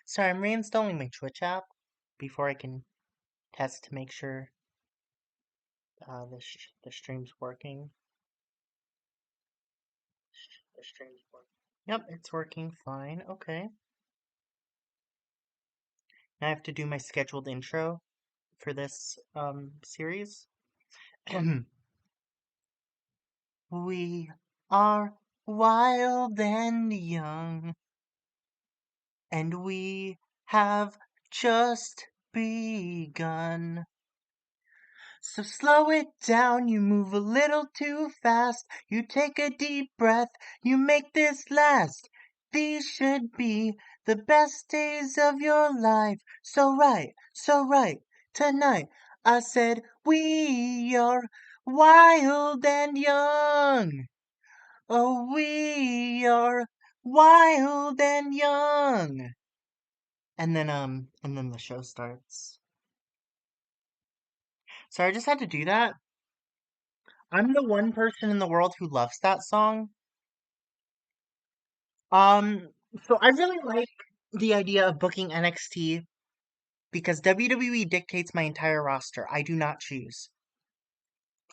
Sorry, I'm reinstalling my Twitch app before I can test to make sure the stream's working. The stream's working. Yep, it's working fine. Okay. Now I have to do my scheduled intro for this series. We are wild and young, and we have just begun. So slow it down, you move a little too fast. You take a deep breath, you make this last. These should be the best days of your life. So right, tonight I said we are wild and young. Oh, we are wild and young. And then the show starts. So I just had to do that. I'm the one person in the world who loves that song. Um, so I really like the idea of booking NXT because WWE dictates my entire roster. I do not choose.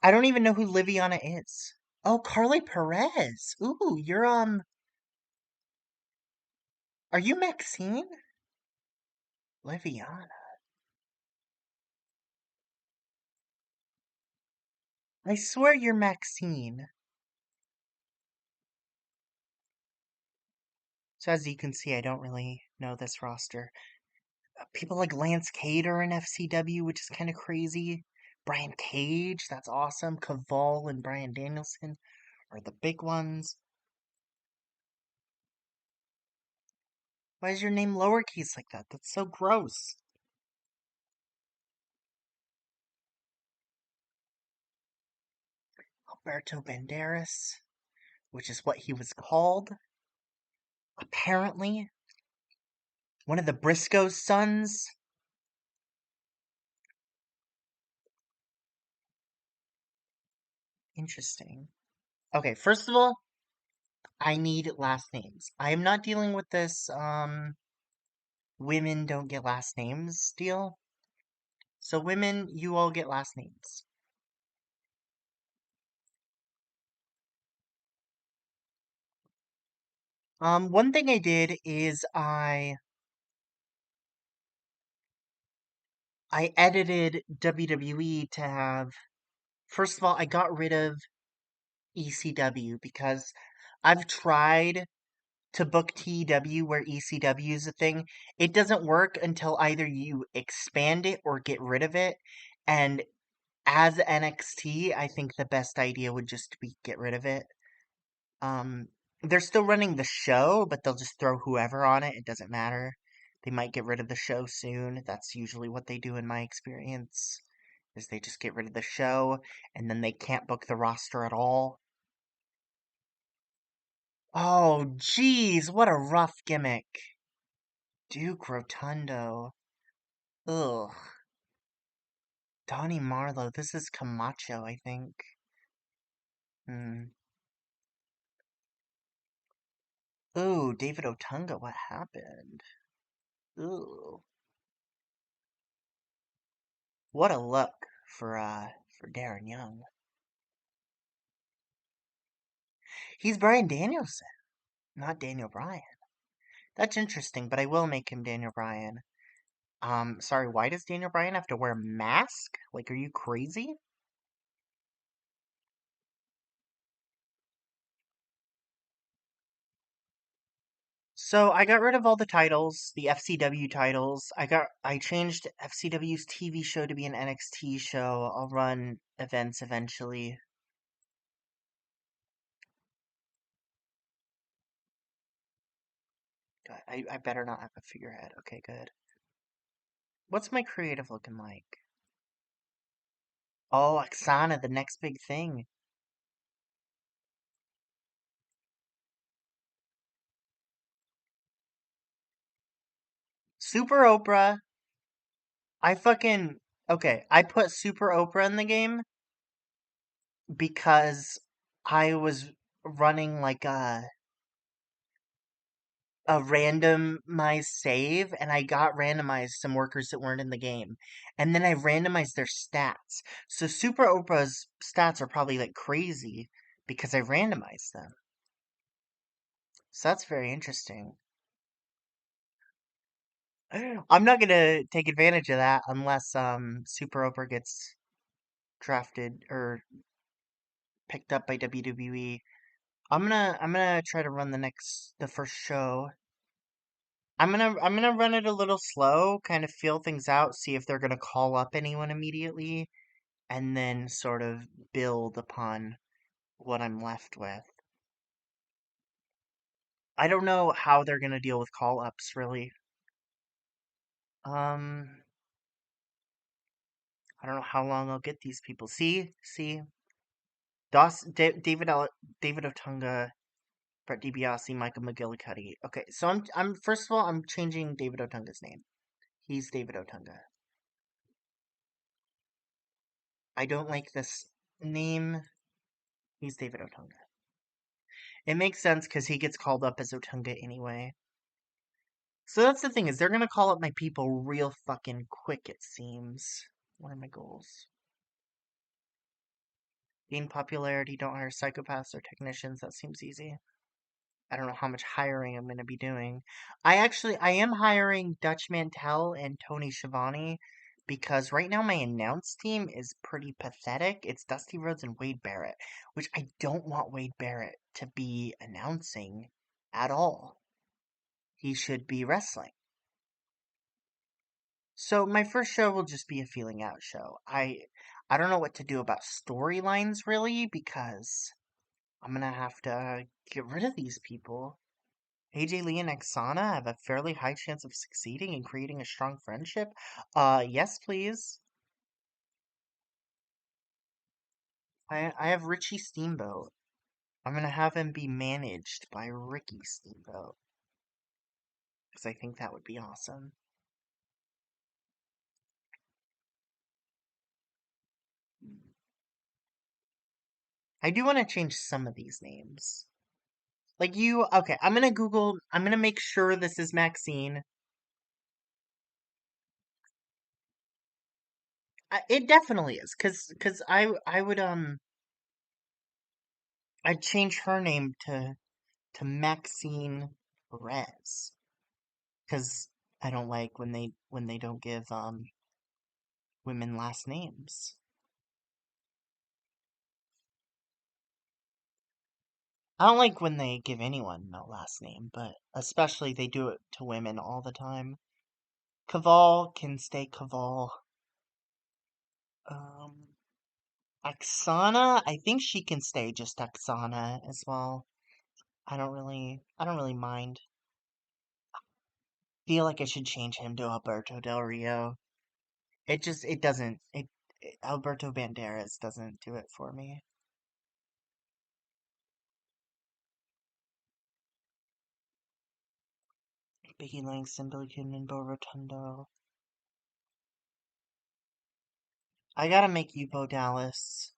I don't even know who Liviana is. Oh, Carly Perez. Ooh, are you Maxine? Liviana. I swear you're Maxine. So as you can see, I don't really know this roster. People like Lance Cade are in FCW, which is kind of crazy. Brian Cage, that's awesome. Caval and Brian Danielson are the big ones. Why is your name lowercase like that? That's so gross. Alberto Banderas, which is what he was called, apparently. One of the Briscoe sons. Interesting. Okay, first of all, I need last names. I am not dealing with this, women don't get last names deal. So women, you all get last names. One thing I did is I edited WWE to have, first of all, I got rid of ECW because I've tried to book TEW where ECW is a thing. It doesn't work until either you expand it or get rid of it. And as NXT, I think the best idea would just be get rid of it. Um, they're still running the show, but they'll just throw whoever on it. It doesn't matter. They might get rid of the show soon. That's usually what they do in my experience. Is they just get rid of the show and then they can't book the roster at all. Oh, geez, what a rough gimmick. Duke Rotundo. Ugh. Donnie Marlowe. This is Camacho, I think. Hmm. Ooh, David Otunga, what happened? Ooh. What a look for Darren Young. He's Brian Danielson, not Daniel Bryan. That's interesting, but I will make him Daniel Bryan. Sorry, why does Daniel Bryan have to wear a mask? Like, are you crazy? So I got rid of all the titles, the FCW titles. I changed FCW's TV show to be an NXT show. I'll run events eventually. God, I better not have a figurehead. Okay, good. What's my creative looking like? Oh, Oksana, the next big thing. Super Oprah. Okay, I put Super Oprah in the game because I was running like a randomized save, and I got randomized some workers that weren't in the game. And then I randomized their stats. So Super Oprah's stats are probably like crazy because I randomized them. So that's very interesting. I'm not gonna take advantage of that unless Super Oprah gets drafted or picked up by WWE. I'm gonna try to run the first show. I'm gonna run it a little slow, kind of feel things out, see if they're gonna call up anyone immediately, and then sort of build upon what I'm left with. I don't know how they're gonna deal with call ups really. Um, I don't know how long I'll get these people. See, David Otunga, Brett DiBiase, Michael McGillicuddy. Okay, so I'm first of all I'm changing David Otunga's name. He's David Otunga. I don't like this name. He's David Otunga. It makes sense because he gets called up as Otunga anyway. So that's the thing is they're gonna call up my people real fucking quick. It seems. What are my goals? Gain popularity. Don't hire psychopaths or technicians. That seems easy. I don't know how much hiring I'm going to be doing. I am hiring Dutch Mantel and Tony Schiavone because right now my announce team is pretty pathetic. It's Dusty Rhodes and Wade Barrett, which I don't want Wade Barrett to be announcing at all. He should be wrestling. So my first show will just be a feeling out show. I don't know what to do about storylines really because I'm gonna have to get rid of these people. AJ Lee and Exana have a fairly high chance of succeeding and creating a strong friendship. Yes, please. I have Richie Steamboat. I'm gonna have him be managed by Ricky Steamboat because I think that would be awesome. I do want to change some of these names. Like okay, I'm gonna make sure this is Maxine. It definitely is, cause I would, I'd change her name to Maxine Perez. Cause I don't like when they don't give, women last names. I don't like when they give anyone no last name, but especially they do it to women all the time. Caval can stay Caval. Um, Oksana, I think she can stay just Oksana as well. I don't really mind. Feel like I should change him to Alberto Del Rio. It doesn't, Alberto Banderas doesn't do it for me. Biggie Langston, Billy Kidman, and Bo Rotundo. I gotta make you Bo Dallas.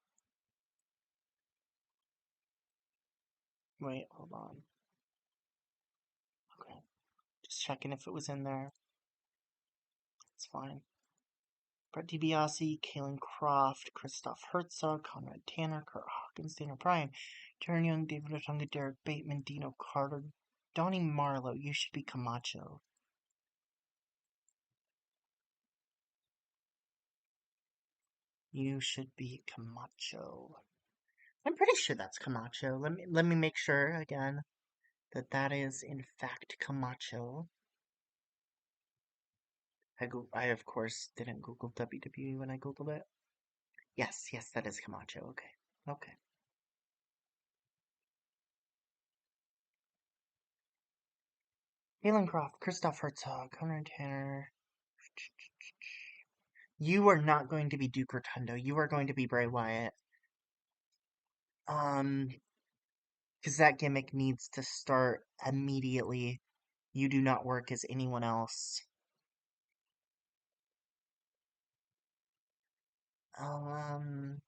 Wait, hold on. Okay, just checking if it was in there. It's fine. Brett DiBiase, Kalen Croft, Christoph Herzog, Conrad Tanner, Kurt Hawkins, Dana Bryan, Darren Young, David Otunga, Derek Bateman, Dino Carter, Donnie Marlowe. You should be Camacho. You should be Camacho. I'm pretty sure that's Camacho. Let me make sure again that that is in fact Camacho. I of course didn't Google WWE when I Googled it. Yes, yes, that is Camacho. Okay. Okay. Galen Croft, Christoph Herzog, Conrad Tanner. You are not going to be Duke Rotundo. You are going to be Bray Wyatt. Um, because that gimmick needs to start immediately. You do not work as anyone else. Um,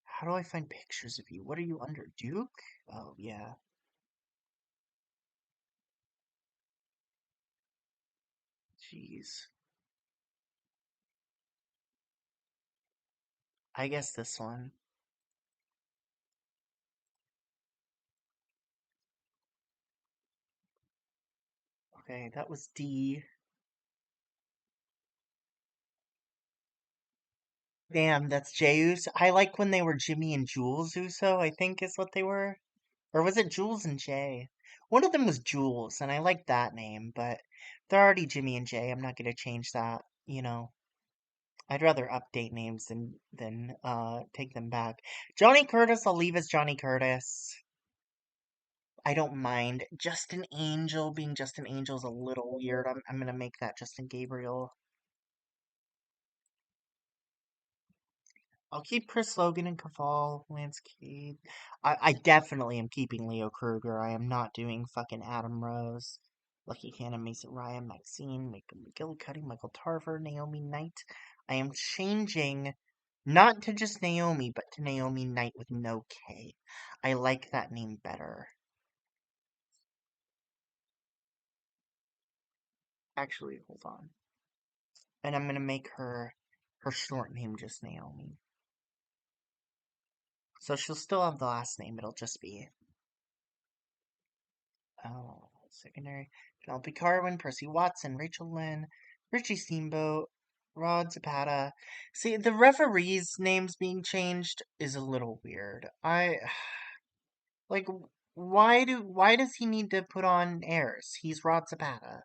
how do I find pictures of you? What are you under? Duke? Oh, yeah. Jeez. I guess this one. Okay, that was D. Damn, that's Jeyus. I like when they were Jimmy and Jules Uso, I think is what they were. Or was it Jules and Jay? One of them was Jules, and I like that name, but they're already Jimmy and Jay. I'm not gonna change that, you know. I'd rather update names than take them back. Johnny Curtis, I'll leave as Johnny Curtis. I don't mind. Justin Angel being Justin Angel is a little weird. I'm gonna make that Justin Gabriel. I'll keep Chris Logan and Caval, Landscape. I definitely am keeping Leo Kruger. I am not doing fucking Adam Rose, Lucky Cannon, Mason Ryan, Maxine, McGillicuddy, Michael Tarver, Naomi Knight. I am changing not to just Naomi, but to Naomi Knight with no K. I like that name better. Actually, hold on. And I'm gonna make her short name just Naomi. So she'll still have the last name. It'll just be secondary. Penelope Carwin, Percy Watson, Rachel Lynn, Richie Steamboat, Rod Zapata. See, the referees' names being changed is a little weird. I like why does he need to put on airs? He's Rod Zapata.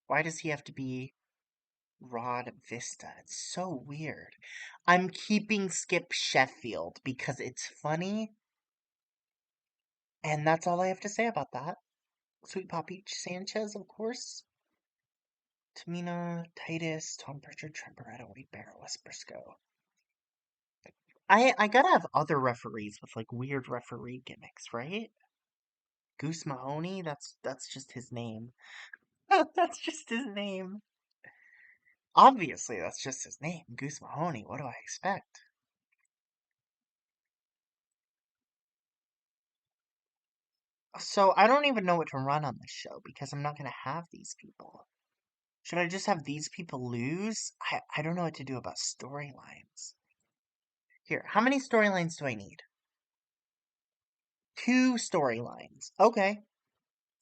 Why does he have to be Rod Vista? It's so weird. I'm keeping Skip Sheffield because it's funny, and that's all I have to say about that. Sweet Poppy Sanchez, of course. Tamina, Titus, Tom Pritchard, Trent Barreto, Wade Barrett, Wes Briscoe. I gotta have other referees with like weird referee gimmicks, right? Goose Mahoney, that's just his name. That's just his name. Obviously, that's just his name. Goose Mahoney. What do I expect? So I don't even know what to run on this show because I'm not gonna have these people. Should I just have these people lose? I don't know what to do about storylines. Here, how many storylines do I need? Two storylines. Okay,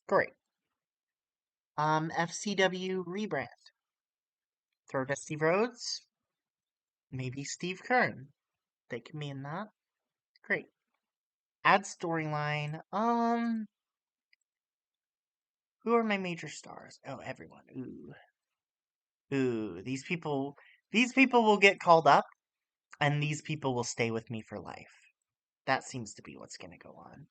great. FCW rebrand. Throw to Steve Rhodes. Maybe Steve Kern. They can be in that. Great. Add storyline. Who are my major stars? Oh, everyone. Ooh. Ooh, these people will get called up and these people will stay with me for life. That seems to be what's gonna go on.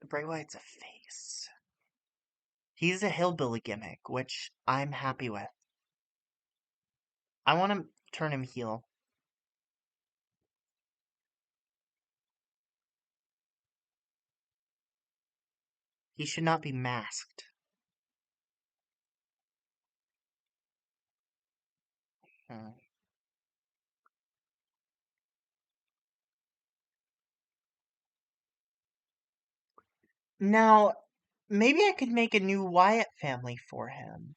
Bray Wyatt's a face. He's a hillbilly gimmick, which I'm happy with. I want to turn him heel. He should not be masked. Hmm. Now, maybe I could make a new Wyatt family for him.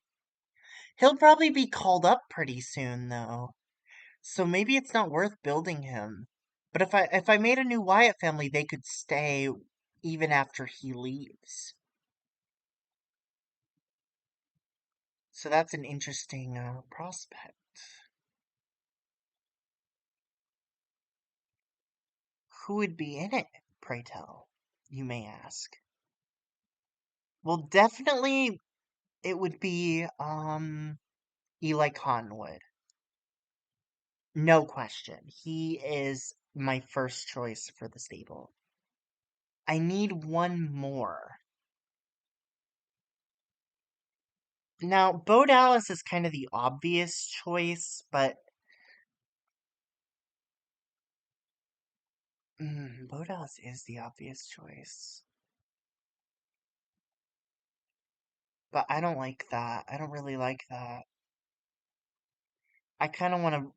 He'll probably be called up pretty soon, though. So maybe it's not worth building him. But if I made a new Wyatt family, they could stay even after he leaves. So that's an interesting prospect. Who would be in it, pray tell, you may ask? Well, definitely it would be Eli Conwood. No question. He is my first choice for the stable. I need one more. Now, Bo Dallas is kind of the obvious choice, but Bo Dallas is the obvious choice. But I don't like that. I don't really like that. I kind of want to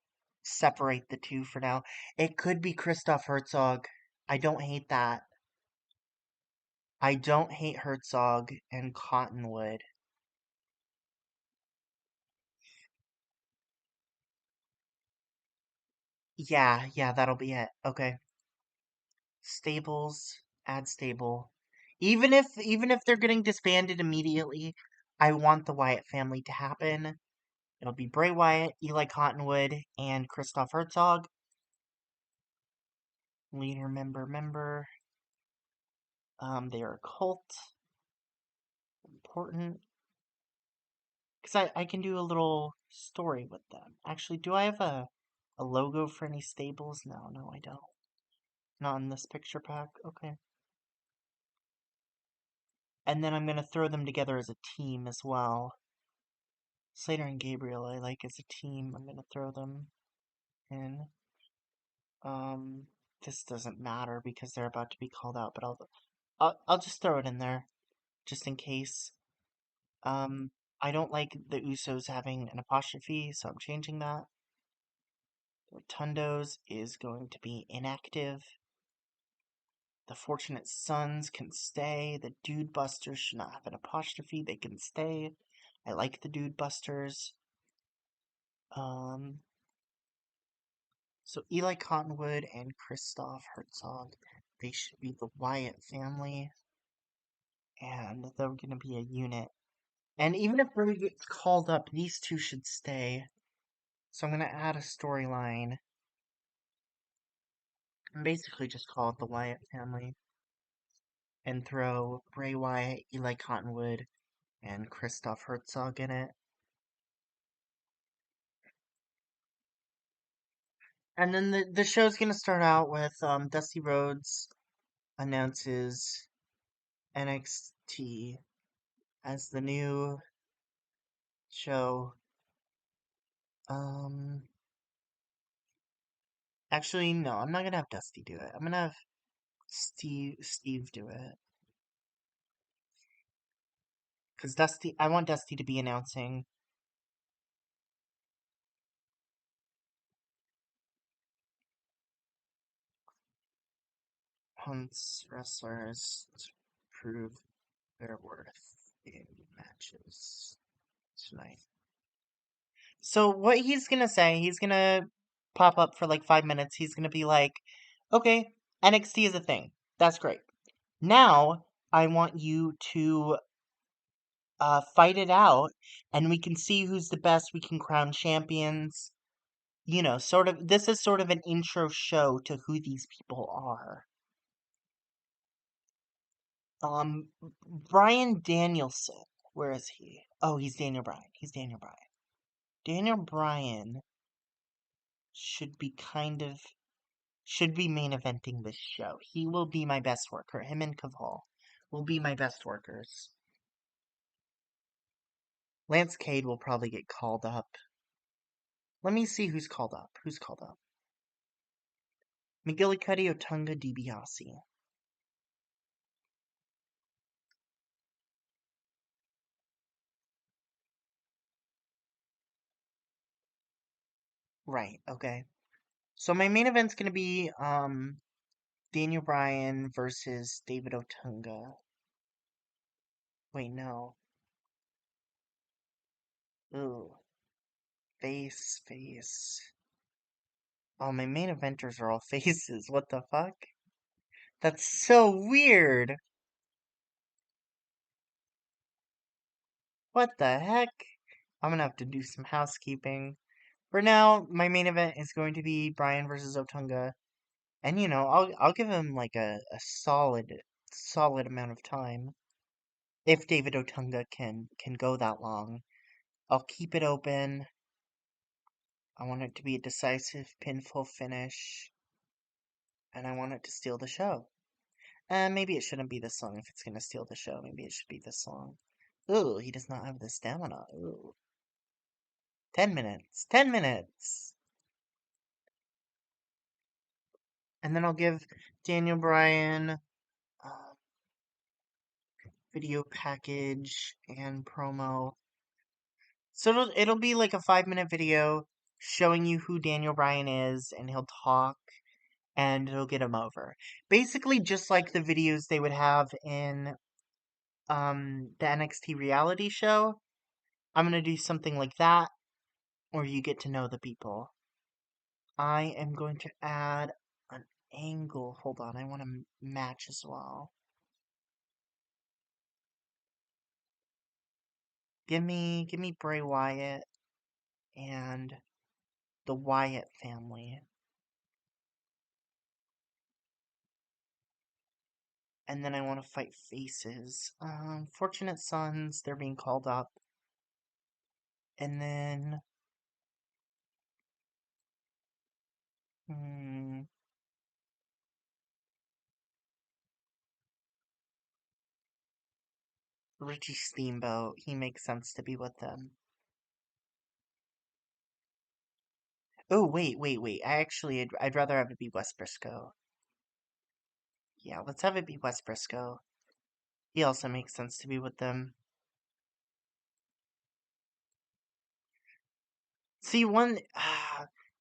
separate the two for now. It could be Christoph Herzog. I don't hate that. I don't hate Herzog and Cottonwood. Yeah, yeah, that'll be it. Okay. Stables, add stable. Even if they're getting disbanded immediately, I want the Wyatt family to happen. It'll be Bray Wyatt, Eli Cottonwood, and Christoph Herzog. Leader, member. They are a cult. Important. Because I can do a little story with them. Actually, do I have a logo for any stables? No, I don't. Not in this picture pack. Okay. And then I'm going to throw them together as a team as well. Slater and Gabriel, I like as a team. I'm going to throw them in. Um, this doesn't matter because they're about to be called out, but I'll just throw it in there just in case. Um, I don't like the Usos having an apostrophe, so I'm changing that. Rotundos is going to be inactive. The Fortunate Sons can stay. The Dude Busters should not have an apostrophe. They can stay. I like the Dude Busters. Um, so Eli Cottonwood and Christoph Herzog, they should be the Wyatt family, and they're going to be a unit. And even if Bray gets called up, these two should stay. So I'm going to add a storyline and basically just call it the Wyatt family and throw Bray Wyatt, Eli Cottonwood, and Christoph Herzog in it. And then the show's going to start out with Dusty Rhodes announces NXT as the new show. Um, actually, no, I'm not gonna have Dusty do it. I'm gonna have Steve do it. Cause I want Dusty to be announcing. Hunts wrestlers to prove their worth in matches tonight. So what he's gonna say, he's gonna pop up for like 5 minutes. He's gonna be like, "Okay, NXT is a thing. That's great. Now I want you to fight it out, and we can see who's the best. We can crown champions. You know, sort of. This is sort of an intro show to who these people are. Um, Brian Danielson. Where is he? Oh, he's Daniel Bryan. He's Daniel Bryan. Daniel Bryan should be main eventing this show. He will be my best worker. Him and Caval will be my best workers. Lance Cade will probably get called up. Let me see who's called up. Who's called up? McGillicuddy, Otunga, DiBiase. Right, okay. So my main event's gonna be Daniel Bryan versus David Otunga. Wait, no. Ooh. Face. Oh, my main eventers are all faces. What the fuck? That's so weird. What the heck? I'm gonna have to do some housekeeping. For now, my main event is going to be Bryan versus Otunga. And you know, I'll give him like a solid amount of time. If David Otunga can go that long. I'll keep it open. I want it to be a decisive pinfall finish. And I want it to steal the show. And maybe it shouldn't be this song if it's gonna steal the show. Maybe it should be this song. Ooh, he does not have the stamina. Ooh. 10 minutes. 10 minutes! And then I'll give Daniel Bryan video package and promo. So it'll be like a 5 minute video showing you who Daniel Bryan is, and he'll talk. and it'll get them over. Basically, just like the videos they would have in the NXT reality show, I'm gonna do something like that, or you get to know the people. I am going to add an angle. Hold on, I want to match as well. Give me Bray Wyatt and the Wyatt family. And then I want to fight faces. Fortunate Sons, they're being called up. And then, Richie Steamboat, he makes sense to be with them. Oh, wait. I'd rather have it be West Briscoe. Yeah, let's have it be West Briscoe. He also makes sense to be with them. See,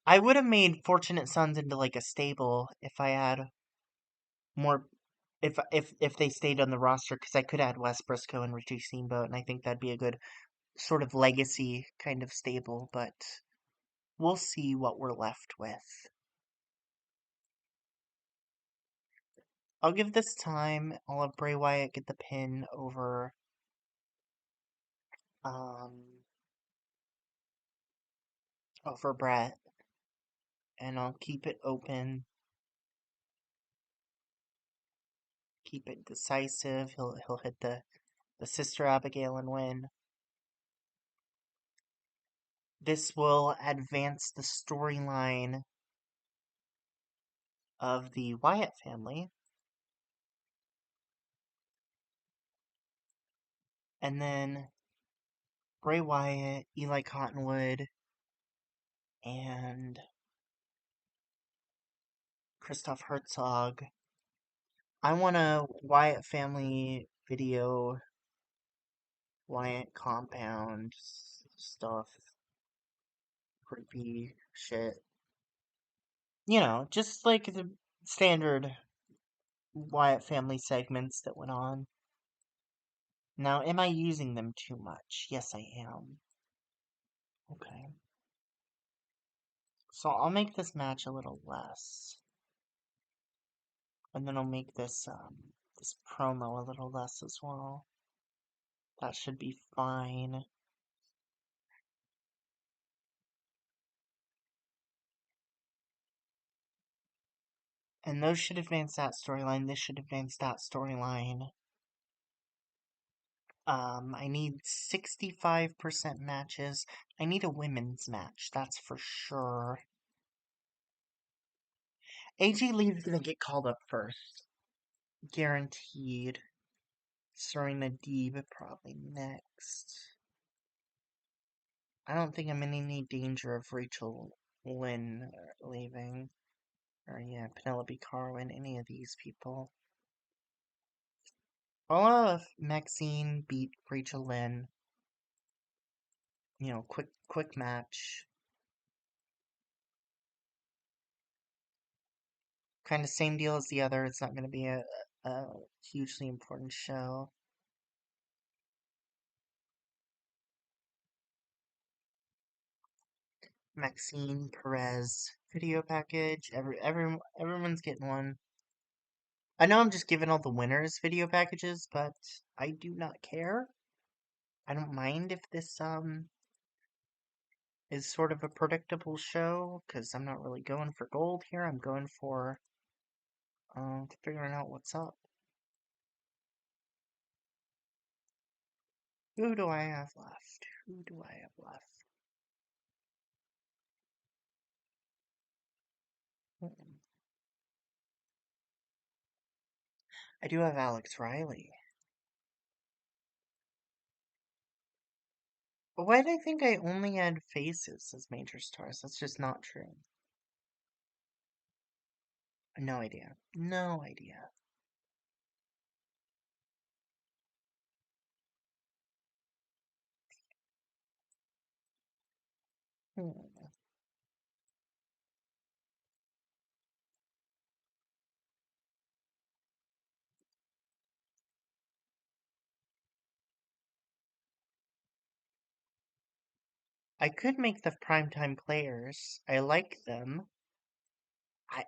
I would have made Fortunate Sons into like a stable if I had more, if they stayed on the roster, because I could add West Briscoe and Richie Steamboat, and I think that'd be a good sort of legacy kind of stable, but we'll see what we're left with. I'll give this time. I'll have Bray Wyatt get the pin um, over Brett, and I'll keep it open, keep it decisive. He'll hit the Sister Abigail and win. This will advance the storyline of the Wyatt family. And then Bray Wyatt, Eli Cottonwood, and Christoph Herzog. I want a Wyatt family video, Wyatt compound stuff, creepy shit. You know, just like the standard Wyatt family segments that went on. Now, am I using them too much? Yes, I am. Okay. So I'll make this match a little less. And then I'll make this this promo a little less as well. That should be fine. And those should advance that storyline. This should advance that storyline. I need 65% matches. I need a women's match, that's for sure. AJ Lee's gonna get called up first. Guaranteed. Serena Deeb probably next. I don't think I'm in any danger of Rachel Lynn leaving. Or yeah, Penelope Carwin, any of these people. I'll have Maxine beat Rachel Lynn. You know, quick match. Kind of same deal as the other. It's not going to be a hugely important show. Maxine Perez video package. Everyone's getting one. I know I'm just giving all the winners video packages, but I do not care. I don't mind if this is sort of a predictable show, because I'm not really going for gold here. I'm going for figuring out what's up. Who do I have left? Who do I have left? I do have Alex Riley. But why did I think I only had faces as major stars? That's just not true. No idea. No idea. Hmm. I could make the primetime players. I like them.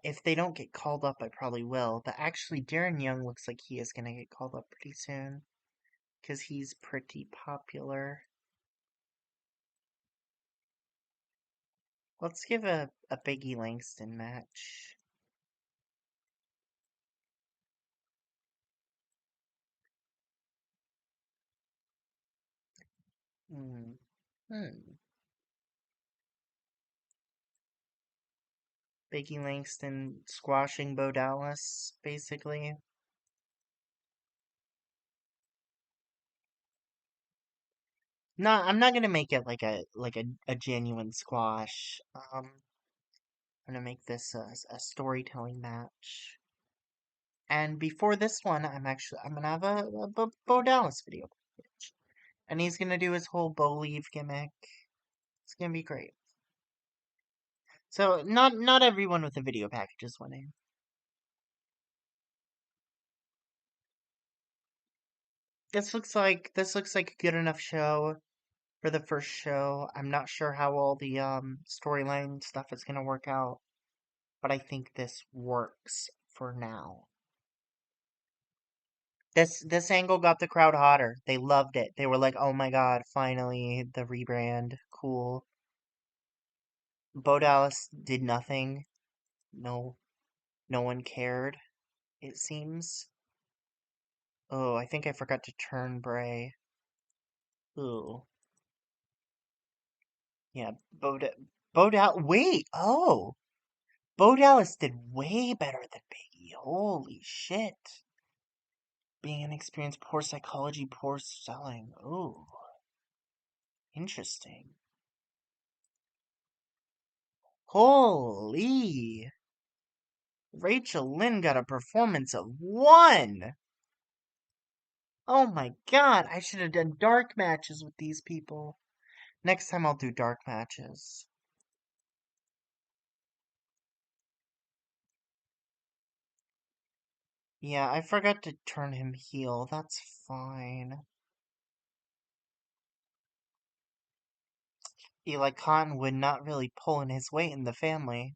If they don't get called up, I probably will. But actually, Darren Young looks like he is going to get called up pretty soon. Because he's pretty popular. Let's give a Biggie Langston match. Hmm. Biggie Langston squashing Bo Dallas, basically. No, I'm not gonna make it like a genuine squash. I'm gonna make this a storytelling match. And before this one, I'm gonna have a Bo Dallas video package, and he's gonna do his whole Bo Leave gimmick. It's gonna be great. So not everyone with the video package is winning. This looks like a good enough show for the first show. I'm not sure how all the storyline stuff is gonna work out, but I think this works for now. This angle got the crowd hotter. They loved it. They were like, "Oh my god, finally the rebrand. Cool." Bo Dallas did nothing. No no one cared, it seems. Oh, I think I forgot to turn Bray. Ooh. Yeah, Bo Dallas. Wait, oh. Bo Dallas did way better than Biggie. Holy shit. Being inexperienced, poor psychology, poor selling. Ooh. Interesting. Holy. Rachel Lynn got a performance of 1. Oh my god, I should have done dark matches with these people. Next time I'll do dark matches. Yeah, I forgot to turn him heel. That's fine. Eli Cottonwood not really pulling his weight in the family.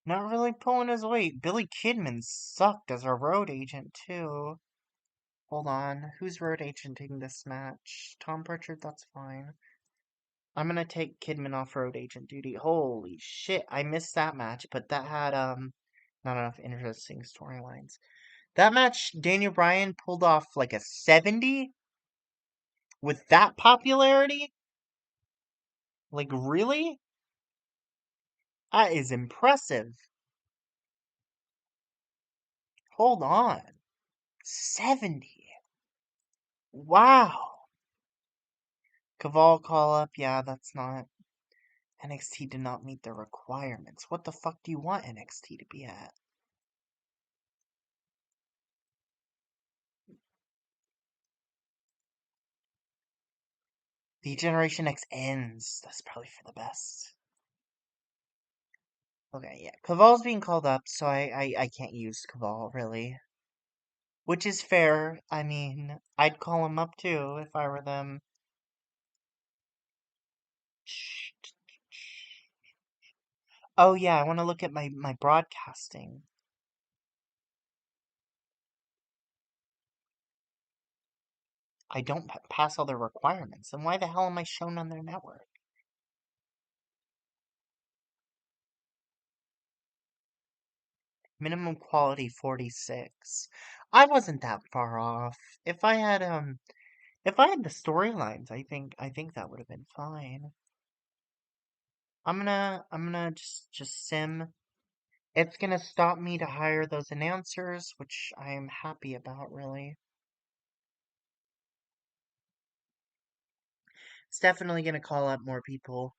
Not really pulling his weight. Billy Kidman sucked as a road agent, too. Hold on. Who's road agenting this match? Tom Pritchard? That's fine. I'm gonna take Kidman off road agent duty. Holy shit, I missed that match, but that had, not enough interesting storylines. That match, Daniel Bryan pulled off like a 70? With that popularity? Like, really? That is impressive. Hold on. 70. Wow. Caval call up, yeah, that's not. NXT did not meet the requirements. What the fuck do you want NXT to be at? The Generation X ends. That's probably for the best. Okay, yeah. Caval's being called up, so I can't use Caval, really. Which is fair. I mean, I'd call him up too if I were them. Oh yeah, I want to look at my broadcasting. I don't pass all their requirements, then why the hell am I shown on their network? Minimum quality 46. I wasn't that far off. If I had the storylines, I think that would have been fine. I'm gonna just sim. It's gonna stop me to hire those announcers, which I am happy about, really. It's definitely gonna call up more people,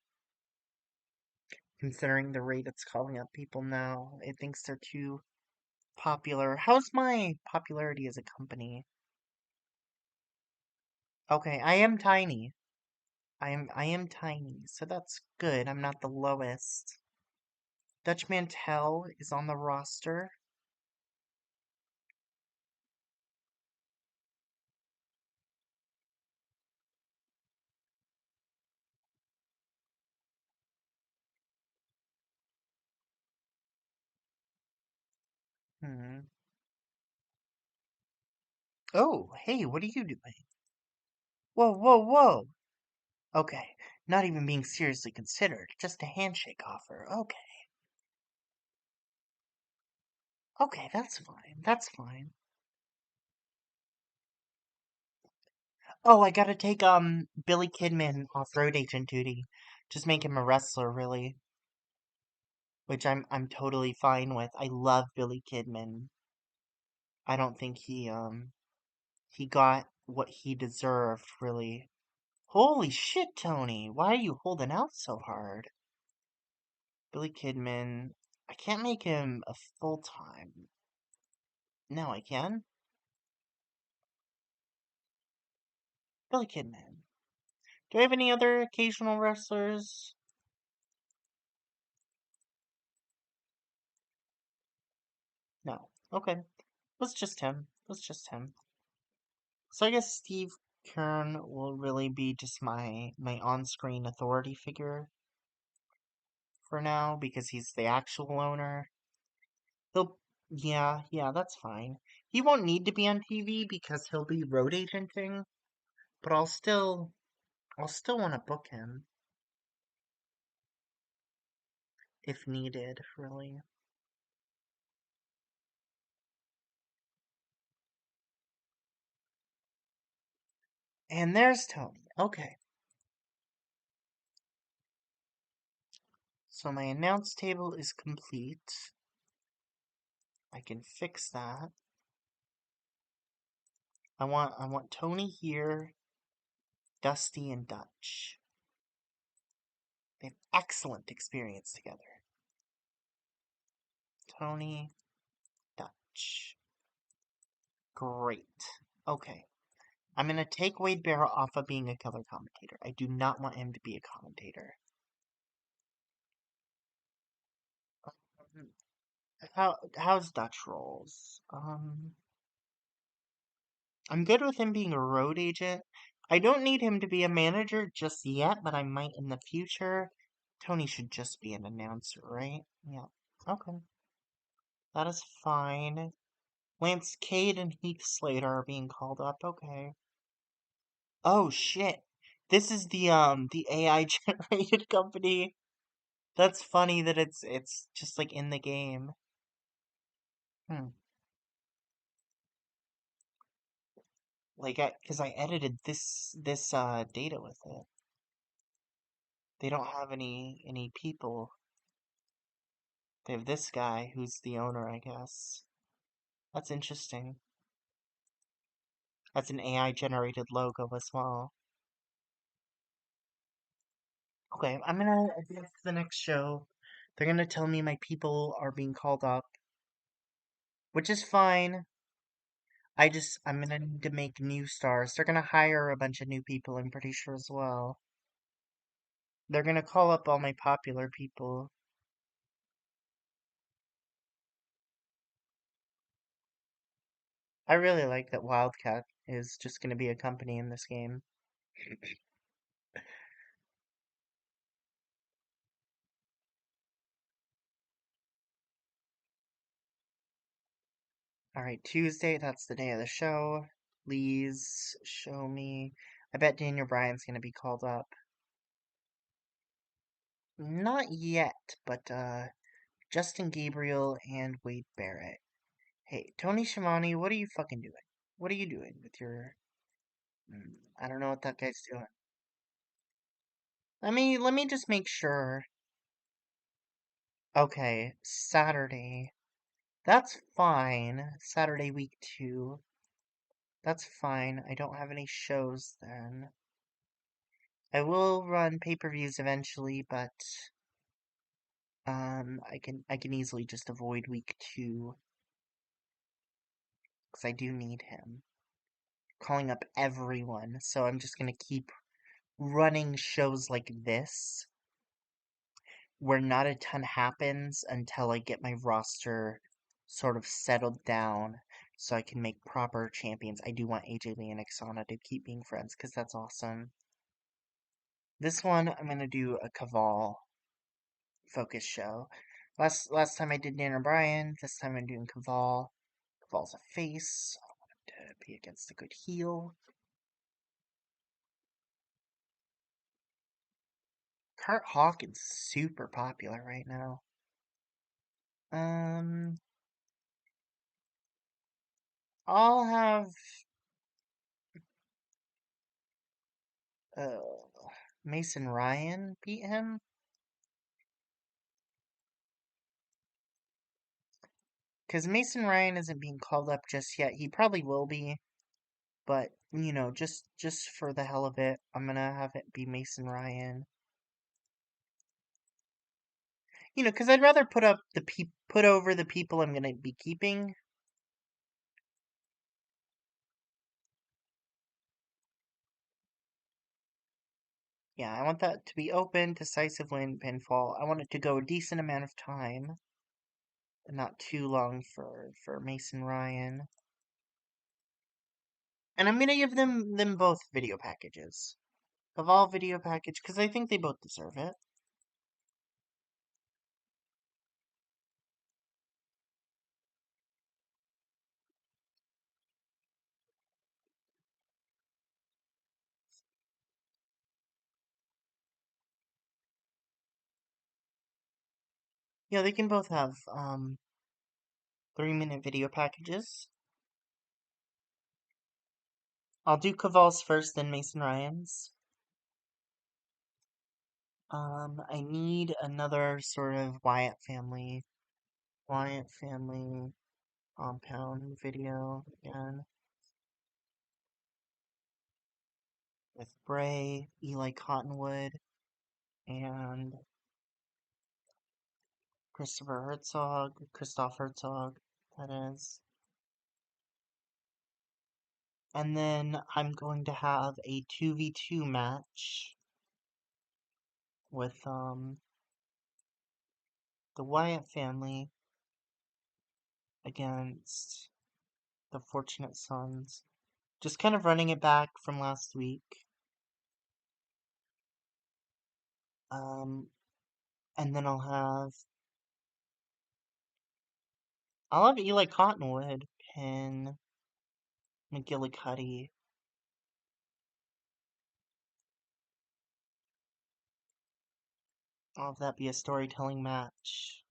considering the rate it's calling up people now. It thinks they're too popular. How's my popularity as a company? Okay, I am tiny. I am tiny, so that's good. I'm not the lowest. Dutch Mantel is on the roster. Hmm. Oh, hey, what are you doing? Whoa, whoa, whoa. Okay, not even being seriously considered, just a handshake offer. Okay, okay, that's fine. That's fine. Oh, I gotta take Billy Kidman off road agent duty. Just make him a wrestler, really. Which I'm totally fine with. I love Billy Kidman. I don't think he got what he deserved, really. Holy shit, Tony! Why are you holding out so hard? Billy Kidman. I can't make him a full time. No, I can. Billy Kidman. Do I have any other occasional wrestlers? No. Okay. Let's just him. Let's just him. So I guess Steve Kern will really be just my on-screen authority figure for now because he's the actual owner. He'll yeah, that's fine. He won't need to be on TV because he'll be road agenting, but I'll still want to book him if needed, really. And there's Tony. Okay. So my announce table is complete. I can fix that. I want Tony here, Dusty and Dutch. They have excellent experience together. Tony, Dutch. Great. Okay. I'm gonna take Wade Barrett off of being a color commentator. I do not want him to be a commentator. Um, how's Dutch rolls? I'm good with him being a road agent. I don't need him to be a manager just yet, but I might in the future. Tony should just be an announcer, right? Yeah. Okay. That is fine. Lance Cade and Heath Slater are being called up. Okay. Oh shit. This is the AI generated company. That's funny that it's just like in the game. Hmm. Like cuz I edited this data with it. They don't have any people. They have this guy who's the owner, I guess. That's interesting. That's an AI generated logo as well. Okay, I'm gonna advance to the next show. They're gonna tell me my people are being called up, which is fine. I'm gonna need to make new stars. They're gonna hire a bunch of new people, I'm pretty sure as well. They're gonna call up all my popular people. I really like that Wildcat is just gonna be a company in this game. Alright, Tuesday, that's the day of the show. Please show me. I bet Daniel Bryan's gonna be called up. Not yet, but Justin Gabriel and Wade Barrett. Hey, Tony Schiavone, what are you fucking doing? What are you doing with your... I don't know what that guy's doing. Let me just make sure. Okay, Saturday. That's fine. Saturday week 2. That's fine. I don't have any shows then. I will run pay-per-views eventually, but I can easily just avoid week 2 because I do need him. Calling up everyone, so I'm just gonna keep running shows like this where not a ton happens until I get my roster sort of settled down so I can make proper champions. I do want AJ Lee and Exana to keep being friends because that's awesome. This one, I'm going to do a Caval focus show. Last time I did Dan O'Brien. This time I'm doing Caval. Caval's a face. I want him to be against a good heel. Kurt Hawkins super popular right now. I'll have uh Mason Ryan beat him. Because Mason Ryan isn't being called up just yet. He probably will be. But, just for the hell of it, I'm gonna have it be Mason Ryan. Because I'd rather put over the people I'm gonna be keeping. Yeah, I want that to be open, decisive win, pinfall. I want it to go a decent amount of time. Not too long for Mason Ryan. And I'm gonna give them both video packages. Evolve video package, because I think they both deserve it. Yeah, they can both have 3-minute video packages. I'll do Caval's first, then Mason Ryan's. I need another sort of Wyatt family compound video again with Bray, Eli Cottonwood, and Christoph Herzog, that is. And then I'm going to have a 2v2 match with the Wyatt family against the Fortunate Sons. Just kind of running it back from last week. And then I'll have Eli Cottonwood pin McGillicuddy. I'll have that be a storytelling match.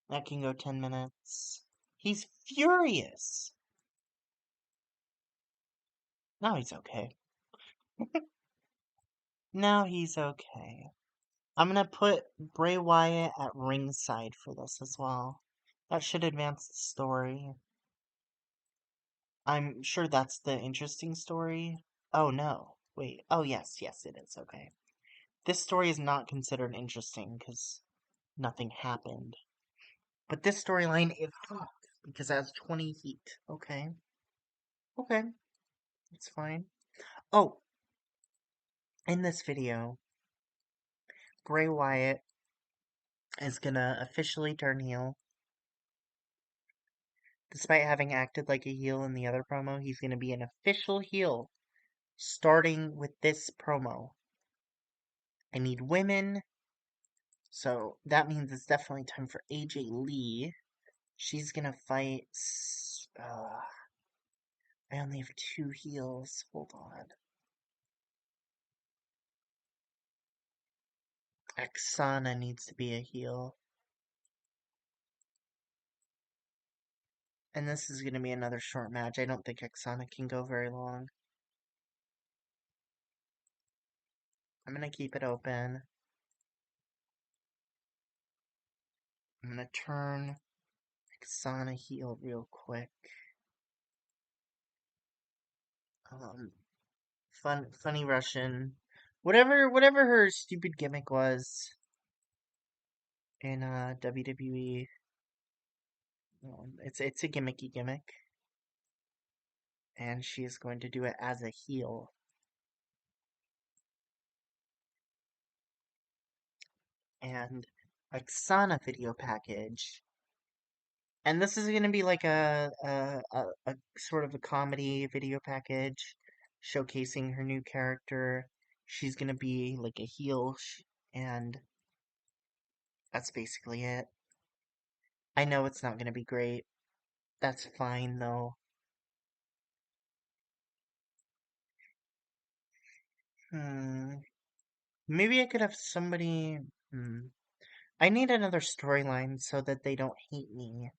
That can go 10 minutes. He's furious. Now he's okay. Now he's okay. I'm gonna put Bray Wyatt at ringside for this as well. That should advance the story. I'm sure that's the interesting story. Oh no. Wait. Oh yes, it is. Okay. This story is not considered interesting because nothing happened. But this storyline is hot because it has 20 heat. Okay. Okay. It's fine. Oh, in this video, Bray Wyatt is gonna officially turn heel. Despite having acted like a heel in the other promo, he's gonna be an official heel starting with this promo. I need women, so that means it's definitely time for AJ Lee. She's gonna fight. I only have 2 heels. Hold on. Aksana needs to be a heel. And this is going to be another short match. I don't think Aksana can go very long. I'm going to keep it open. I'm going to turn Aksana heel real quick. Funny Russian. Whatever her stupid gimmick was in WWE. It's a gimmicky gimmick. And she is going to do it as a heel. And Aksana video package. And this is going to be like a sort of a comedy video package showcasing her new character. She's going to be like a heel and That's basically it. I know it's not gonna be great. That's fine though. Hmm. Maybe I could have somebody. Hmm. I need another storyline so that they don't hate me.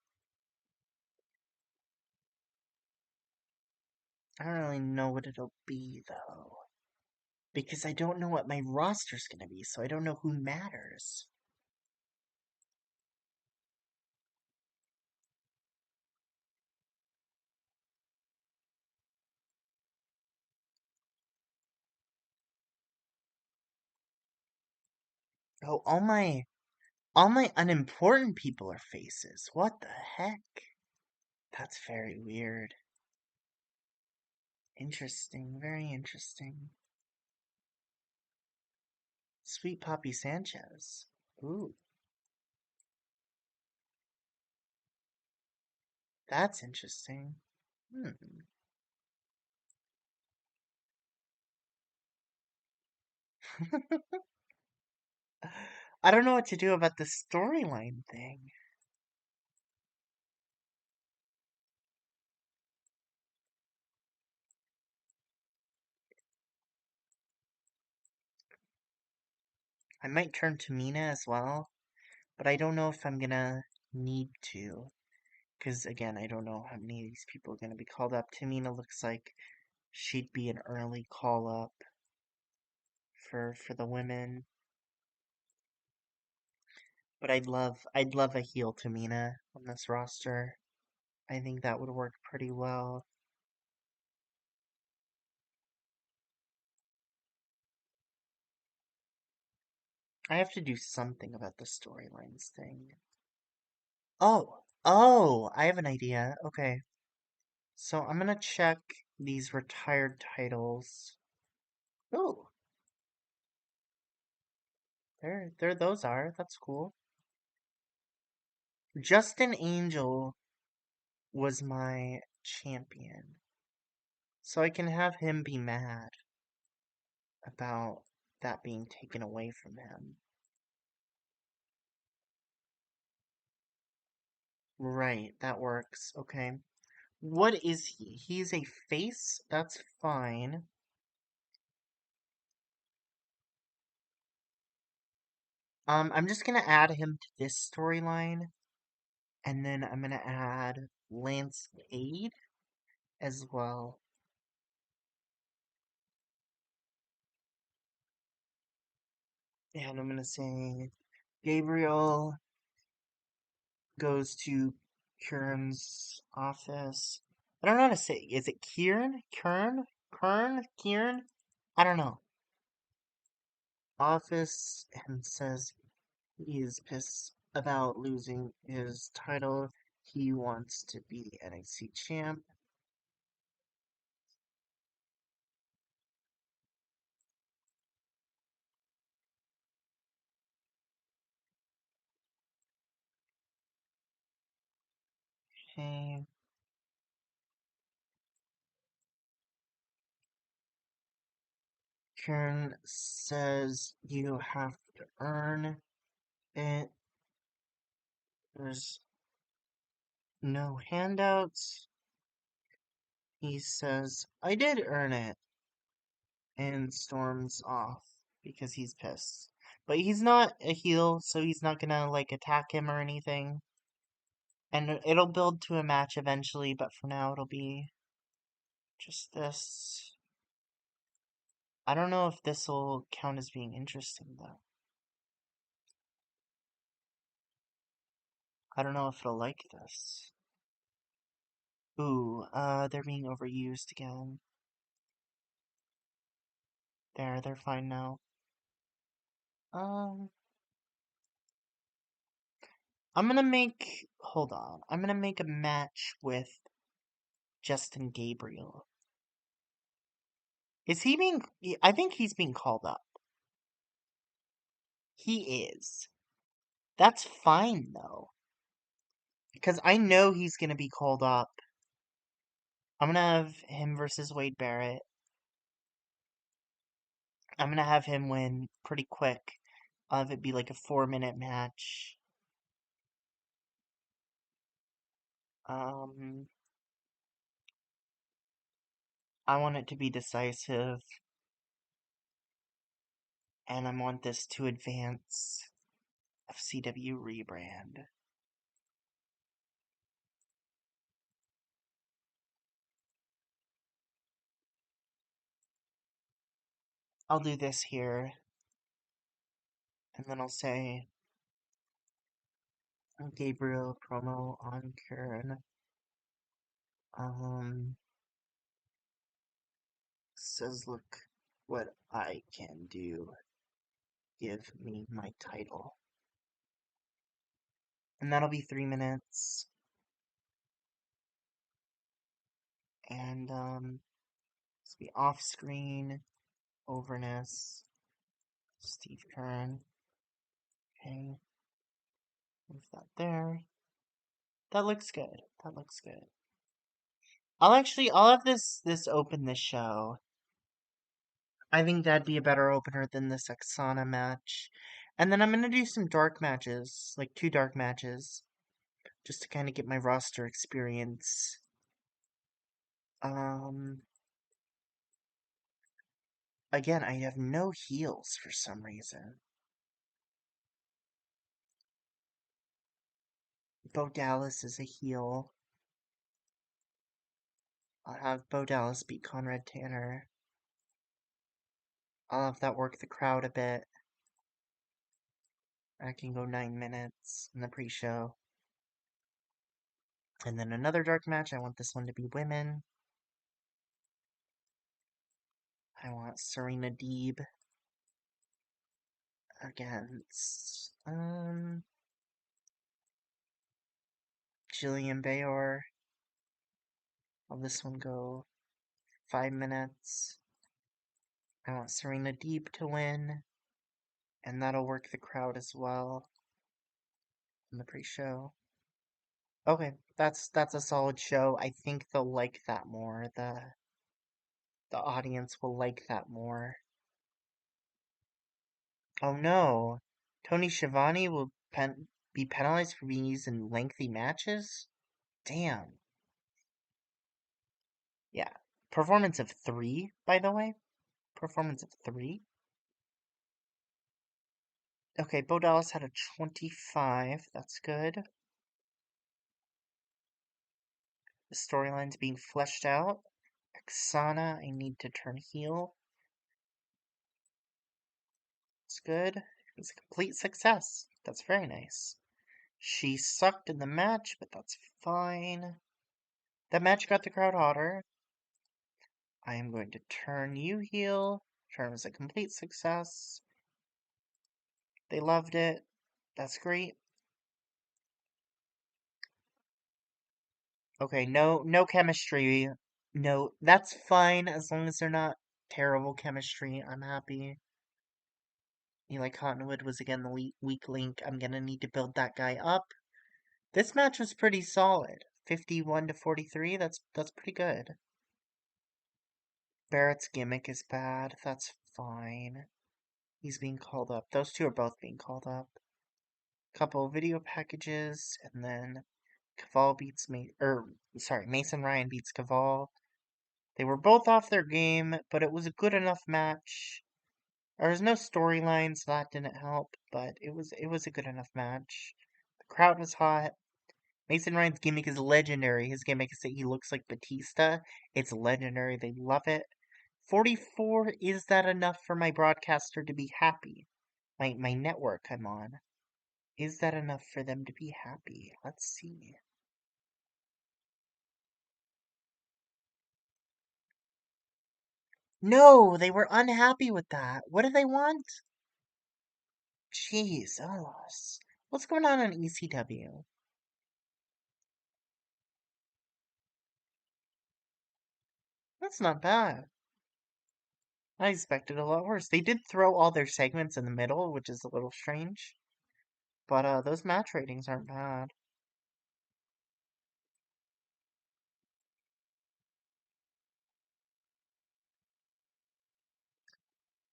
I don't really know what it'll be though. Because I don't know what my roster's gonna be, so I don't know who matters. Oh, all my unimportant people are faces. What the heck? That's very weird. Interesting, very interesting. Sweet Poppy Sanchez. Ooh, that's interesting. Hmm. I don't know what to do about the storyline thing. I might turn to Mina as well, but I don't know if I'm gonna need to. Because again, I don't know how many of these people are gonna be called up. Tamina looks like she'd be an early call up for the women. But I'd love a heel Tamina on this roster. I think that would work pretty well. I have to do something about the storylines thing. Oh, I have an idea. Okay. So I'm gonna check these retired titles. Oh, there those are. That's cool. Justin Angel was my champion. So I can have him be mad about that being taken away from him. Right, that works. Okay. What is he? He's a face? That's fine. I'm just gonna add him to this storyline, and then I'm gonna add Lance Cade as well. And I'm gonna say Gabriel goes to Kieran's office. I don't know how to say. Is it Kieran? Kieran? I don't know. Office and says he is pissed about losing his title. He wants to be NXT champ. Okay. Kieran says you have to earn it. There's no handouts. He says, I did earn it, and storms off because he's pissed. But he's not a heel, so he's not gonna like attack him or anything. And it'll build to a match eventually, but for now it'll be just this. I don't know if this will count as being interesting though. I don't know if it'll like this. Ooh, they're being overused again. They're fine now. Um, hold on. I'm gonna make a match with Justin Gabriel. Is he being, I think he's being called up. He is. That's fine though. Because I know he's gonna be called up. I'm gonna have him versus Wade Barrett. I'm gonna have him win pretty quick. I'll have it be like a 4-minute match. Um, I want it to be decisive, and I want this to advance FCW rebrand. I'll do this here, and then I'll say Gabriel promo on Karen. Says, look what I can do. Give me my title. And that'll be 3 minutes. And, let's be off screen. Overness. Steve Kern. Okay. Move that there. That looks good. That looks good. I'll have this open the show. I think that'd be a better opener than this Exana match. And then I'm gonna do some dark matches, like 2 dark matches, just to kind of get my roster experience. Again, I have no heels for some reason. Bo Dallas is a heel. I'll have Bo Dallas beat Conrad Tanner. I'll have that work the crowd a bit. I can go 9 minutes in the pre-show. And then another dark match. I want this one to be women. I want Serena Deeb against Jillian Bayor. I'll this one go 5 minutes. I want Serena Deeb to win. And that'll work the crowd as well in the pre-show. Okay, that's a solid show. I think they'll like that more. The audience will like that more. Oh no. Tony Schiavone will be penalized for being used in lengthy matches? Damn. Yeah. Performance of 3, by the way. Performance of 3. Okay, Bo Dallas had a 25. That's good. The storyline's being fleshed out. Exana, I need to turn heel. It's good. It's a complete success. That's very nice. She sucked in the match, but that's fine. That match got the crowd hotter. I am going to turn you heel. Turn was a complete success. They loved it. That's great. Okay, no chemistry. No, that's fine as long as they're not terrible chemistry. I'm happy. Eli Cottonwood was again the weak link. I'm gonna need to build that guy up. This match was pretty solid. 51 to 43. That's pretty good. Barrett's gimmick is bad. That's fine. He's being called up. Those two are both being called up. Couple of video packages, and then Caval beats Mason Ryan beats Caval. They were both off their game, but it was a good enough match. There was no storyline, so that didn't help, but it was a good enough match. The crowd was hot. Mason Ryan's gimmick is legendary. His gimmick is that he looks like Batista. It's legendary. They love it. 44, is that enough for my broadcaster to be happy? My network I'm on. Is that enough for them to be happy? Let's see. No, they were unhappy with that. What do they want? Jeez, what's going on ECW? That's not bad. I expected a lot worse. They did throw all their segments in the middle, which is a little strange. But those match ratings aren't bad.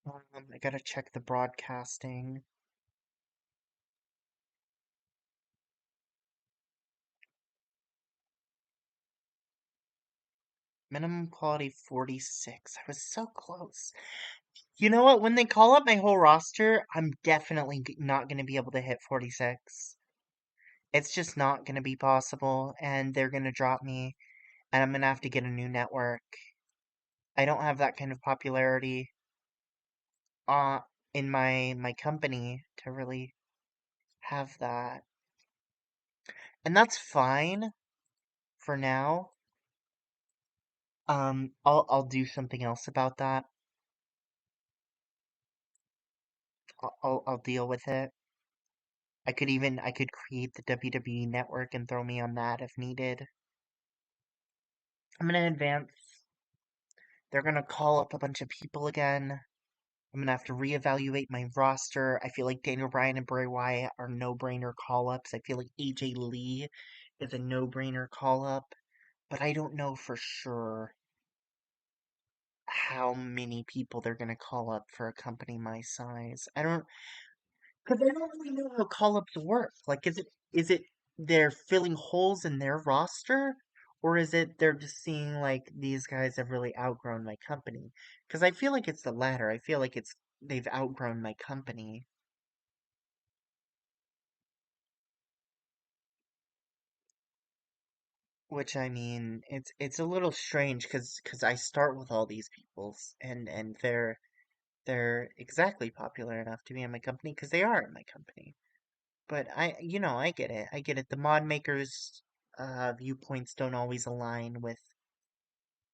I gotta check the broadcasting. Minimum quality 46. I was so close. You know what? When they call up my whole roster, I'm definitely not going to be able to hit 46. It's just not going to be possible, and they're going to drop me, and I'm going to have to get a new network. I don't have that kind of popularity uh, in my company to really have that. And that's fine for now. I'll do something else about that. I'll deal with it. I could create the WWE network and throw me on that if needed. I'm gonna advance. They're gonna call up a bunch of people again. I'm gonna have to reevaluate my roster. I feel like Daniel Bryan and Bray Wyatt are no-brainer call-ups. I feel like AJ Lee is a no-brainer call-up, but I don't know for sure how many people they're gonna call up for a company my size. I don't, because I don't really know how call-ups work. Like, is it they're filling holes in their roster, or is it they're just seeing like these guys have really outgrown my company? Because I feel like it's the latter. I feel like it's they've outgrown my company. Which I mean, it's a little strange because I start with all these peoples and they're exactly popular enough to be in my company because they are in my company. But I get it. I get it. The mod makers' viewpoints don't always align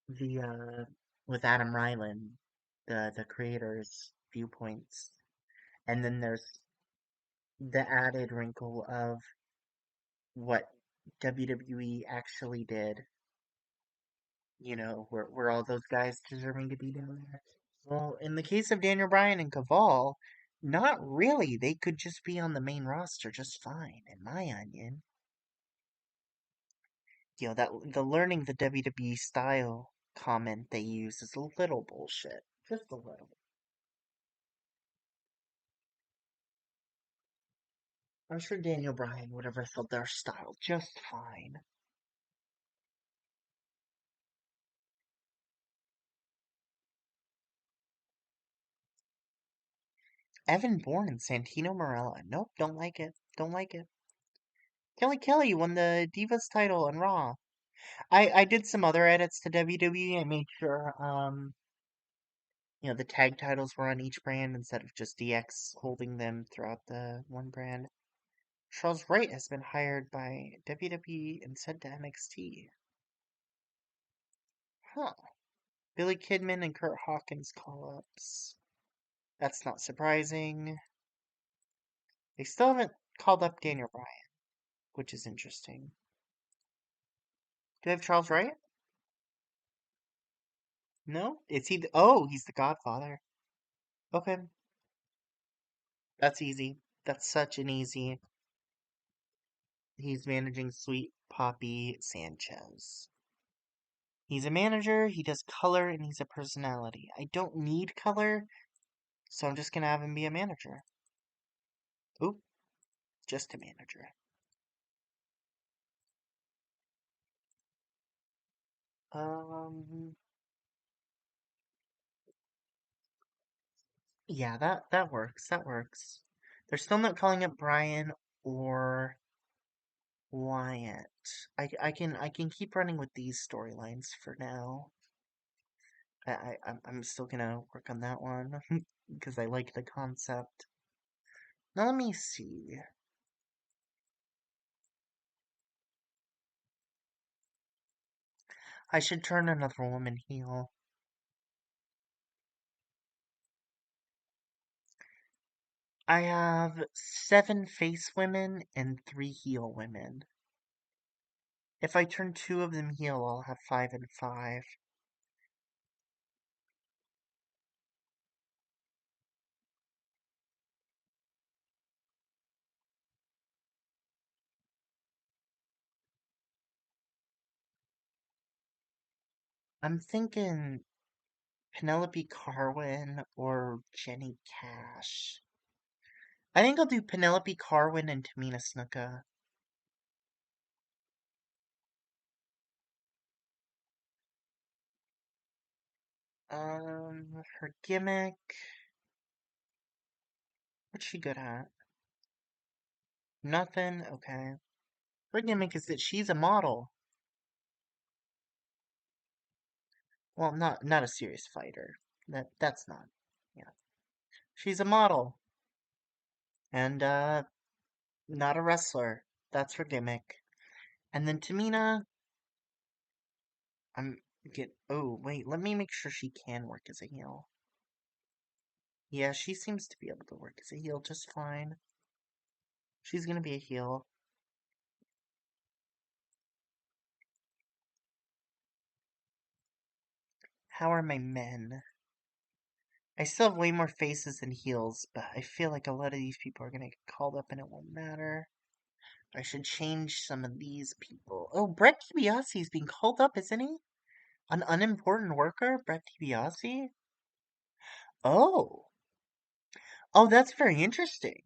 the with Adam Ryland, the creator's viewpoints. And then there's the added wrinkle of what WWE actually did. Were all those guys deserving to be down there? Well, in the case of Daniel Bryan and Caval, not really. They could just be on the main roster just fine, in my opinion. That the learning the WWE style comment they use is a little bullshit. Just a little. I'm sure Daniel Bryan would have wrestled their style just fine. Evan Bourne and Santino Marella. Nope, don't like it. Don't like it. Kelly Kelly won the Divas title on Raw. I did some other edits to WWE. I made sure the tag titles were on each brand instead of just DX holding them throughout the one brand. Charles Wright has been hired by WWE and sent to NXT. Huh. Billy Kidman and Kurt Hawkins call ups. That's not surprising. They still haven't called up Daniel Bryan, which is interesting. Do they have Charles Wright? No? Is he oh, he's the Godfather. Okay. That's easy. That's such an easy. He's managing Sweet Poppy Sanchez. He's a manager, he does color, and he's a personality. I don't need color, so I'm just gonna have him be a manager. Oop, just a manager. Um, yeah, that works. That works. They're still not calling it Brian or Wyatt. I can keep running with these storylines for now. I'm still gonna work on that one because I like the concept. Now let me see. I should turn another woman heel. I have 7 face women and 3 heel women. If I turn 2 of them heel, I'll have 5 and 5. I'm thinking Penelope Carwin or Jenny Cash. I think I'll do Penelope Carwin and Tamina Snuka. Her gimmick. What's she good at? Nothing? Okay. Her gimmick is that she's a model. Well, not a serious fighter. That's not. Yeah. She's a model. And not a wrestler. That's her gimmick. And then Tamina, I'm get oh wait, let me make sure she can work as a heel. Yeah, she seems to be able to work as a heel just fine. She's gonna be a heel. How are my men? I still have way more faces than heels, but I feel like a lot of these people are gonna get called up and it won't matter. I should change some of these people. Oh, Brett DiBiase is being called up, isn't he? An unimportant worker, Brett DiBiase? Oh. Oh, that's very interesting.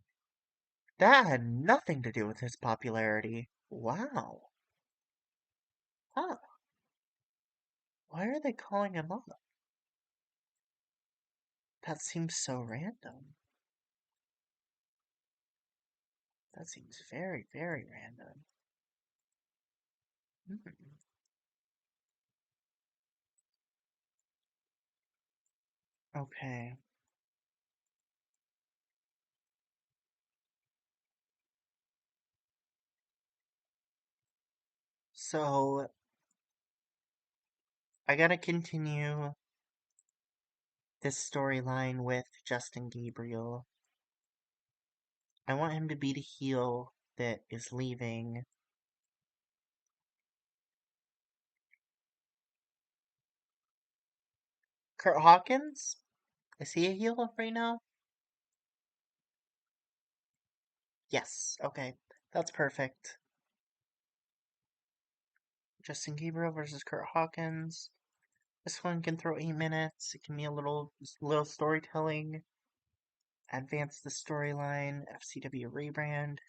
That had nothing to do with his popularity. Wow. Huh. Why are they calling him up? That seems so random. That seems very, very random. Hmm. Okay. So, I gotta continue this storyline with Justin Gabriel. I want him to be the heel that is leaving. Kurt Hawkins? Is he a heel right now? Yes. Okay. That's perfect. Justin Gabriel versus Kurt Hawkins. This one can throw 8 minutes. It can be a little storytelling. Advance the storyline. FCW rebrand.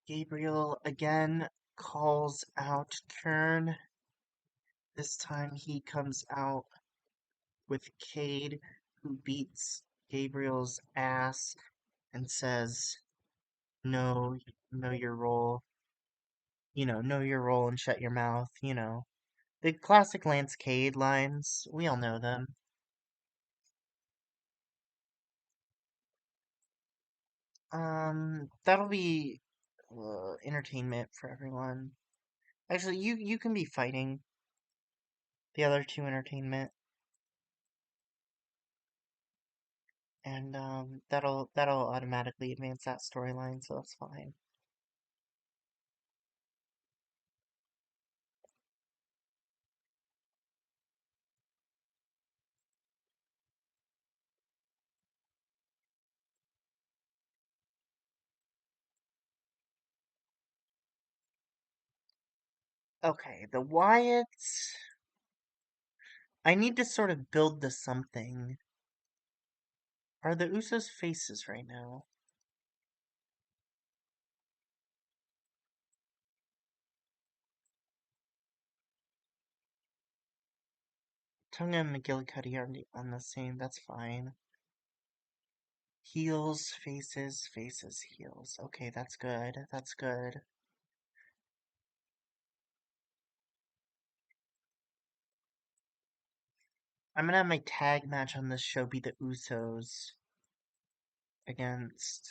Gabriel again calls out Kern. This time he comes out with Cade, who beats Gabriel's ass and says, "No, know your role. Know your role and shut your mouth." The classic Lance Cade lines. We all know them. That'll be entertainment for everyone. Actually, you can be fighting the other two entertainment, and that'll automatically advance that storyline, so that's fine. Okay, the Wyatts. I need to sort of build to something. Are the Usos faces right now? Tonga and McGillicuddy are on the same. That's fine. Heels, faces, faces, heels. Okay, that's good. That's good. I'm gonna have my tag match on this show be the Usos against.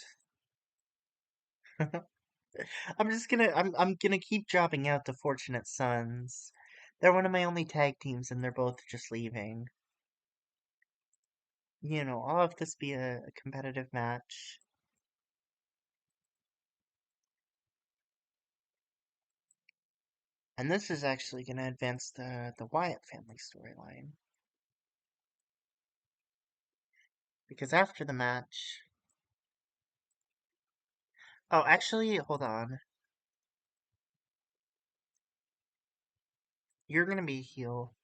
I'm gonna keep dropping out the Fortunate Sons. They're one of my only tag teams, and they're both just leaving. I'll have this be a competitive match. And this is actually going to advance the Wyatt family storyline. Because after the match. Oh, actually, hold on. You're going to be a heel.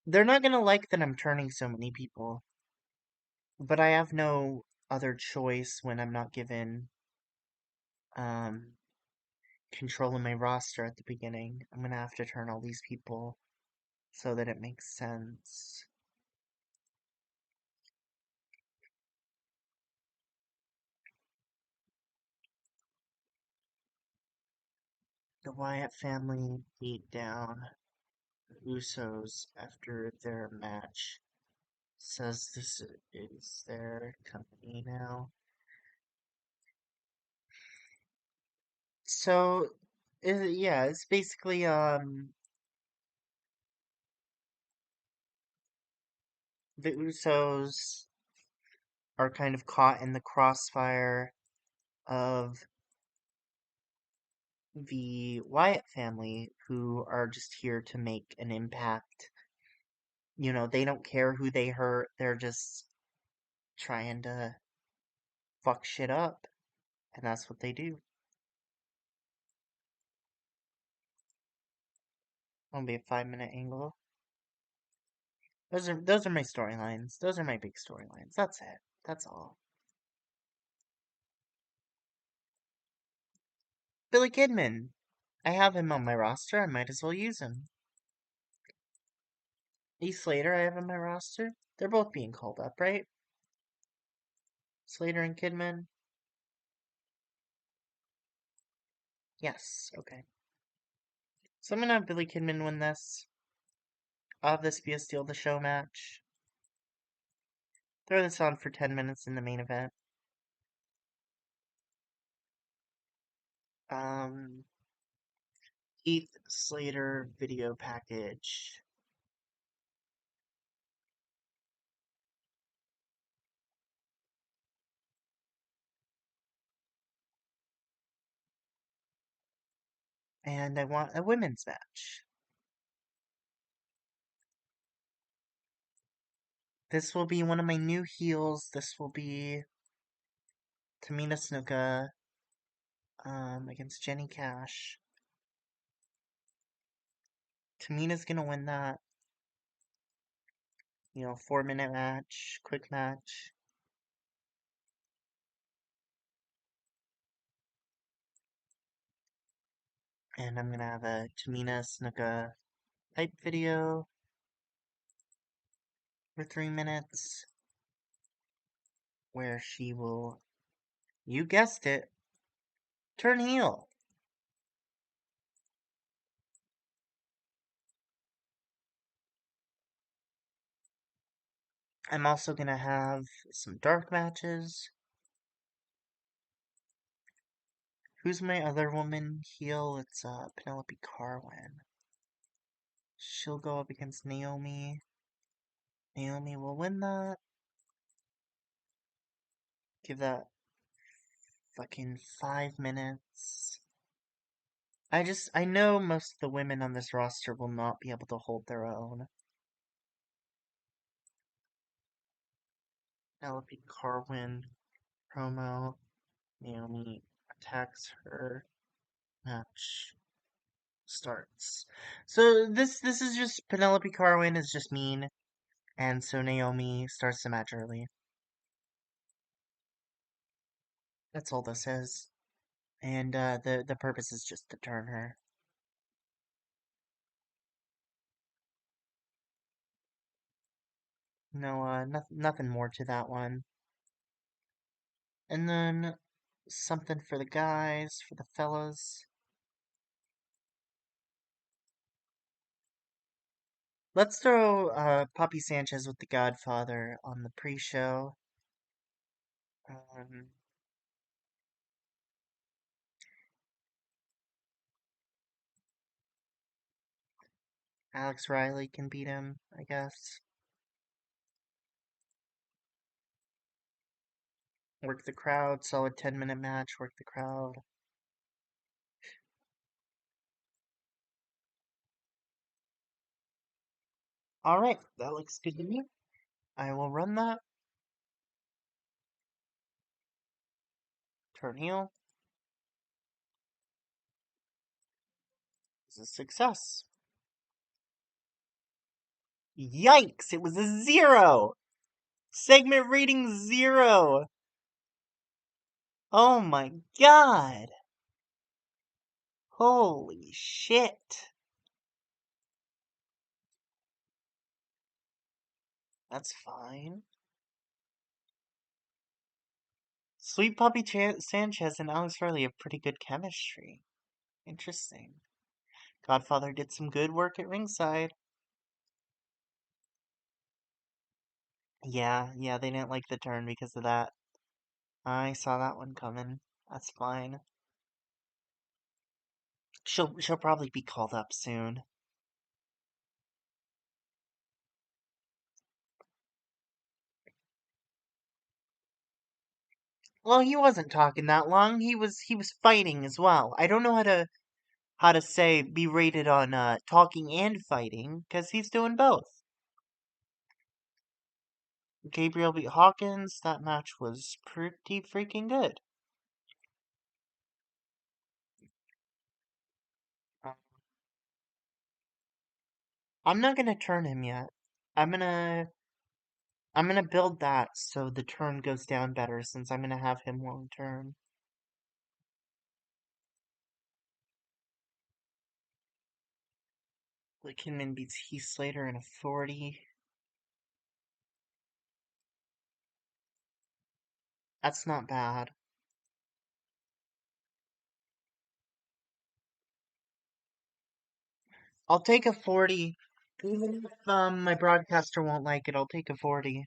They're not gonna like that I'm turning so many people, but I have no other choice when I'm not given um control of my roster at the beginning. I'm gonna have to turn all these people so that it makes sense. The Wyatt family beat down the Usos after their match. Says this is their company now. So, yeah, it's basically the Usos are kind of caught in the crossfire of the Wyatt family, who are just here to make an impact. You know, they don't care who they hurt, they're just trying to fuck shit up, and that's what they do. It'll be a 5 minute angle. Those are my storylines. Those are my big storylines. That's it. That's all. Billy Kidman. I have him on my roster. I might as well use him. Heath Slater, I have on my roster. They're both being called up, right? Slater and Kidman. Yes. Okay. So I'm gonna have Billy Kidman win this. I'll have this be a steal the show match. Throw this on for 10 minutes in the main event. Um, Heath Slater video package. And I want a women's match. This will be one of my new heels. This will be Tamina Snuka against Jenny Cash. Tamina's gonna win that. 4 minute match, quick match. And I'm gonna have a Tamina Snuka hype video for 3 minutes where she will, you guessed it, turn heel. I'm also gonna have some dark matches. Who's my other woman heel? It's Penelope Carwin. She'll go up against Naomi. Naomi will win that. Give that fucking 5 minutes. I know most of the women on this roster will not be able to hold their own. Penelope Carwin promo. Naomi attacks her. Match starts. So this is just Penelope Carwin is just mean, and so Naomi starts the match early. That's all this is, and the purpose is just to turn her. No, nothing more to that one. And then something for the guys, for the fellas. Let's throw Poppy Sanchez with the Godfather on the pre-show. Um, Alex Riley can beat him, I guess. Work the crowd, solid 10-minute match, work the crowd. Alright, that looks good to me. I will run that. Turn heel. It's a success. Yikes! It was a 0! Segment rating 0! Oh my god! Holy shit! That's fine. Sweet Puppy Sanchez and Alex Riley have pretty good chemistry. Interesting. Godfather did some good work at ringside. Yeah, they didn't like the turn because of that. I saw that one coming. That's fine. She'll probably be called up soon. Well, he wasn't talking that long. He was fighting as well. I don't know how to say be rated on talking and fighting because he's doing both. Gabriel beat Hawkins. That match was pretty freaking good. I'm not gonna turn him yet. I'm gonna I'm gonna build that so the turn goes down better since I'm gonna have him long term. Like Kinman beats Heath Slater in a 40. That's not bad. I'll take a 40. Even if my broadcaster won't like it, I'll take a 40.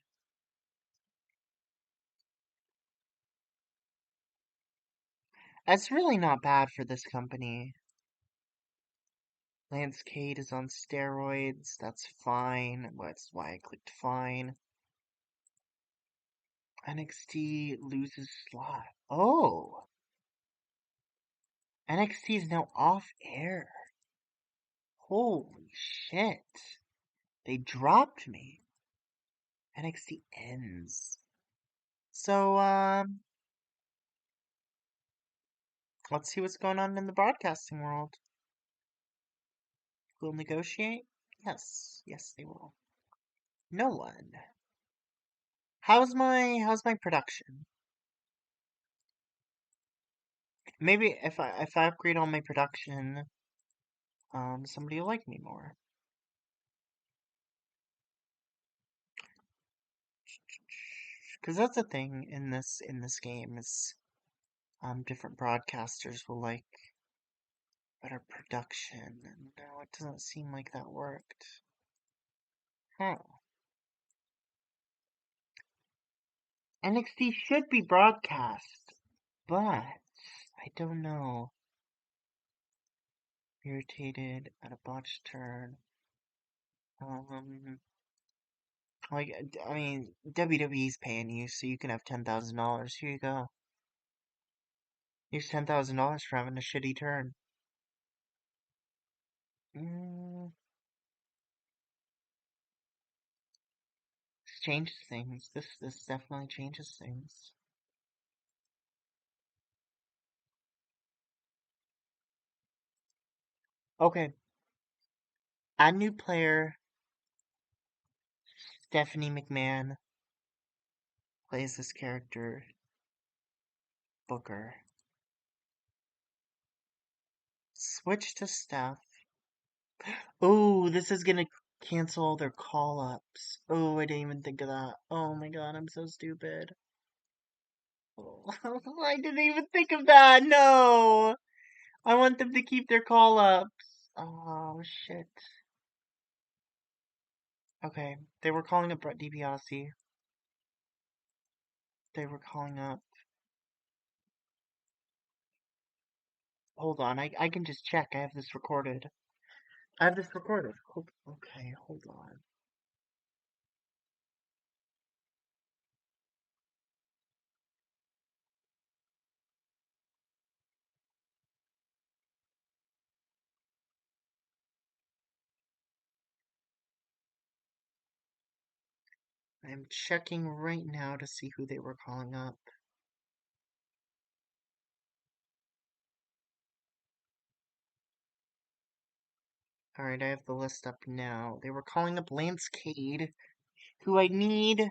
That's really not bad for this company. Lance Cade is on steroids. That's fine. That's why I clicked fine. NXT loses slot. Oh! NXT is now off air. Holy shit. They dropped me. NXT ends. So, let's see what's going on in the broadcasting world. Will negotiate? Yes. Yes, they will. No one. How's my production? Maybe if I upgrade all my production, somebody will like me more. Because that's the thing in this game is different broadcasters will like better production. And no, it doesn't seem like that worked. Huh. NXT should be broadcast, but I don't know. Irritated at a botched turn. Like, I mean, WWE's paying you, so you can have $10,000. Here you go. Here's $10,000 for having a shitty turn. Mm, this changes things. This definitely changes things. Okay, add new player. Stephanie McMahon plays this character. Booker. Switch to Steph. Oh, this is gonna cancel all their call-ups. Oh, I didn't even think of that. Oh my god, I'm so stupid. Oh, I didn't even think of that. No, I want them to keep their call-ups. Oh shit. Okay, they were calling up Brett DiBiase. They were calling up. Hold on, I can just check. I have this recorded. I have this recorded. Okay, hold on. I'm checking right now to see who they were calling up. Alright, I have the list up now. They were calling up Lance Cade, who I need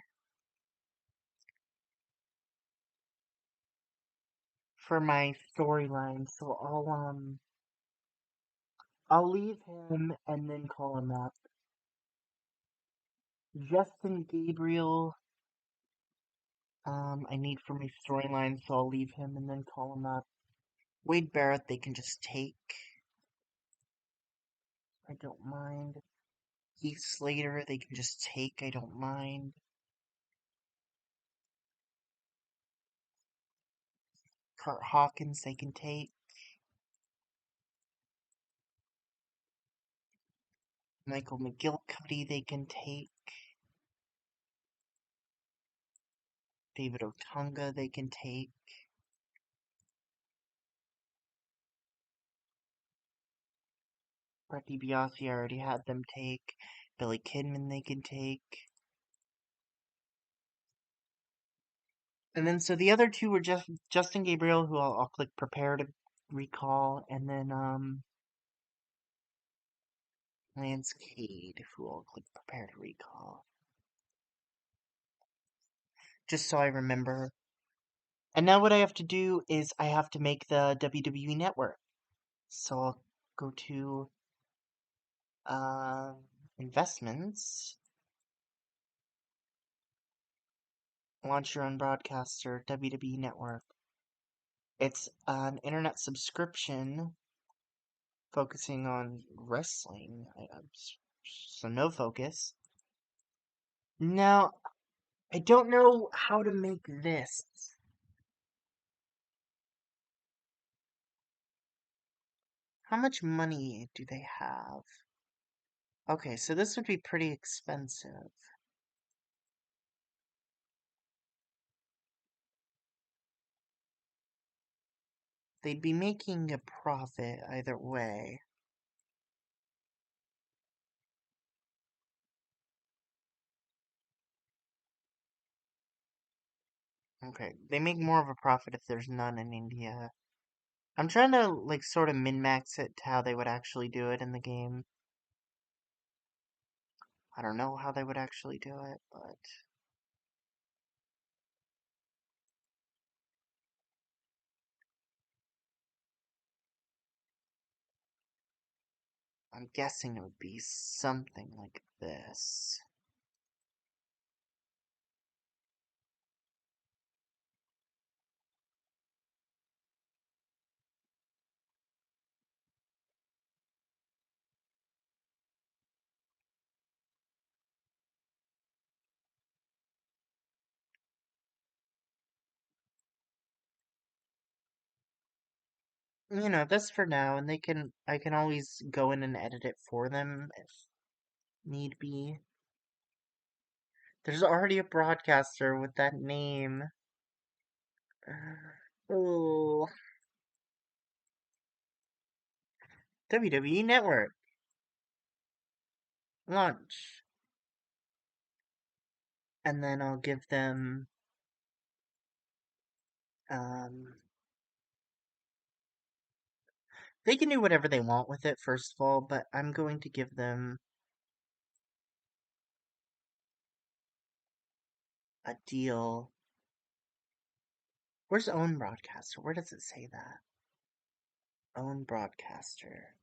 for my storyline, so I'll leave him and then call him up. Justin Gabriel, I need for my storyline, so I'll leave him and then call him up. Wade Barrett, they can just take. I don't mind. Heath Slater, they can just take. I don't mind. Kurt Hawkins, they can take. Michael McGillicuddy, they can take. David Otunga, they can take. Brett DiBiase, I already had them take. Billy Kidman, they can take. And then, so the other two were just Justin Gabriel, who I'll click prepare to recall, and then, Lance Cade, who I'll click prepare to recall. Just so I remember. And now what I have to do is I have to make the WWE Network. So I'll go to, investments. Launch your own broadcaster, WWE Network. It's an internet subscription focusing on wrestling. So no focus. Now, I don't know how to make this. How much money do they have? Okay, so this would be pretty expensive. They'd be making a profit either way. Okay, they make more of a profit if there's none in India. I'm trying to, like, sort of min-max it to how they would actually do it in the game. I don't know how they would actually do it, but I'm guessing it would be something like this. You know, that's for now, and I can always go in and edit it for them if need be. There's already a broadcaster with that name. Oh, WWE Network. Launch. And then I'll give them, um, they can do whatever they want with it, first of all, but I'm going to give them a deal. Where's own broadcaster? Where does it say that? Own broadcaster.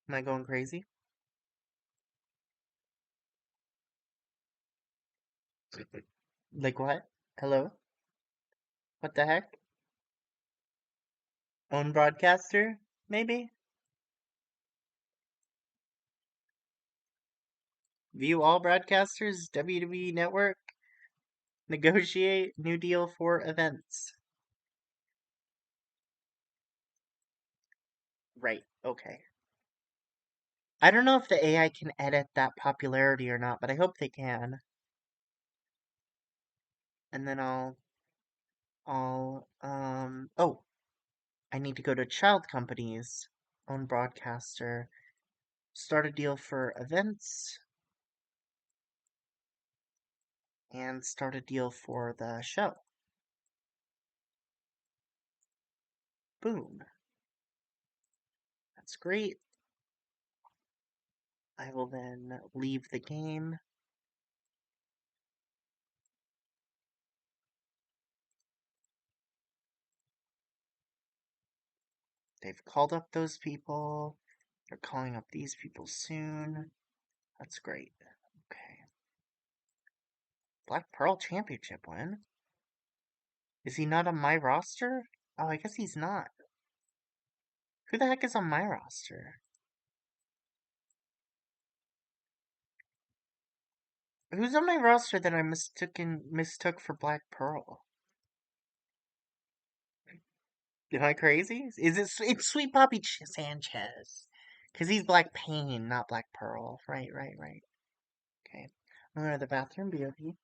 Am I going crazy? Like what? Hello? What the heck? Own broadcaster? Maybe? View all broadcasters? WWE Network? Negotiate new deal for events. Right, okay. I don't know if the AI can edit that popularity or not, but I hope they can. And then oh, I need to go to child companies, own broadcaster, start a deal for events. and start a deal for the show. Boom. That's great. I will then leave the game. They've called up those people. They're calling up these people soon. That's great. Okay. Black Pearl Championship win? Is he not on my roster? Oh, I guess he's not. Who the heck is on my roster? Who's on my roster that I mistook for Black Pearl? Am I crazy? It's Sweet Poppy Sanchez. Because he's Black Pain, not Black Pearl. Right, right, right. Okay. I'm going to the bathroom, BOP.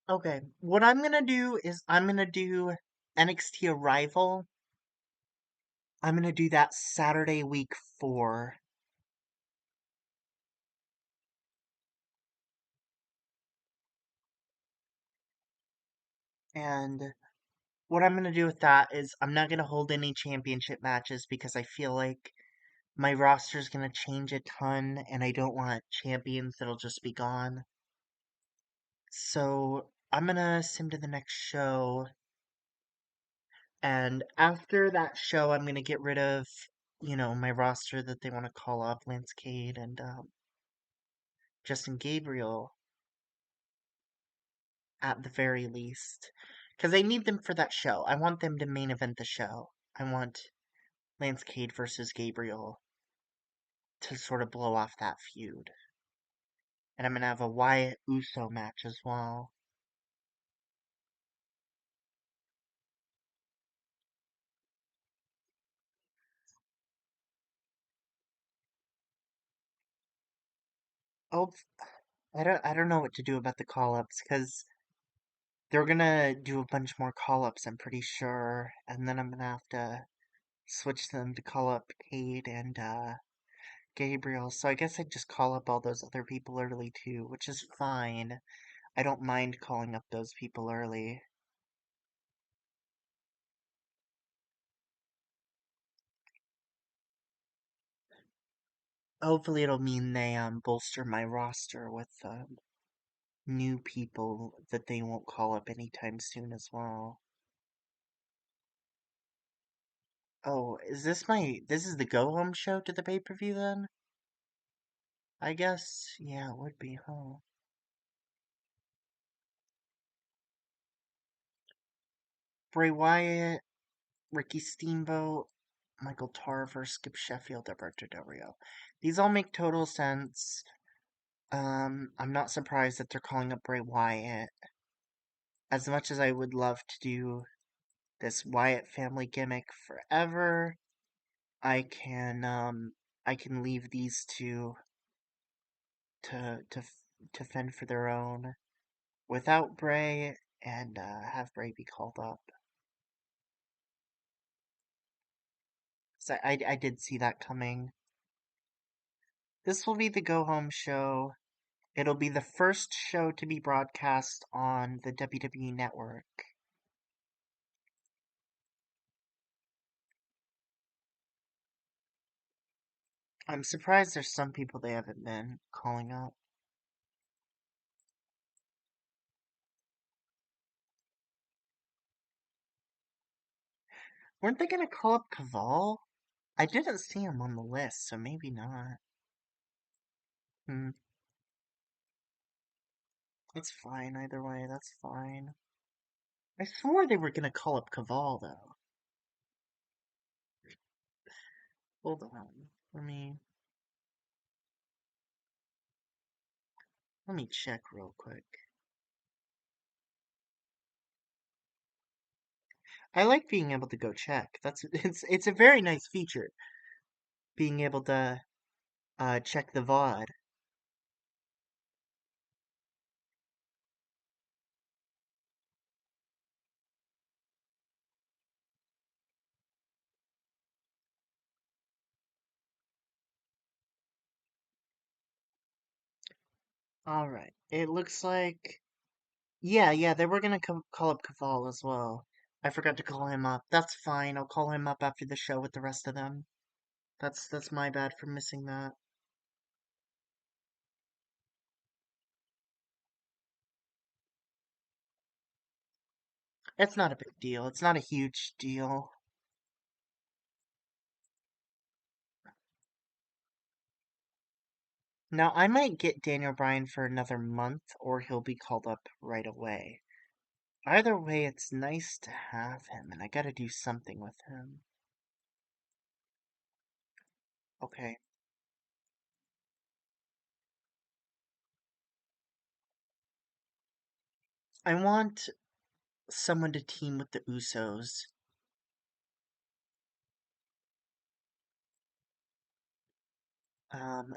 Okay, what I'm gonna do is I'm gonna do NXT Arrival. I'm gonna do that Saturday week 4. And what I'm gonna do with that is I'm not gonna hold any championship matches because I feel like my roster's gonna change a ton and I don't want champions that'll just be gone. So I'm gonna sim to the next show, and after that show, I'm gonna get rid of, my roster that they want to call up, Lance Cade and Justin Gabriel, at the very least, because I need them for that show. I want them to main event the show. I want Lance Cade versus Gabriel to sort of blow off that feud, and I'm gonna have a Wyatt Uso match as well. Oh, I don't know what to do about the call ups because they're gonna do a bunch more call ups, I'm pretty sure, and then I'm gonna have to switch them to call up Cade and Gabriel. So I guess I'd just call up all those other people early too, which is fine. I don't mind calling up those people early. Hopefully it'll mean they bolster my roster with new people that they won't call up anytime soon as well. Oh, this is the go home show to the pay-per-view then? I guess, yeah, it would be, huh? Bray Wyatt, Ricky Steamboat, Michael Tarver, Skip Sheffield, Alberto Del Rio. These all make total sense. I'm not surprised that they're calling up Bray Wyatt. As much as I would love to do this Wyatt family gimmick forever, I can leave these two to fend for their own without Bray and have Bray be called up. So I did see that coming. This will be the go home show. It'll be the first show to be broadcast on the WWE Network. I'm surprised there's some people they haven't been calling up. Weren't they gonna call up Caval? I didn't see him on the list, so maybe not. Hmm, that's fine either way, that's fine. I swore they were gonna call up Caval, though. Hold on. Let me check real quick. I like being able to go check. It's a very nice feature, being able to check the VOD. Alright. It looks like yeah, they were gonna call up Caval as well. I forgot to call him up. That's fine. I'll call him up after the show with the rest of them. That's my bad for missing that. It's not a big deal. It's not a huge deal. Now, I might get Daniel Bryan for another month, or he'll be called up right away. Either way, it's nice to have him, and I gotta do something with him. Okay. I want someone to team with the Usos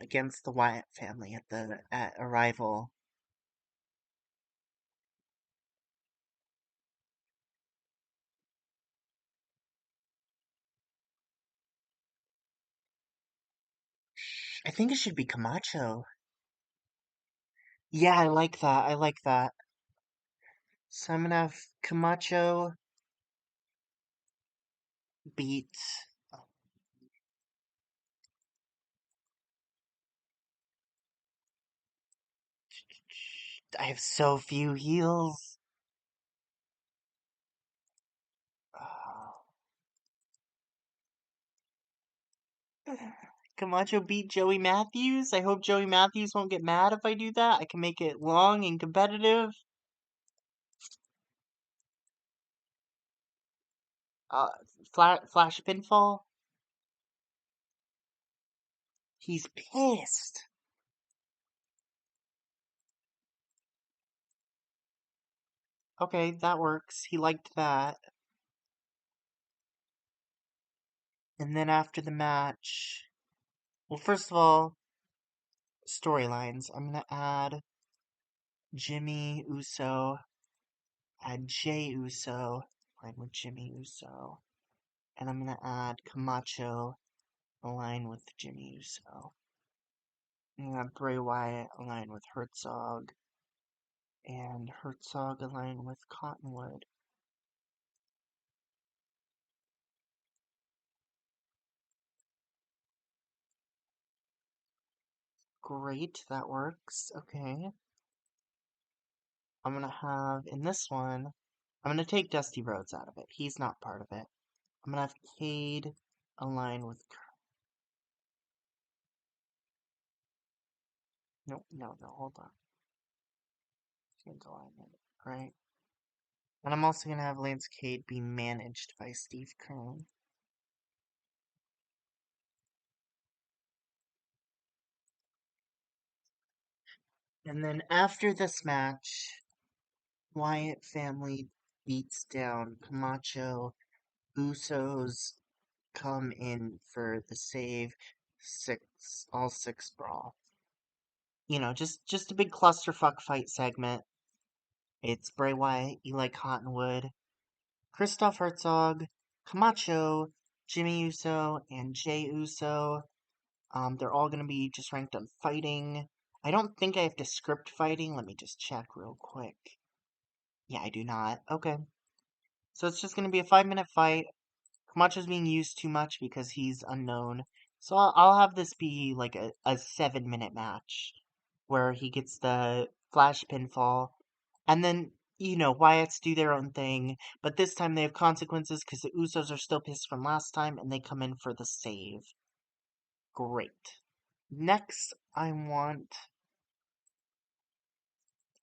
against the Wyatt family at Arrival. I think it should be Camacho. Yeah, I like that. I like that. So I'm gonna have Camacho beat. I have so few heals. Oh. Camacho beat Joey Matthews. I hope Joey Matthews won't get mad if I do that. I can make it long and competitive. Uh, Flash pinfall. He's pissed. Okay, that works. He liked that. And then after the match, well, first of all, storylines. I'm gonna add Jimmy Uso, add Jay Uso, line with Jimmy Uso, and I'm gonna add Camacho, align with Jimmy Uso. And Bray Wyatt align with Herzog, and Herzog align with Cottonwood. Great, that works. Okay. I'm gonna have, in this one, I'm gonna take Dusty Rhodes out of it. He's not part of it. I'm gonna have Cade align with. No, no, no, hold on. Change alignment, right? And I'm also gonna have Lance Cade be managed by Steve Keirn. And then after this match, Wyatt family beats down Camacho. Usos come in for the save. All six brawl. Just a big clusterfuck fight segment. It's Bray Wyatt, Eli Cottonwood, Christoph Herzog, Camacho, Jimmy Uso, and Jay Uso. They're all gonna be just ranked on fighting. I don't think I have to script fighting. Let me just check real quick. Yeah, I do not. Okay. So it's just gonna be a 5-minute fight. Camacho's being used too much because he's unknown. So I'll have this be like a 7-minute match where he gets the flash pinfall. And then Wyatts do their own thing, but this time they have consequences because the Usos are still pissed from last time and they come in for the save. Great. Next, I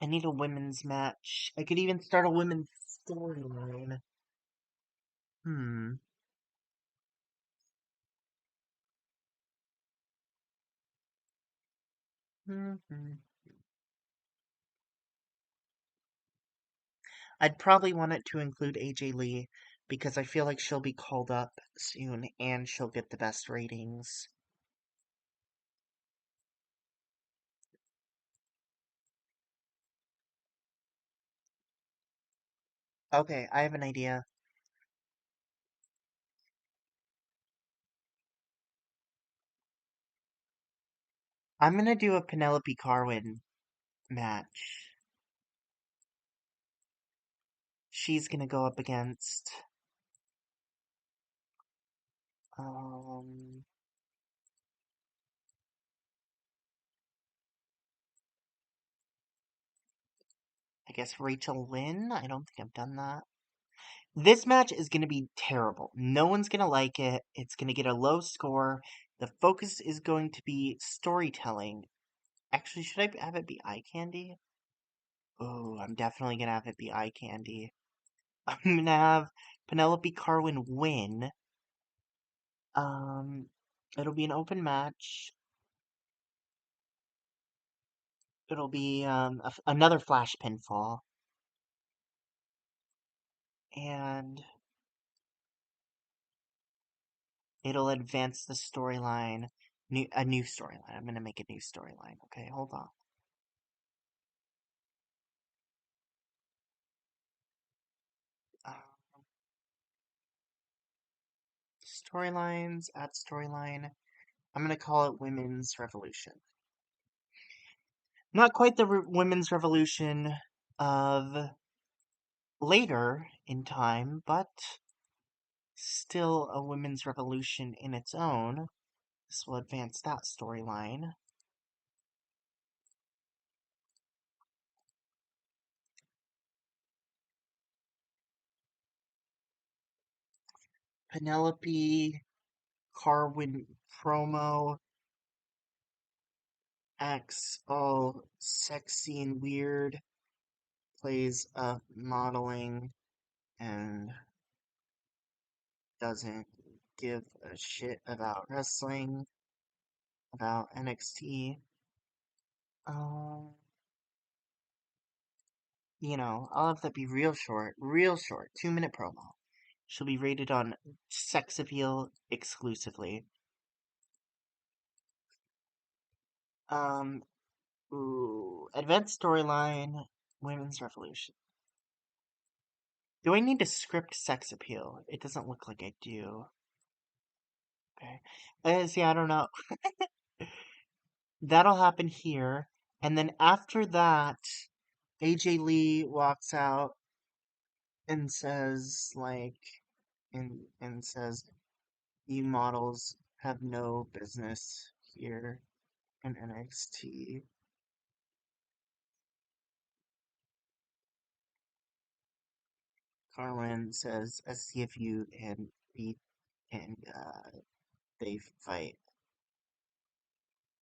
need a women's match. I could even start a women's storyline. Hmm. Hmm. I'd probably want it to include AJ Lee because I feel like she'll be called up soon and she'll get the best ratings. Okay, I have an idea. I'm gonna do a Penelope Carwin match. She's gonna go up against um I guess Rachel Lynn. I don't think I've done that. This match is gonna be terrible. No one's gonna like it. It's gonna get a low score. The focus is going to be storytelling. Actually, should I have it be eye candy? Oh, I'm definitely gonna have it be eye candy. I'm gonna have Penelope Carwin win. Um, it'll be an open match. It'll be another flash pinfall, and it'll advance the storyline. A new storyline. I'm gonna make a new storyline. Okay, hold on. Uh, Storylines, add storyline. I'm gonna call it Women's Revolution. Not quite the Women's Revolution of later in time, but still a women's revolution in its own. This will advance that storyline. Penelope Carwin promo acts all sexy and weird, plays up modeling, and doesn't give a shit about wrestling, about NXT. Um, I'll have that be real short, 2-minute promo. She'll be rated on sex appeal exclusively. Um, ooh, advanced storyline, women's revolution. Do I need to script sex appeal? It doesn't look like I do. Okay. See, I don't know. That'll happen here. And then after that, AJ Lee walks out and says, and says, you models have no business here in NXT. Carlin says, see if you and beat and they fight.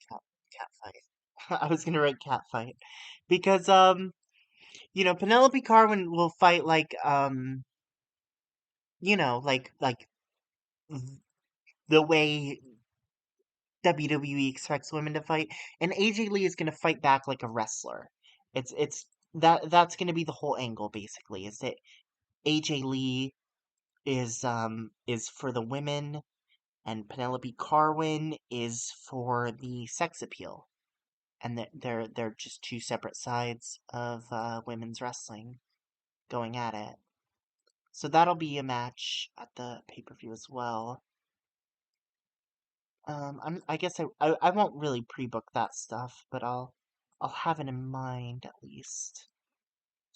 Cat, cat fight. I was gonna write cat fight because Penelope Carwin will fight like the way WWE expects women to fight, and AJ Lee is gonna fight back like a wrestler. That's gonna be the whole angle basically. Is that AJ Lee is for the women and Penelope Carwin is for the sex appeal. And they're just two separate sides of women's wrestling going at it. So that'll be a match at the pay-per-view as well. I guess I won't really pre-book that stuff, but I'll have it in mind at least.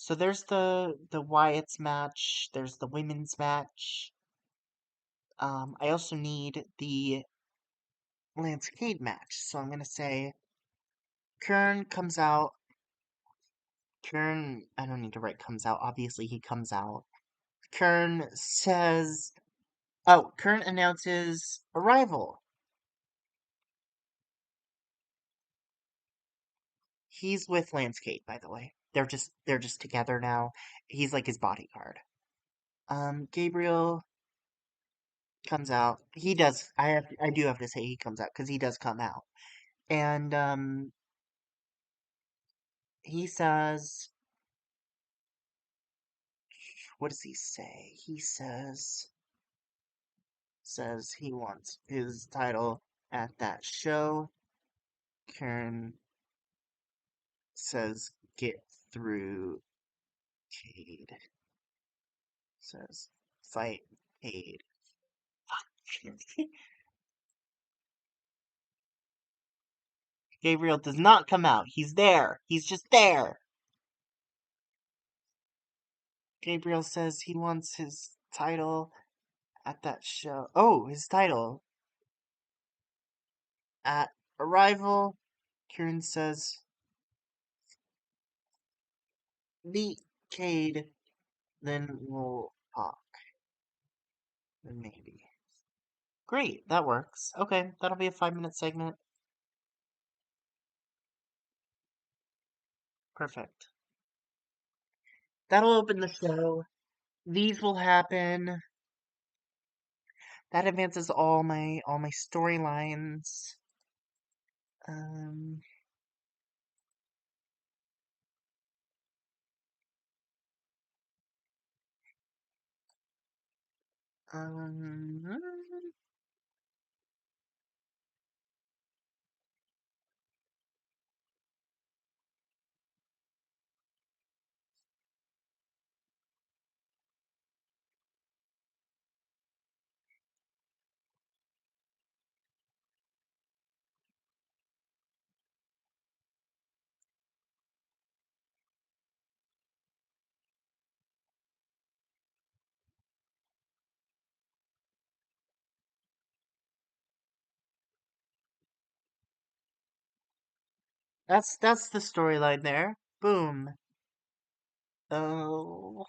So there's the Wyatt's match. There's the women's match. I also need the Lance Cade match. So I'm gonna say Kern comes out Kern, I don't need to write comes out. Obviously, he comes out. Kern says, oh, Kern announces arrival. He's with Landscape, by the way. They're just together now. He's like his bodyguard. Gabriel comes out. He does. I do have to say he comes out because he does come out, and he says, what does he say? He says he wants his title at that show. Karen says get through Cade. Says fight Cade. Gabriel does not come out. He's there. He's just there. Gabriel says he wants his title at that show. Oh, his title at Arrival. Kieran says beat Cade, then we'll talk. Then maybe. Great, that works. Okay, that'll be a 5-minute segment. Perfect. That'll open the show. These will happen. That advances all my storylines. Um, um, that's the storyline there. Boom. Oh,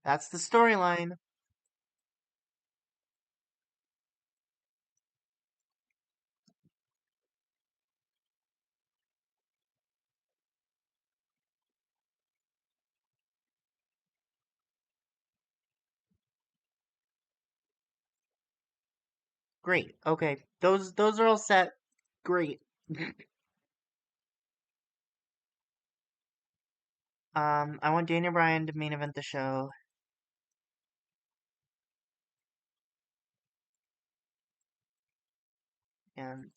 that's the storyline. Great. Okay. Those are all set. Great. I want Daniel Bryan to main event the show. And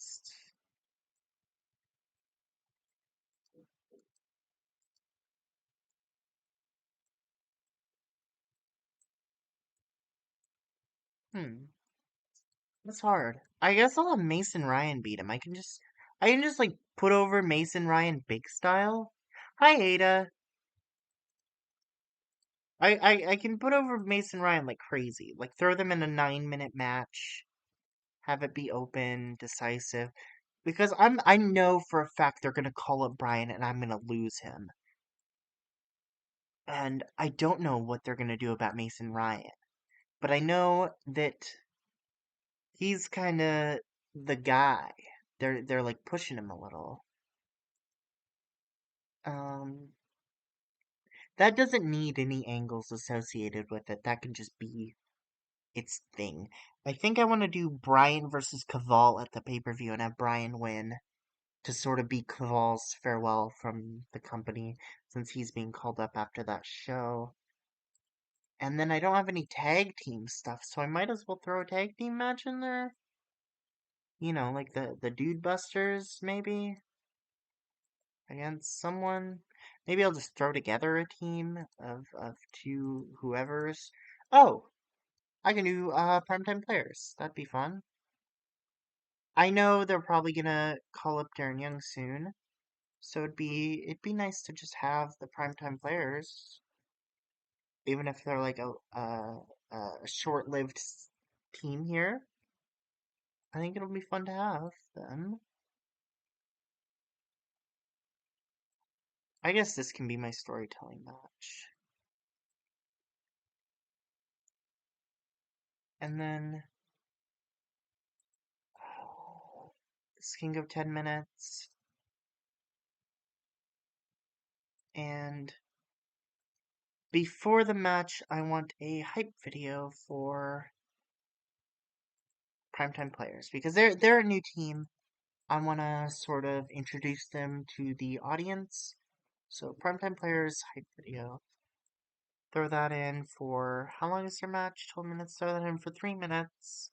that's hard. I guess I'll have Mason Ryan beat him. I can just like put over Mason Ryan big style. Hi Ada. I can put over Mason Ryan like crazy. Like throw them in a 9-minute match. Have it be open, decisive. Because I know for a fact they're gonna call up Bryan and I'm gonna lose him. And I don't know what they're gonna do about Mason Ryan. But I know that he's kinda the guy. They're like pushing him a little. Um that doesn't need any angles associated with it. That can just be its thing. I think I want to do Bryan versus Caval at the pay-per-view and have Bryan win to sort of be Caval's farewell from the company since he's being called up after that show. And then I don't have any tag team stuff, so I might as well throw a tag team match in there. You know, like the Dude Busters, maybe, against someone. Maybe I'll just throw together a team of two whoever's. Oh, I can do primetime players. That'd be fun. I know they're probably gonna call up Darren Young soon, so it'd be nice to just have the primetime players even if they're like a short-lived team here. I think it'll be fun to have them. I guess this can be my storytelling match. And then this can go 10 minutes. And before the match, I want a hype video for Primetime Players because they're a new team. I want to sort of introduce them to the audience. So Primetime Players hype video. Throw that in for how long is your match? 12 minutes. Throw that in for 3 minutes.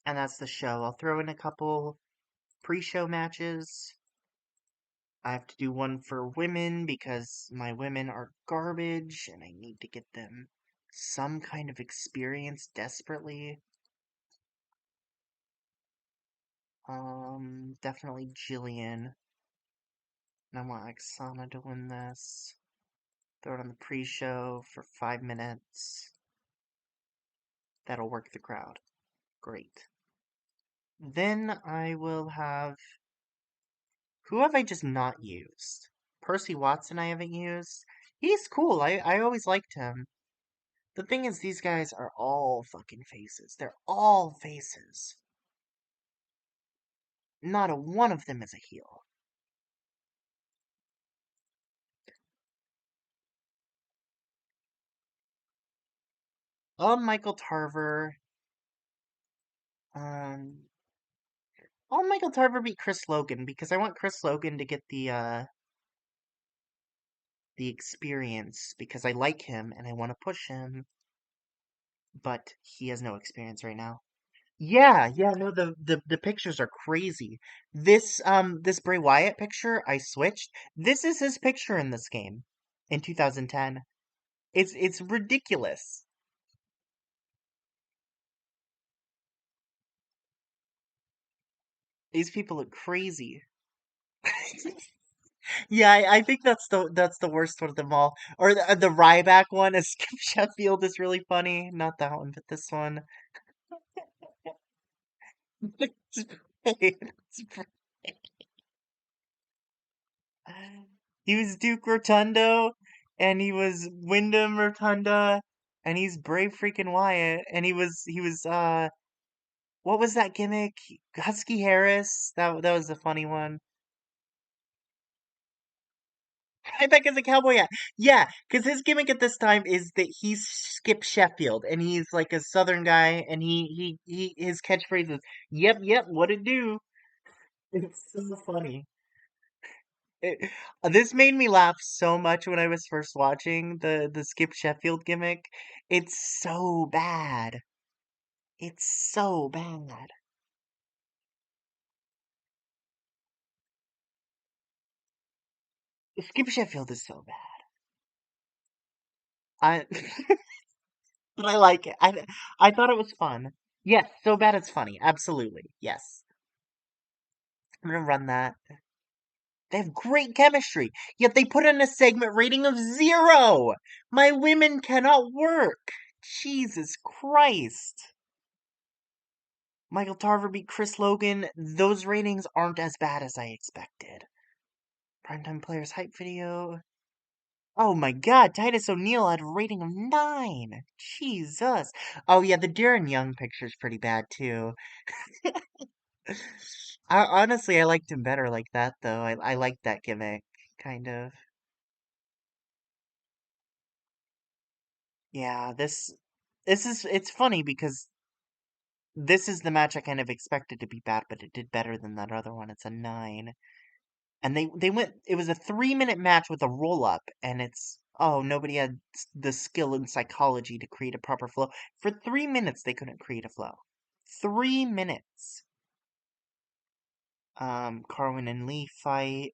And that's the show. I'll throw in a couple pre-show matches. I have to do one for women because my women are garbage and I need to get them some kind of experience desperately. Definitely Jillian. And I want Oksana to win this. Throw it on the pre-show for 5 minutes. That'll work the crowd. Great. Then I will have... Who have I just not used? Percy Watson I haven't used. He's cool. I always liked him. The thing is, these guys are all fucking faces. They're all faces. Not a one of them is a heel. Michael Tarver. Um, I'll Michael Tarver beat Chris Logan because I want Chris Logan to get the experience because I like him and I want to push him, but he has no experience right now. Yeah, no, the pictures are crazy. This Bray Wyatt picture I switched. This is his picture in this game in 2010. It's ridiculous. These people look crazy. Yeah, I think that's the worst one of them all. Or the Ryback one is Sheffield is really funny. Not that one, but this one. It's great. It's great. He was Duke Rotundo, and he was Wyndham Rotunda, and he's Brave freaking Wyatt, and he was what was that gimmick? Husky Harris. That was a funny one. Ryback is a cowboy. Yeah, because his gimmick at this time is that he's Skip Sheffield, and he's like a Southern guy, and he his catchphrase is "Yep, yep, what it do." It's so funny. It, this made me laugh so much when I was first watching the Skip Sheffield gimmick. It's so bad. It's so bad. Skip Sheffield is so bad. I but I like it. I thought it was fun. Yes, so bad it's funny. Absolutely. Yes. I'm gonna run that. They have great chemistry, yet they put in a segment rating of 0. My women cannot work. Jesus Christ. Michael Tarver beat Chris Logan. Those ratings aren't as bad as I expected. Primetime Players hype video. Oh my god, Titus O'Neil had a rating of 9. Jesus. Oh yeah, the Darren Young picture's pretty bad too. Honestly, I liked him better like that though. I liked that gimmick, kind of. Yeah, this is it's funny because this is the match I kind of expected to be bad, but it did better than that other one. It's a 9. And they went it was a 3-minute match with a roll up and it's oh, nobody had the skill and psychology to create a proper flow. For 3 minutes they couldn't create a flow. 3 minutes. Carwin and Lee fight.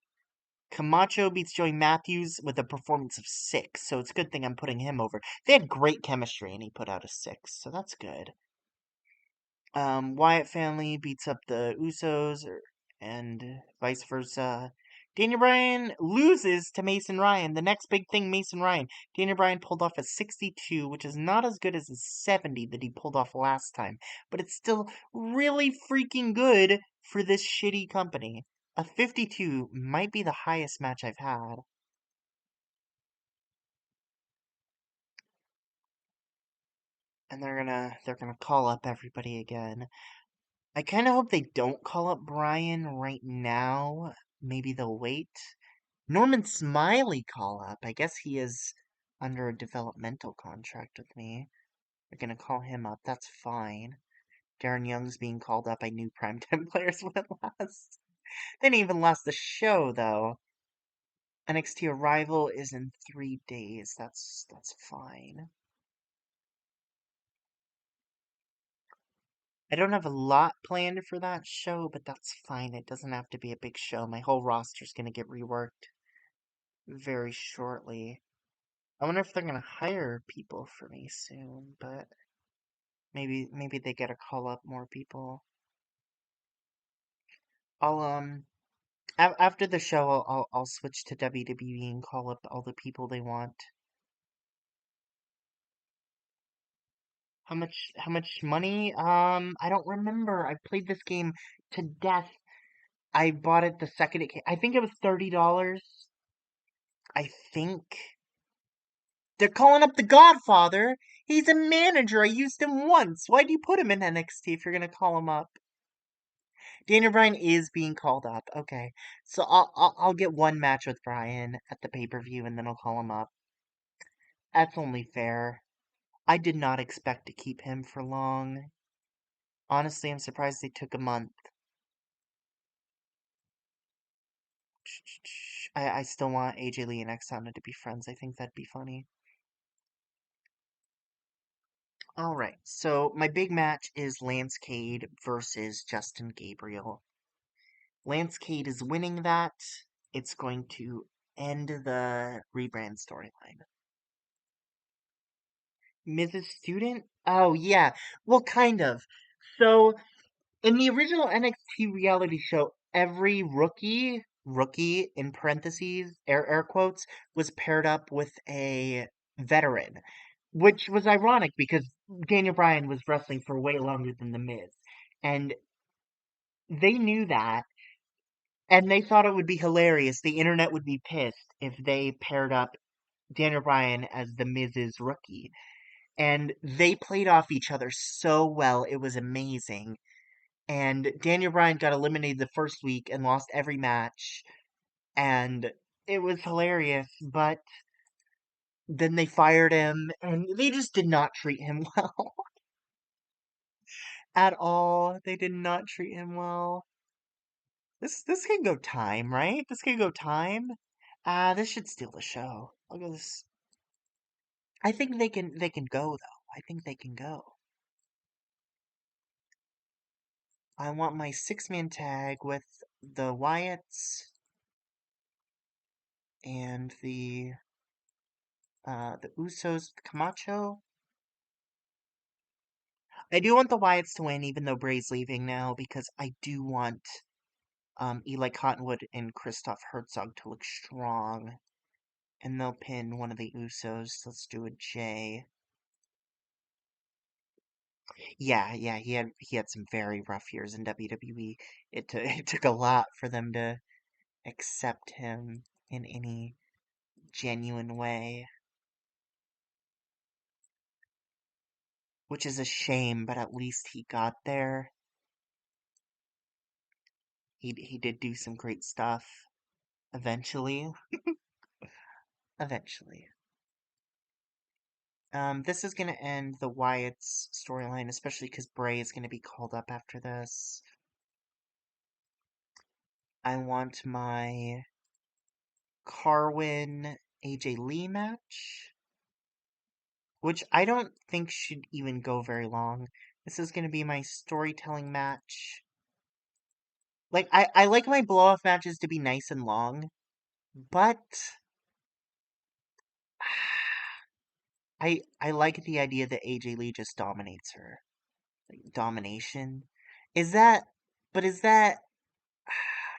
Camacho beats Joey Matthews with a performance of 6, so it's a good thing I'm putting him over. They had great chemistry and he put out a 6, so that's good. Wyatt family beats up the Usos and vice versa. Daniel Bryan loses to Mason Ryan. The next big thing, Mason Ryan. Daniel Bryan pulled off a 62, which is not as good as his 70 that he pulled off last time. But it's still really freaking good for this shitty company. A 52 might be the highest match I've had. And they're gonna call up everybody again. I kind of hope they don't call up Bryan right now. Maybe they'll wait. Norman Smiley call up. I guess he is under a developmental contract with me. They're gonna call him up. That's fine. Darren Young's being called up. I knew primetime players wouldn't last. They didn't even last the show though. NXT Arrival is in 3 days. That's fine. I don't have a lot planned for that show, but that's fine. It doesn't have to be a big show. My whole roster's gonna get reworked very shortly. I wonder if they're gonna hire people for me soon, but maybe they gotta call up more people. I'll after the show I'll switch to WWE and call up all the people they want. How much money? I don't remember. I played this game to death. I bought it the second it came. I think it was $30. I think they're calling up the Godfather. He's a manager. I used him once. Why do you put him in NXT if you're gonna call him up? Daniel Bryan is being called up. Okay, so I'll get one match with Bryan at the pay-per-view, and then I'll call him up. That's only fair. I did not expect to keep him for long. Honestly, I'm surprised they took a month. I still want AJ Lee and X-Sana to be friends. I think that'd be funny. Alright, so my big match is Lance Cade versus Justin Gabriel. Lance Cade is winning that. It's going to end the rebrand storyline. Mrs. Student? Oh, yeah. Well, kind of. So, in the original NXT reality show, every rookie in parentheses, air quotes, was paired up with a veteran, which was ironic because Daniel Bryan was wrestling for way longer than The Miz. And they knew that, and they thought it would be hilarious. The internet would be pissed if they paired up Daniel Bryan as The Miz's rookie. And they played off each other so well, it was amazing. And Daniel Bryan got eliminated the first week and lost every match, and it was hilarious, but then they fired him, and they just did not treat him well at all. They did not treat him well. This can go time, right? This can go time. This should steal the show. Look at this. I think they can go though. I think they can go. I want my 6-man tag with the Wyatts and the Usos, Camacho. I do want the Wyatts to win, even though Bray's leaving now, because I do want Eli Cottonwood and Christoph Herzog to look strong, and they'll pin one of the Usos. Let's do a J. Yeah, he had some very rough years in WWE. It took a lot for them to accept him in any genuine way, which is a shame, but at least he got there. He did do some great stuff eventually. Eventually. This is gonna end the Wyatt's storyline, especially because Bray is gonna be called up after this. I want my Carwin AJ Lee match, which I don't think should even go very long. This is gonna be my storytelling match. Like I like my blow off matches to be nice and long, but I like the idea that AJ Lee just dominates her. Like, domination. Is that but is that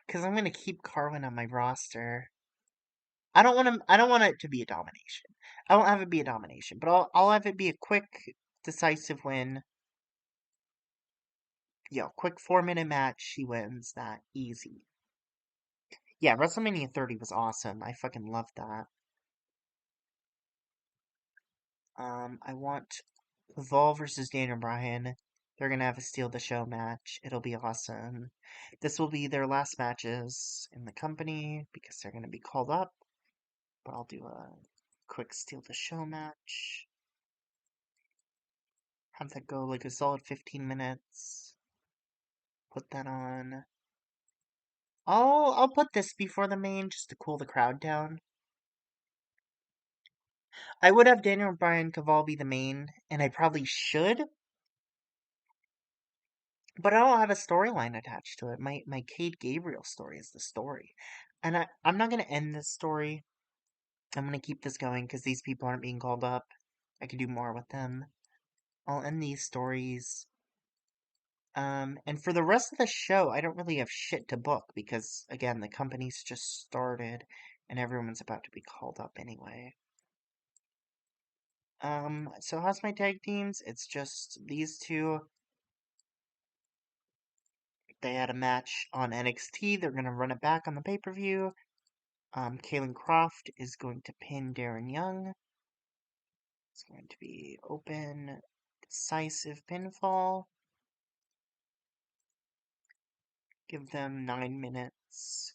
because I'm gonna keep Carwin on my roster. I don't want him. I don't want it to be a domination. I won't have it be a domination, but I'll have it be a quick, decisive win. Quick 4 minute match. She wins that easy. Yeah, WrestleMania 30 was awesome. I fucking loved that. I want Evolve versus Daniel Bryan. They're gonna have a steal the show match. It'll be awesome. This will be their last matches in the company because they're gonna be called up. But I'll do a quick steal the show match. Have that go like a solid 15 minutes. Put that on. I'll put this before the main just to cool the crowd down. I would have Daniel Bryan Caval be the main, and I probably should, but I don't have a storyline attached to it. My Cade Gabriel story is the story. And I'm not gonna end this story. I'm gonna keep this going because these people aren't being called up. I could do more with them. I'll end these stories. And for the rest of the show, I don't really have shit to book because again, the company's just started and everyone's about to be called up anyway. So how's my tag teams? It's just these two. They had a match on NXT. They're gonna run it back on the pay-per-view. Kalen Croft is going to pin Darren Young. It's going to be open, decisive pinfall. Give them 9 minutes.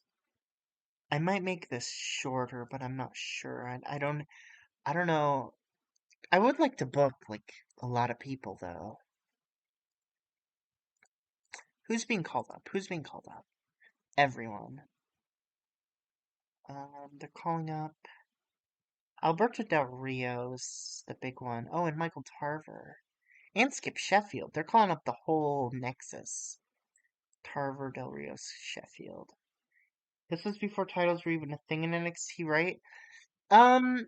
I might make this shorter, but I'm not sure. I don't know. I would like to book like a lot of people though. Who's being called up? Who's being called up? Everyone. They're calling up Alberto Del Rio's the big one. Oh, and Michael Tarver. And Skip Sheffield. They're calling up the whole Nexus. Tarver, Del Rios, Sheffield. This was before titles were even a thing in NXT, right? Um,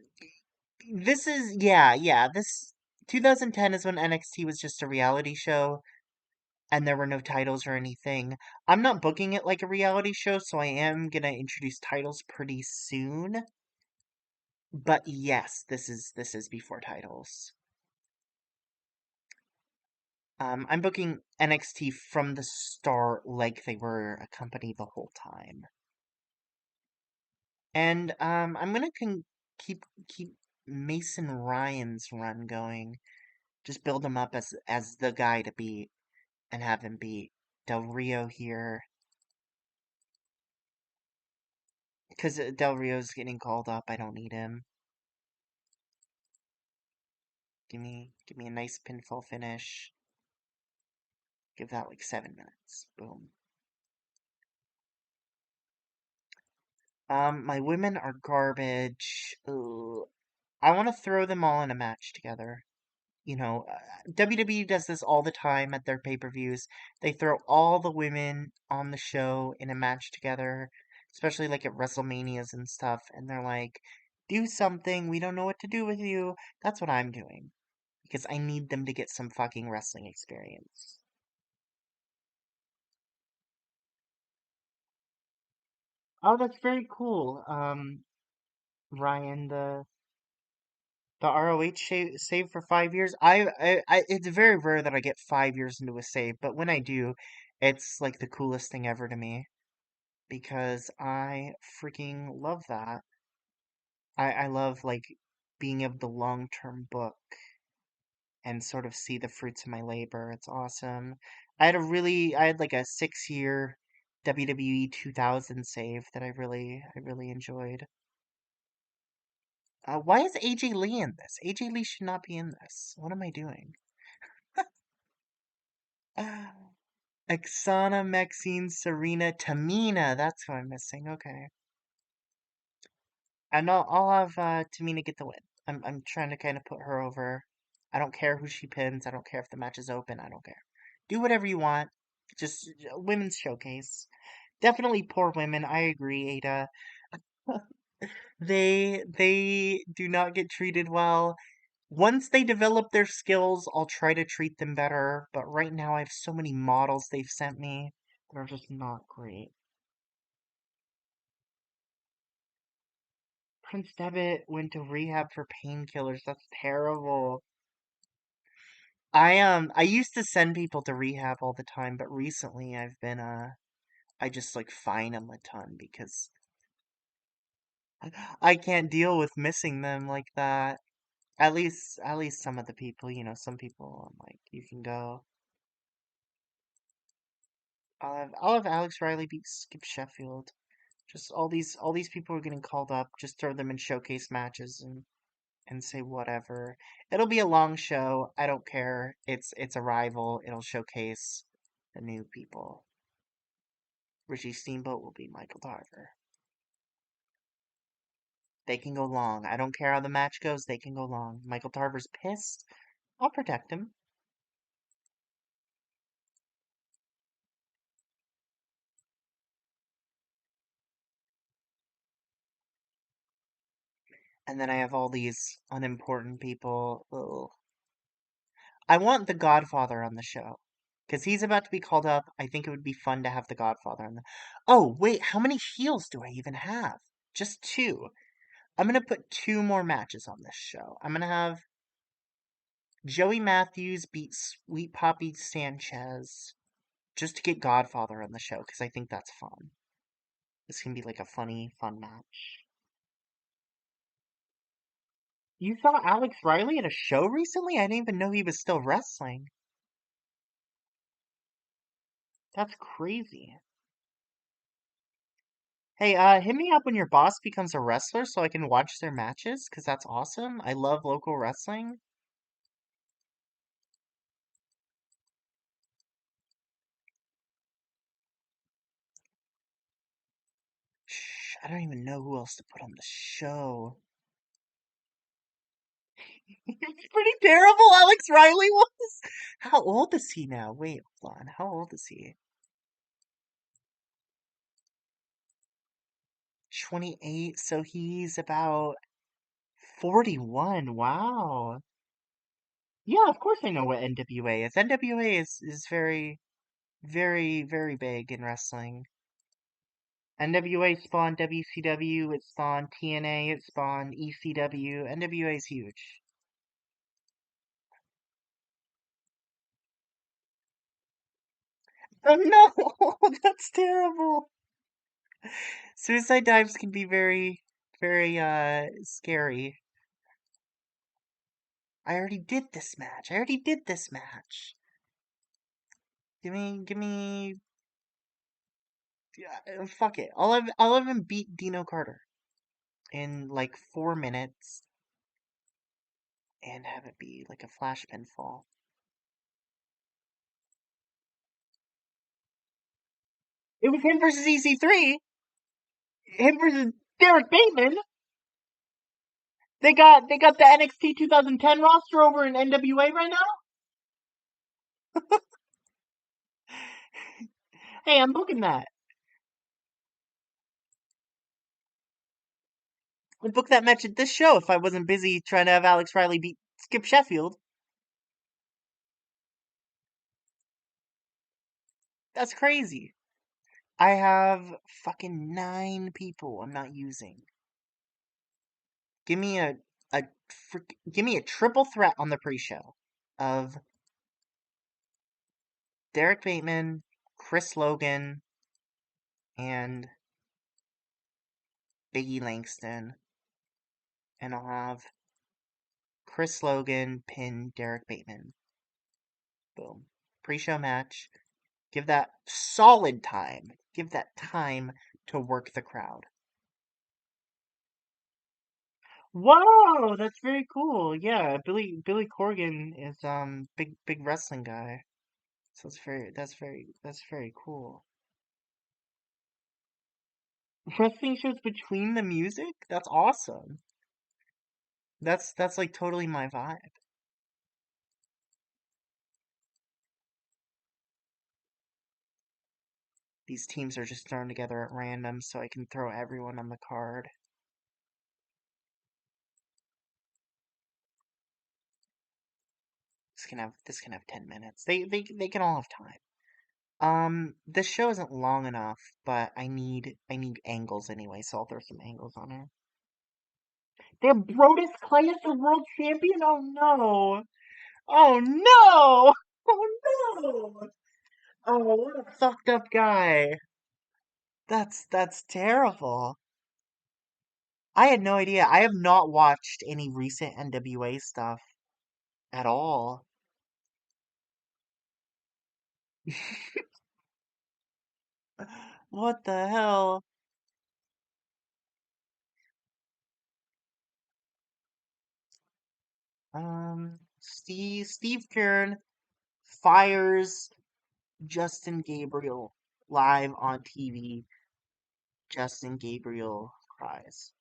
this is, yeah. This 2010 is when NXT was just a reality show and there were no titles or anything. I'm not booking it like a reality show, so I am gonna introduce titles pretty soon. But yes, this is before titles. I'm booking NXT from the start like they were a company the whole time. And I'm gonna keep Mason Ryan's run going. Just build him up as the guy to beat and have him beat Del Rio here. Because Del Rio's getting called up, I don't need him. Give me a nice pinfall finish. Give that like 7 minutes. Boom. My women are garbage. Ugh. I want to throw them all in a match together. WWE does this all the time at their pay-per-views. They throw all the women on the show in a match together, especially like at WrestleManias and stuff, and they're like, "Do something, we don't know what to do with you." That's what I'm doing because I need them to get some fucking wrestling experience. Oh, that's very cool. Ryan, the ROH save for 5 years. It's very rare that I get 5 years into a save, but when I do, it's like the coolest thing ever to me because I freaking love that. I love like being able to long term book and sort of see the fruits of my labor. It's awesome. I had like a 6 year WWE 2000 save that I really enjoyed. Why is AJ Lee in this? AJ Lee should not be in this. What am I doing? Exana, Maxine, Serena, Tamina. That's who I'm missing. Okay. And I'll have Tamina get the win. I'm trying to kind of put her over. I don't care who she pins. I don't care if the match is open. I don't care. Do whatever you want. Just women's showcase. Definitely poor women. I agree, Ada. They do not get treated well. Once they develop their skills, I'll try to treat them better. But right now, I have so many models they've sent me that are just not great. Prince Devitt went to rehab for painkillers. That's terrible. I used to send people to rehab all the time, but recently I've been I just like fine them a ton because I can't deal with missing them like that. At least some of the people, some people I'm like, you can go. I'll have Alex Riley beat Skip Sheffield. Just all these people are getting called up. Just throw them in showcase matches and say whatever. It'll be a long show. I don't care. It's a rival. It'll showcase the new people. Richie Steamboat will be Michael Tarver. They can go long. I don't care how the match goes. They can go long. Michael Tarver's pissed. I'll protect him. And then I have all these unimportant people. Ugh. I want the Godfather on the show. Because he's about to be called up. I think it would be fun to have the Godfather on the. Oh, wait, how many heels do I even have? Just two. I'm going to put two more matches on this show. I'm going to have Joey Matthews beat Sweet Poppy Sanchez just to get Godfather on the show because I think that's fun. This can be like a funny, fun match. You saw Alex Riley at a show recently? I didn't even know he was still wrestling. That's crazy. Hey, hit me up when your boss becomes a wrestler so I can watch their matches, because that's awesome. I love local wrestling. Shh, I don't even know who else to put on the show. It's pretty terrible, Alex Riley was. How old is he now? Wait, hold on. How old is he? 28, so he's about 41. Wow. Yeah, of course I know what NWA is. NWA is very, very, very big in wrestling. NWA spawned WCW, it spawned TNA, it spawned ECW. NWA is huge. Oh no, that's terrible. Suicide dives can be very, very scary. I already did this match. I already did this match. Give me. Yeah, fuck it. I'll have him beat Dino Carter in like 4 minutes and have it be like a flash pinfall. It was him versus EC3. Him versus Derek Bateman. They got the NXT 2010 roster over in NWA right now. Hey, I'm booking that. I'd book that match at this show if I wasn't busy trying to have Alex Riley beat Skip Sheffield. That's crazy. I have fucking 9 people I'm not using. Give me a give me a triple threat on the pre-show of Derek Bateman, Chris Logan, and Biggie Langston, and I'll have Chris Logan pin Derek Bateman. Boom. Pre-show match. Give that solid time. Give that time to work the crowd. Wow, that's very cool. Yeah, Billy Corgan is big wrestling guy. So that's very cool. Wrestling shows between the music? That's awesome. That's like totally my vibe. These teams are just thrown together at random so I can throw everyone on the card. This can have 10 minutes. They can all have time. This show isn't long enough, but I need angles anyway, so I'll throw some angles on her. They have Brodus Clay as the world champion? Oh no! Oh no! Oh no! Oh, what a fucked up guy. That's terrible. I had no idea. I have not watched any recent NWA stuff at all. What the hell? Steve Kern fires Justin Gabriel live on TV. Justin Gabriel cries.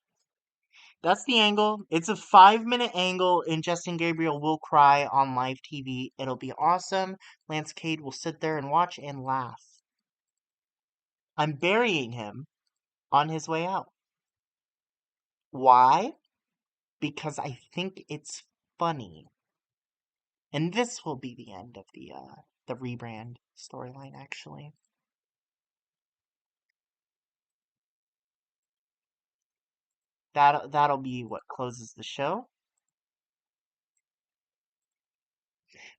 That's the angle. It's a 5 minute angle, and Justin Gabriel will cry on live TV. It'll be awesome. Lance Cade will sit there and watch and laugh. I'm burying him on his way out. Why? Because I think it's funny. And this will be the end of the rebrand storyline actually. That'll be what closes the show.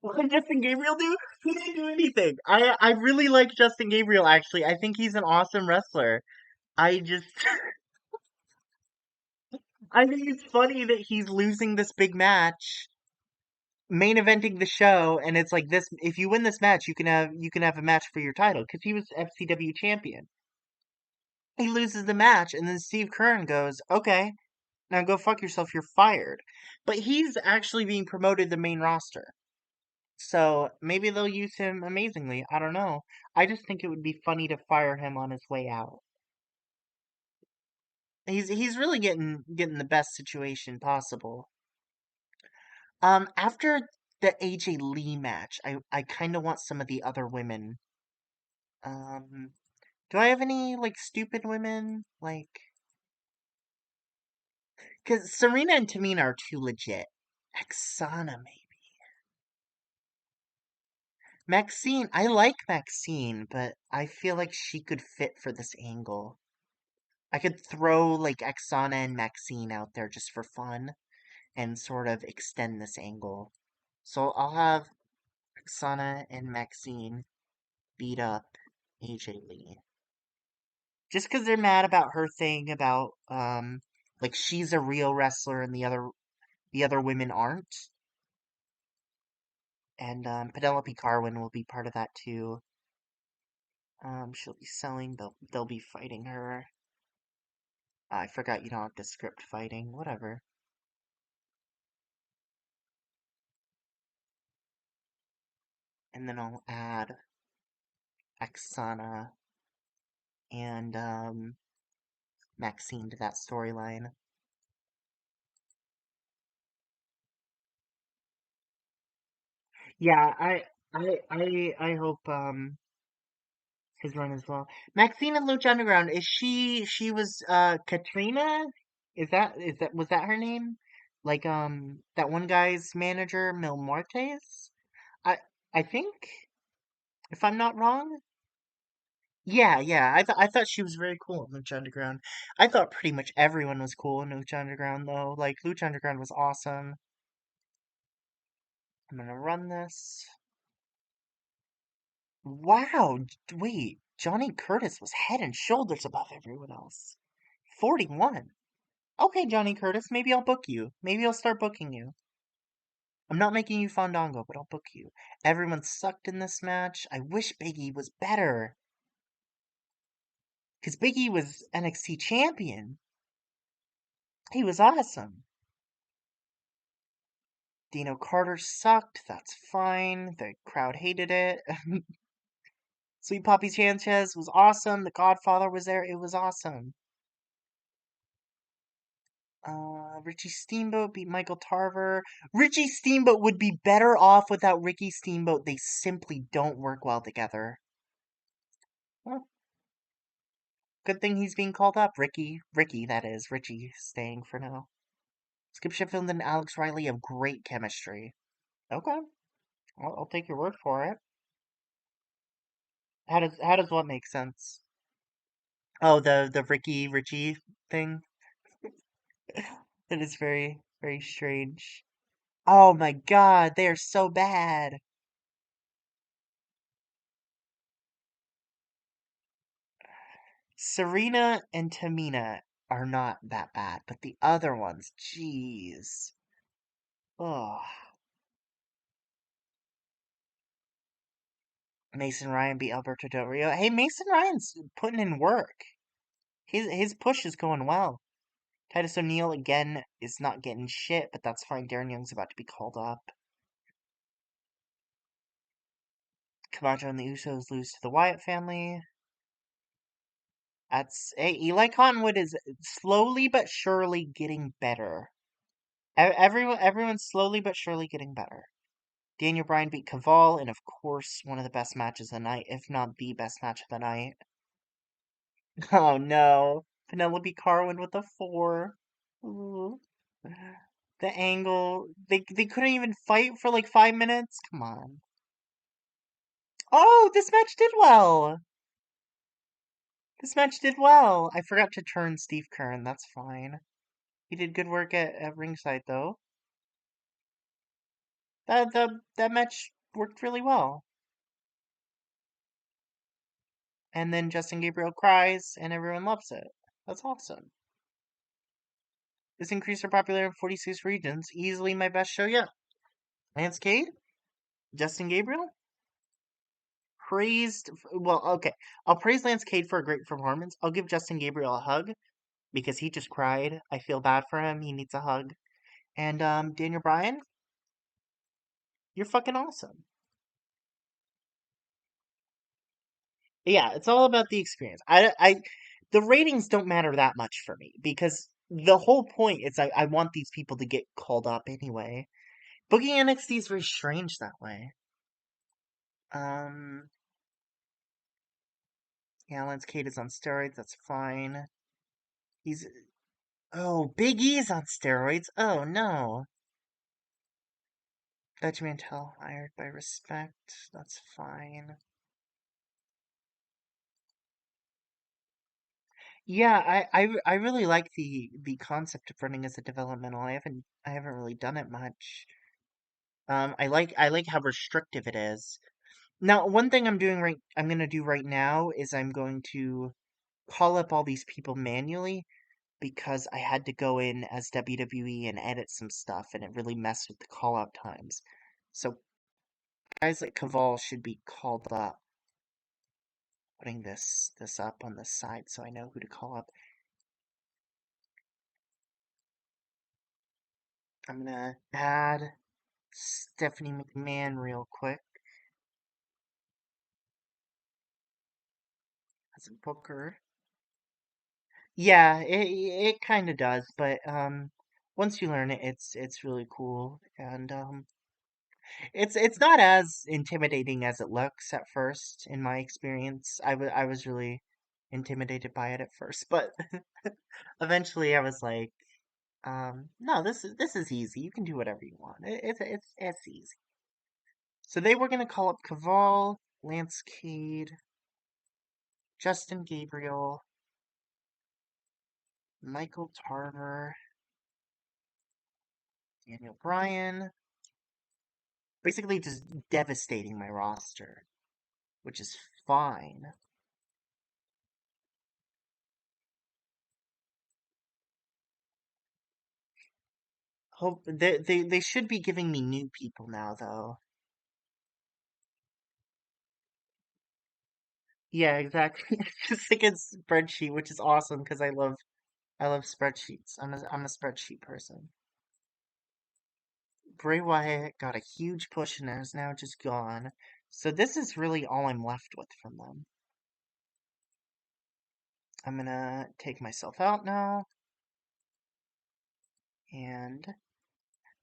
What did Justin Gabriel do? He didn't do anything. I really like Justin Gabriel actually. I think he's an awesome wrestler. I just I think it's funny that he's losing this big match, main eventing the show, and it's like this. If you win this match, you can have a match for your title because he was FCW champion. He loses the match, and then Steve Kern goes, "Okay, now go fuck yourself. You're fired." But he's actually being promoted to the main roster, so maybe they'll use him amazingly. I don't know. I just think it would be funny to fire him on his way out. He's really getting the best situation possible. After the AJ Lee match, I kind of want some of the other women. Um, do I have any like stupid women? Like, cause Serena and Tamina are too legit. Xana maybe. Maxine, I like Maxine, but I feel like she could fit for this angle. I could throw like Xana and Maxine out there just for fun and sort of extend this angle. So I'll have Xana and Maxine beat up AJ Lee. Just because they're mad about her thing about like she's a real wrestler and the other women aren't. And Penelope Carwin will be part of that too. She'll be selling. They'll be fighting her. I forgot you don't have to script fighting. Whatever. And then I'll add Axana and Maxine to that storyline. Yeah, I hope his run as well. Maxine and Lucha Underground, is she was Katrina? Is that was that her name? Like that one guy's manager, Mil Martes? I I think, if I'm not wrong. Yeah, yeah. I thought she was very cool in Lucha Underground. I thought pretty much everyone was cool in Lucha Underground though. Like Lucha Underground was awesome. I'm gonna run this. Wow, wait. Johnny Curtis was head and shoulders above everyone else. 41. Okay, Johnny Curtis, maybe I'll book you. Maybe I'll start booking you. I'm not making you Fandango, but I'll book you. Everyone sucked in this match. I wish Big E was better. Because Big E was NXT champion. He was awesome. Dino Carter sucked. That's fine. The crowd hated it. Sweet Poppy Sanchez was awesome. The Godfather was there. It was awesome. Richie Steamboat beat Michael Tarver. Richie Steamboat would be better off without Ricky Steamboat. They simply don't work well together. Well, good thing he's being called up. Ricky, that is. Richie staying for now. Skip Sheffield and Alex Riley have great chemistry. Okay, I'll take your word for it. How does what make sense? Oh, the Ricky Richie thing. That is very, very strange. Oh my god, they are so bad. Serena and Tamina are not that bad, but the other ones, jeez. Oh, Mason Ryan beat Alberto Del Rio. Hey, Mason Ryan's putting in work. His push is going well. Titus O'Neil again is not getting shit, but that's fine. Darren Young's about to be called up. Camacho and the Usos lose to the Wyatt family. Hey, Eli Cottonwood is slowly but surely getting better. Everyone's slowly but surely getting better. Daniel Bryan beat Caval, and of course, one of the best matches of the night, if not the best match of the night. Oh no, Penelope Carwin with a 4. Ooh. The angle, they couldn't even fight for like 5 minutes. Come on. Oh, this match did well. This match did well. I forgot to turn Steve Kern. That's fine. He did good work at ringside though. That match worked really well. And then Justin Gabriel cries and everyone loves it. That's awesome. This increased our popularity in 46 regions. Easily my best show yet. Lance Cade, Justin Gabriel, praised. Well, okay. I'll praise Lance Cade for a great performance. I'll give Justin Gabriel a hug because he just cried. I feel bad for him. He needs a hug. And Daniel Bryan, you're fucking awesome. Yeah, it's all about the experience. The ratings don't matter that much for me because the whole point is I want these people to get called up anyway. Booking NXT is very strange that way. Um, yeah, Lance Cade is on steroids. That's fine. He's Big E's on steroids. Oh no. Dutch Mantel hired by Respect. That's fine. Yeah, I really like the concept of running as a developmental. I haven't really done it much. I like how restrictive it is. Now, one thing I'm gonna do right now is I'm going to call up all these people manually because I had to go in as WWE and edit some stuff, and it really messed with the call out times. So guys like Caval should be called up. Putting this up on the side so I know who to call up. I'm gonna add Stephanie McMahon real quick as a booker. Yeah, it kind of does, but once you learn it, it's really cool, and it's not as intimidating as it looks at first. In my experience, I was really intimidated by it at first, but eventually I was like, no, this is easy. You can do whatever you want. It's easy. So they were gonna call up Caval, Lance Cade, Justin Gabriel, Michael Tarver, Daniel Bryan. Basically just devastating my roster, which is fine. Hope they should be giving me new people now though. Yeah, exactly. Just like a spreadsheet, which is awesome because I love spreadsheets. I'm a spreadsheet person. Bray Wyatt got a huge push and is now just gone. So this is really all I'm left with from them. I'm gonna take myself out now, and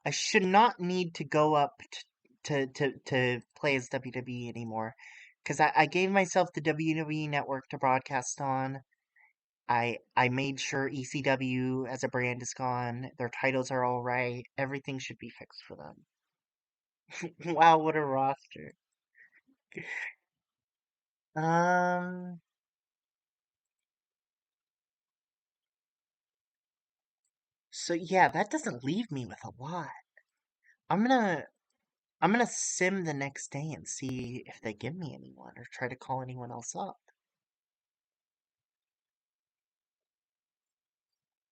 I should not need to go up to play as WWE anymore, because I gave myself the WWE network to broadcast on. I made sure ECW as a brand is gone. Their titles are all right. Everything should be fixed for them. Wow, what a roster. Um, So yeah, that doesn't leave me with a lot. I'm gonna I'm gonna sim the next day and see if they give me anyone or try to call anyone else up.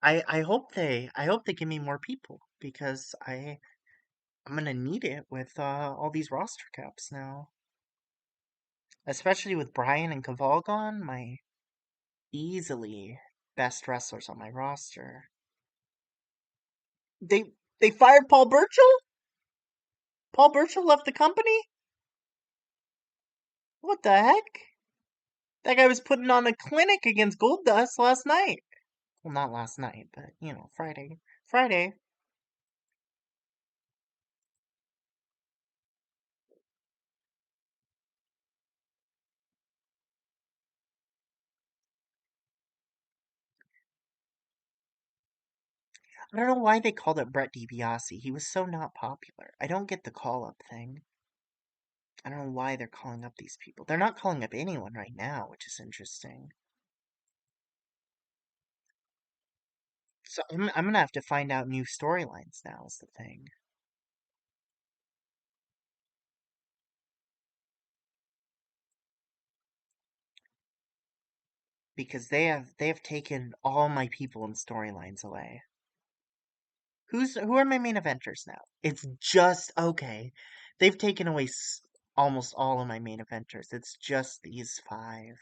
I hope they give me more people because I'm gonna need it with all these roster caps now. Especially with Brian and Caval gone, my easily best wrestlers on my roster. They fired Paul Burchill? Paul Burchill left the company? What the heck? That guy was putting on a clinic against Goldust last night. Well, not last night, but Friday. Friday. I don't know why they called it Brett DiBiase. He was so not popular. I don't get the call up thing. I don't know why they're calling up these people. They're not calling up anyone right now, which is interesting. So I'm gonna have to find out new storylines now. Is the thing because they have taken all my people and storylines away. Who are my main eventers now? It's just okay. They've taken away almost all of my main eventers. It's just these five.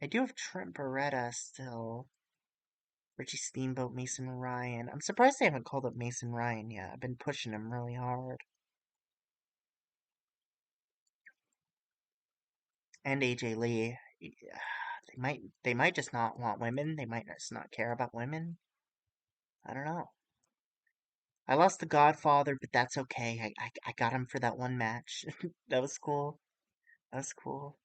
I do have Trent Beretta still. Richie Steamboat, Mason Ryan. I'm surprised they haven't called up Mason Ryan yet. I've been pushing him really hard. And AJ Lee. Yeah, they might just not want women. They might just not care about women. I don't know. I lost the Godfather, but that's okay. I got him for that one match. That was cool. That was cool.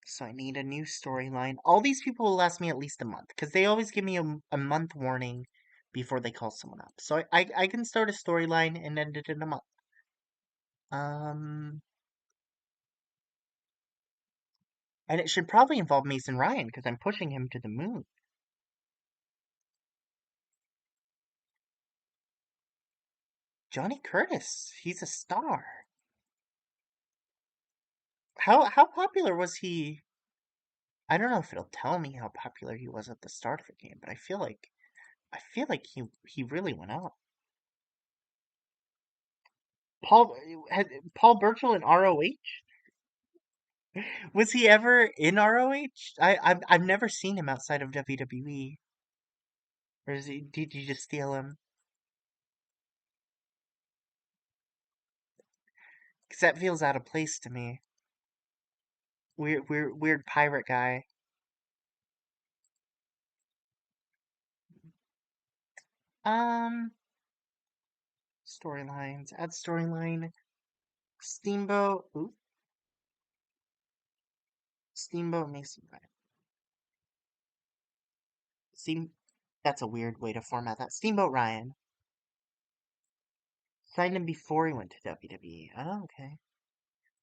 So I need a new storyline. All these people will last me at least a month because they always give me a month warning before they call someone up. So I can start a storyline and end it in a month. Um, and it should probably involve Mason Ryan because I'm pushing him to the moon. Johnny Curtis, he's a star. How popular was he? I don't know if it'll tell me how popular he was at the start of the game, but I feel like he really went up. Paul had Paul Burchill in ROH? Was he ever in ROH? I've never seen him outside of WWE. Or is he? Did you just steal him? Because that feels out of place to me. Weird pirate guy. Um, storylines. Add storyline. Steamboat. Ooh, Steamboat Mason Ryan. Steam. That's a weird way to format that. Steamboat Ryan signed him before he went to WWE. Oh, okay.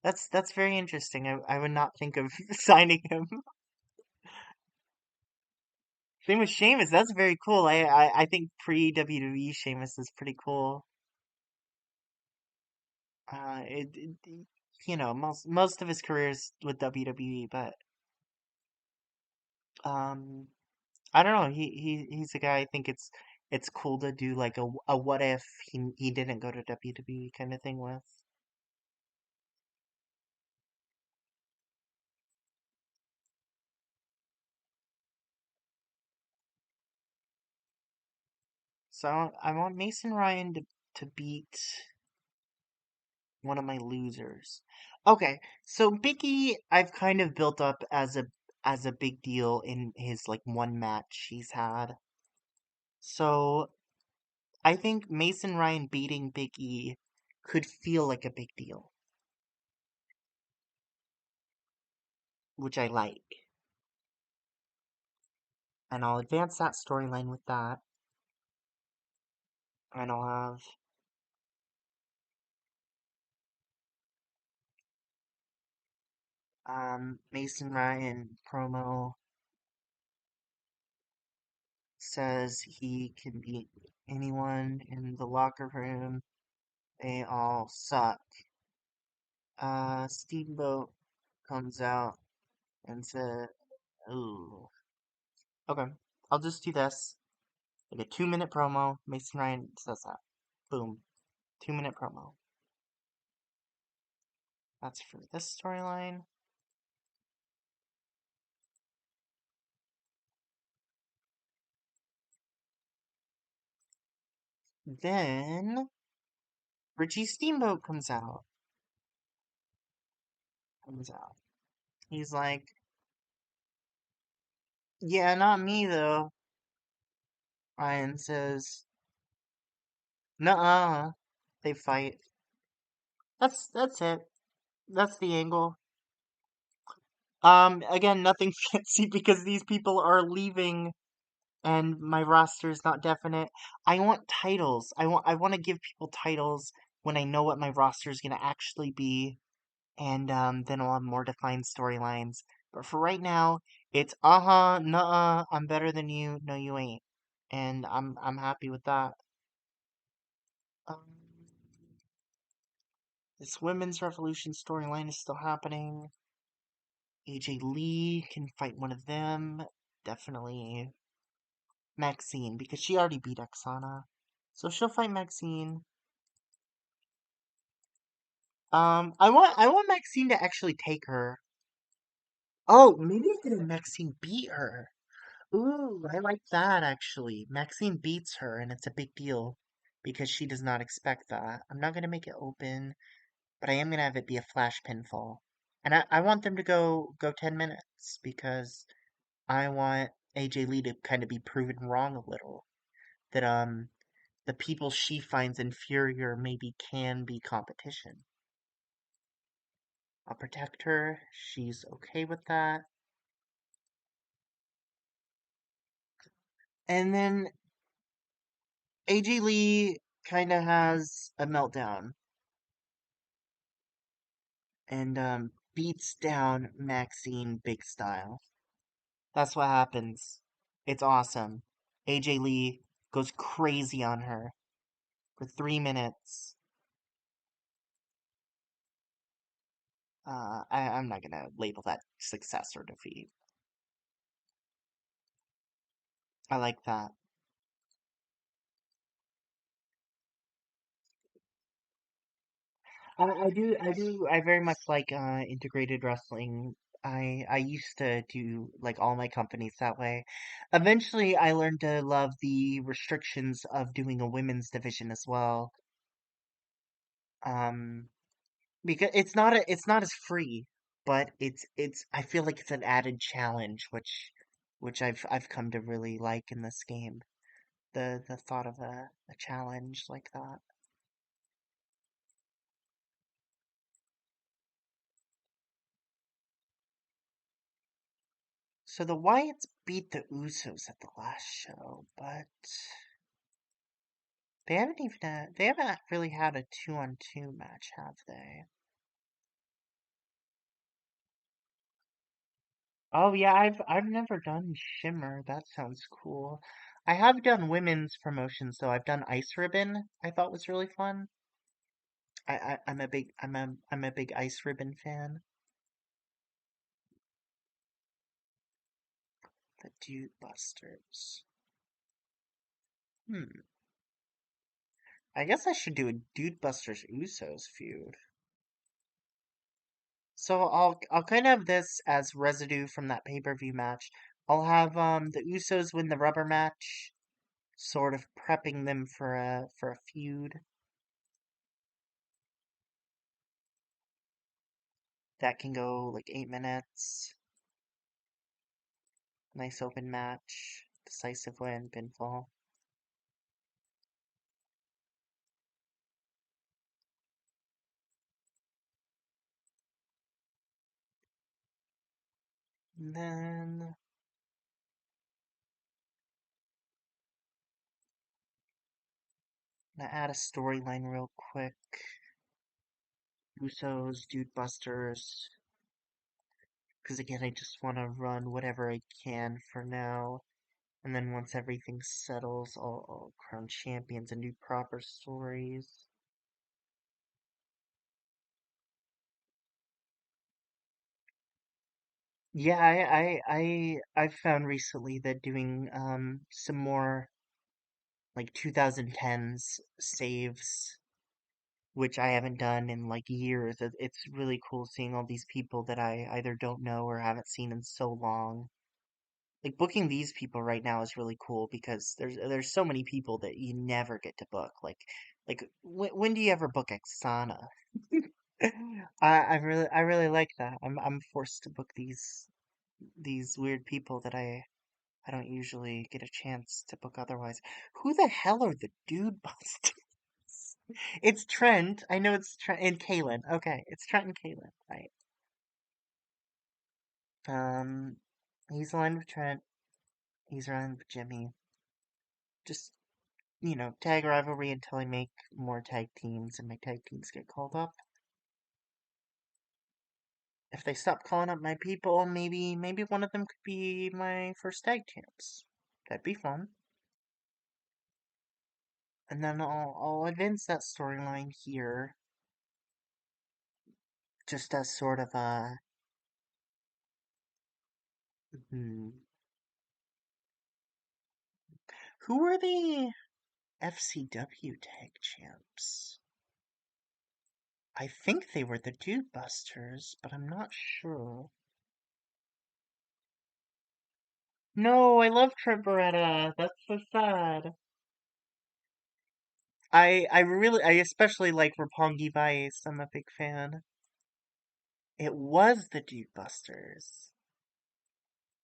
That's very interesting. I would not think of signing him. Same with Sheamus. That's very cool. I think pre WWE Sheamus is pretty cool. Most of his career is with WWE, but um, I don't know. He's a guy. I think it's cool to do like a what if he didn't go to WWE kind of thing with. So I want Mason Ryan to beat one of my losers. Okay, so Biggie, I've kind of built up as a big deal in his like one match he's had. So I think Mason Ryan beating Big E could feel like a big deal, which I like. And I'll advance that storyline with that. And I'll have Mason Ryan promo. says he can beat anyone in the locker room. They all suck. Steamboat comes out and says, "Ooh, okay, I'll just do this. Like a 2 minute promo. Mason Ryan says that. Boom, 2 minute promo. That's for this storyline. Then Richie Steamboat comes out. Comes out. He's like, "Yeah, not me though." Ryan says, "Nuh-uh." They fight. That's it. That's the angle. Again, nothing fancy because these people are leaving and my roster is not definite. I want titles. I want to give people titles when I know what my roster is gonna actually be, and then I'll have more defined storylines. But for right now, it's uh-huh, nuh-uh, I'm better than you, no you ain't. And I'm happy with that. Um, this women's revolution storyline is still happening. AJ Lee can fight one of them. Definitely Maxine, because she already beat Oksana. So she'll fight Maxine. I want Maxine to actually take her. Oh, maybe I'm gonna Maxine beat her. Ooh, I like that actually. Maxine beats her and it's a big deal because she does not expect that. I'm not gonna make it open, but I am gonna have it be a flash pinfall. And I want them to go 10 minutes because I want AJ Lee to kind of be proven wrong a little. That the people she finds inferior maybe can be competition. I'll protect her. She's okay with that. And then AJ Lee kind of has a meltdown and beats down Maxine big style. That's what happens. It's awesome. AJ Lee goes crazy on her for 3 minutes. I'm not gonna label that success or defeat. I like that. I very much like integrated wrestling. I used to do like all my companies that way. Eventually, I learned to love the restrictions of doing a women's division as well. Um, because it's not as free, but it's I feel like it's an added challenge, which I've come to really like in this game. The thought of a challenge like that. So the Wyatts beat the Usos at the last show, but they haven't really had a 2-on-2 match, have they? Oh yeah, I've never done Shimmer. That sounds cool. I have done women's promotions though. I've done Ice Ribbon. I thought was really fun. I'm a big Ice Ribbon fan. The Dude Busters. Hmm. I guess I should do a Dude Busters Usos feud. So I'll kind of have this as residue from that pay-per-view match. I'll have the Usos win the rubber match, sort of prepping them for a feud. That can go like 8 minutes. Nice open match. Decisive win, pinfall. And then I'm gonna add a storyline real quick. Usos, Dude Busters. Because again, I just want to run whatever I can for now. And then once everything settles, I'll crown champions and do proper stories. Yeah, I've found recently that doing some more like 2010s saves, which I haven't done in like years. It's really cool seeing all these people that I either don't know or haven't seen in so long. Like booking these people right now is really cool because there's so many people that you never get to book. Like when do you ever book Exana? I really like that. I'm forced to book these weird people that I don't usually get a chance to book otherwise. Who the hell are the dude busters? It's Trent. I know it's Trent and Kaylin. Okay, it's Trent and Kaylin, right? Um, he's aligned with Trent. He's aligned with Jimmy. Just tag rivalry until I make more tag teams and my tag teams get called up. If they stop calling up my people, maybe one of them could be my first tag champs. That'd be fun. And then I'll advance that storyline here, just as sort of a hmm, who are the FCW tag champs? I think they were the Dude Busters, but I'm not sure. No, I love Trent Beretta. That's so sad. I especially like Roppongi Vice. I'm a big fan. It was the Dude Busters,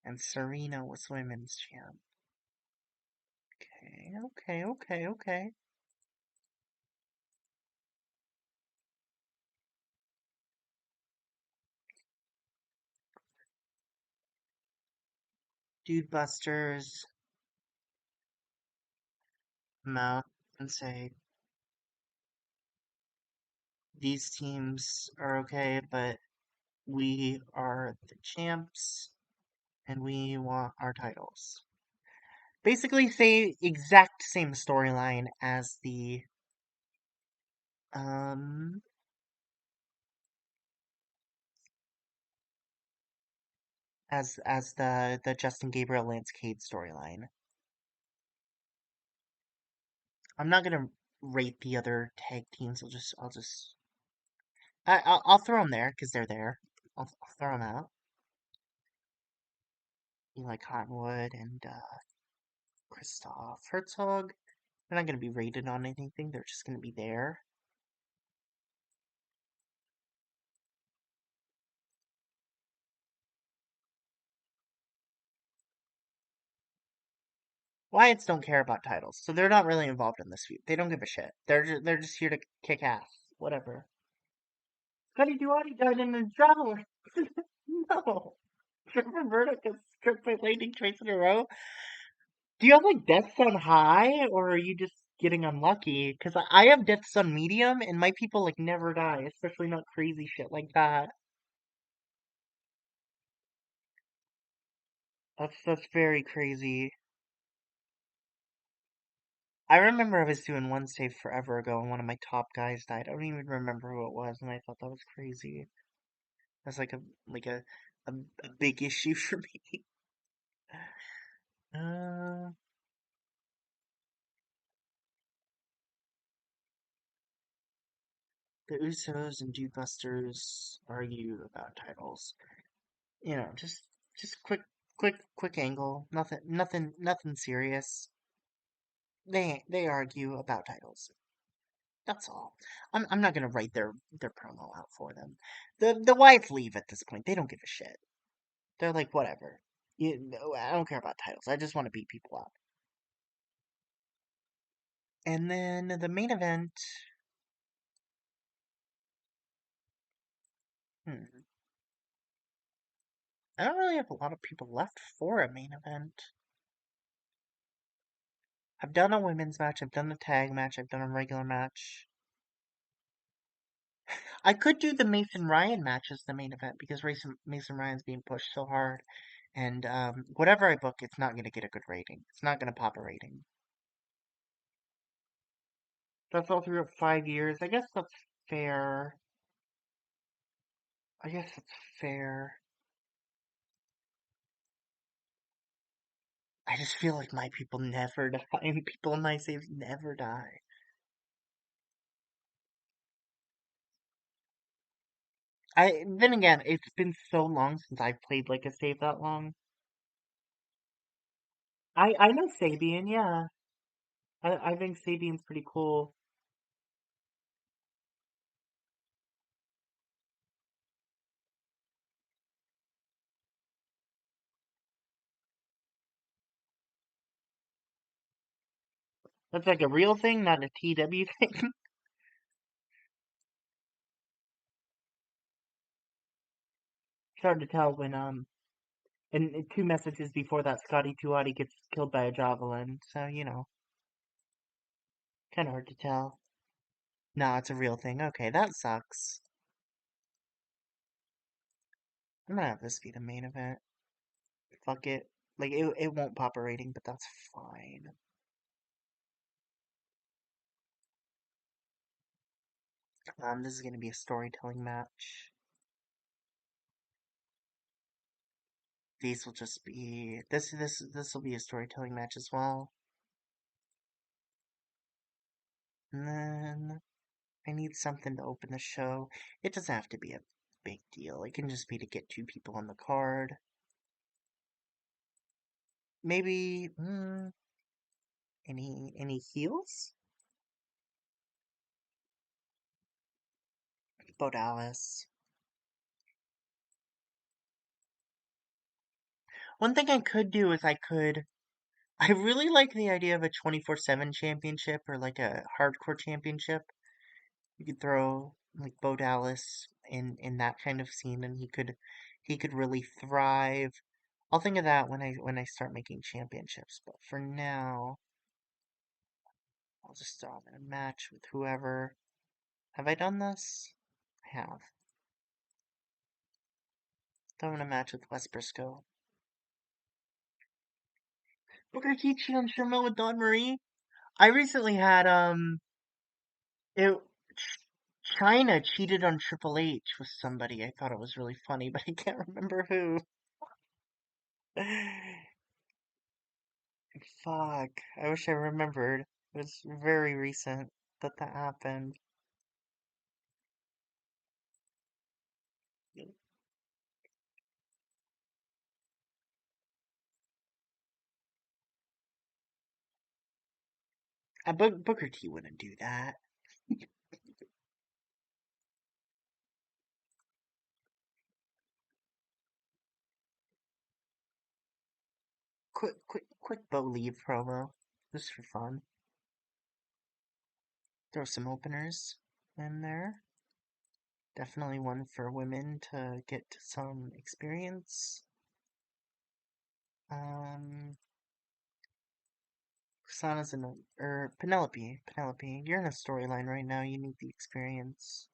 and Serena was women's champ. Okay, okay, okay, okay. Dude Busters come out and say these teams are okay, but we are the champs and we want our titles. Basically, say exact same storyline um as the Justin Gabriel Lance Cade storyline. I'm not gonna rate the other tag teams. I'll throw them there because they're there. I'll throw them out. Eli Cottonwood and Christoph Herzog. They're not gonna be rated on anything. They're just gonna be there. Wyatts don't care about titles, so they're not really involved in this feud. They don't give a shit. They're just here to kick ass. Whatever. Scotty Duarte died in a traveler. No. Trevor Murdoch is struck by lightning twice in a row. Do you have like deaths on high, or are you just getting unlucky? Because I have deaths on medium, and my people like never die, especially not crazy shit like that. That's very crazy. I remember I was doing one save forever ago, and one of my top guys died. I don't even remember who it was, and I thought that was crazy. That's like a big issue for me. Uh, the Usos and Dude Busters argue about titles. Just quick angle. Nothing serious. They argue about titles. That's all. I'm not gonna write their promo out for them. The wives leave at this point. They don't give a shit. They're like whatever. I don't care about titles. I just want to beat people up. And then the main event. Hmm, I don't really have a lot of people left for a main event. I've done a women's match. I've done a tag match. I've done a regular match. I could do the Mason Ryan match as the main event because Mason Ryan's being pushed so hard. And whatever I book, it's not going to get a good rating. It's not going to pop a rating. That's all through 5 years. I guess that's fair. I guess it's fair. I just feel like my people never die, and people in my saves never die. Then again, it's been so long since I've played like a save that long. I know Sabian, yeah. I think Sabian's pretty cool. That's like a real thing, not a TW thing. It's hard to tell when and two messages before that, Scotty Tuati gets killed by a javelin. So kind of hard to tell. No, it's a real thing. Okay, that sucks. I'm gonna have this be the main event. Fuck it. Like it won't pop a rating, but that's fine. This is gonna be a storytelling match. These will just be this will be a storytelling match as well. And then I need something to open the show. It doesn't have to be a big deal. It can just be to get two people on the card. Maybe any heels? Bo Dallas. One thing I could do is I really like the idea of a 24/7 championship or like a hardcore championship. You could throw like Bo Dallas in that kind of scene, and he could really thrive. I'll think of that when I start making championships. But for now, I'll just throw him in a match with whoever. Have I done this? I have. Throw him in a match with Wes Briscoe. Booker T cheat on Sherman with Dawn Marie. I recently had it. China cheated on Triple H with somebody. I thought it was really funny, but I can't remember who. Fuck. I wish I remembered. It was very recent that happened. Booker T wouldn't do that. Quick Bo Leave promo. Just for fun. Throw some openers in there. Definitely one for women to get some experience. Um, Ksana's in or Penelope. Penelope, you're in a storyline right now. You need the experience.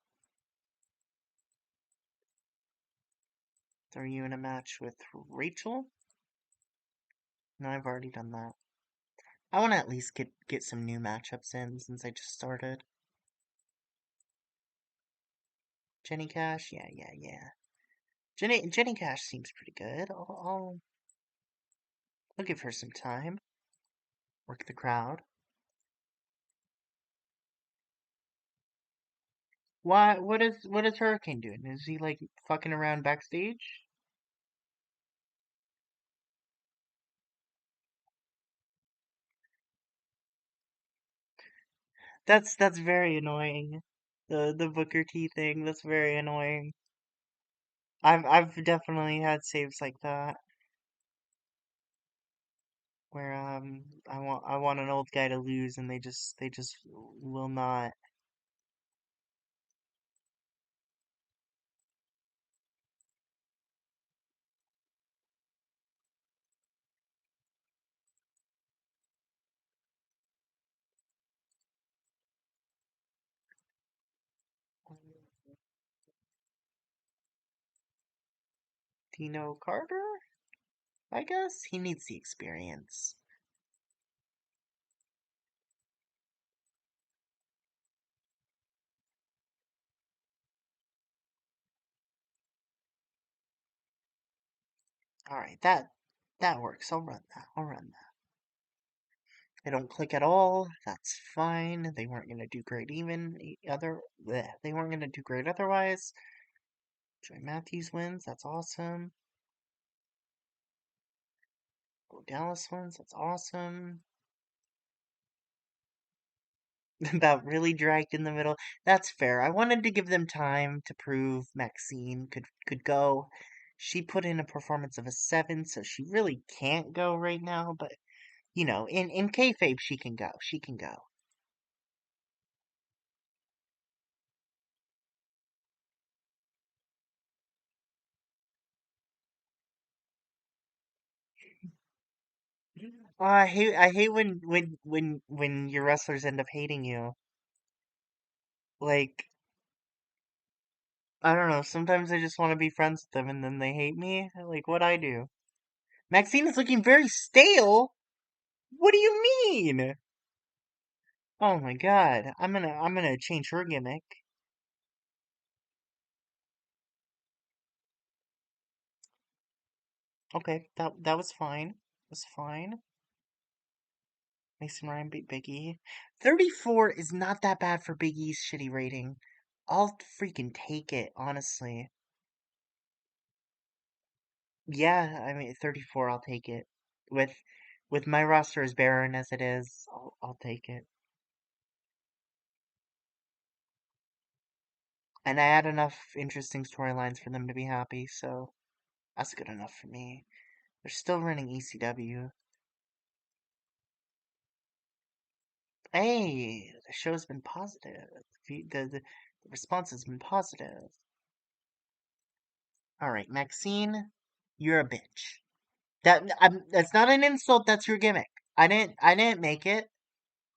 Throw you in a match with Rachel? No, I've already done that. I want to at least get some new matchups in since I just started. Jenny Cash, yeah. Jenny Cash seems pretty good. I'll give her some time. Work the crowd. Why? What is Hurricane doing? Is he like fucking around backstage? That's very annoying. The Booker T thing. That's very annoying. I've definitely had saves like that where I want an old guy to lose and they just will not. Dino Carter? I guess. He needs the experience. Alright, that works. I'll run that. I'll run that. They don't click at all. That's fine. They weren't gonna do great even they weren't gonna do great otherwise. Joy Matthews wins, that's awesome. Bo Dallas wins, that's awesome. That really dragged in the middle. That's fair. I wanted to give them time to prove Maxine could go. She put in a performance of a 7, so she really can't go right now, but in kayfabe she can go. She can go. I hate when your wrestlers end up hating you. Like, I don't know, sometimes I just want to be friends with them and then they hate me. Like, what I do? Maxine is looking very stale. What do you mean? Oh my god. I'm gonna change her gimmick. Okay, that was fine. Was fine. Mason Ryan beat Big E. 34 is not that bad for Big E's shitty rating. I'll freaking take it, honestly. Yeah, I mean 34, I'll take it. With with my roster as barren as it is, I'll take it. And I had enough interesting storylines for them to be happy, so that's good enough for me. They're still running ECW. Hey, the show's been positive. The response has been positive. All right, Maxine, you're a bitch. That's not an insult. That's your gimmick. I didn't make it.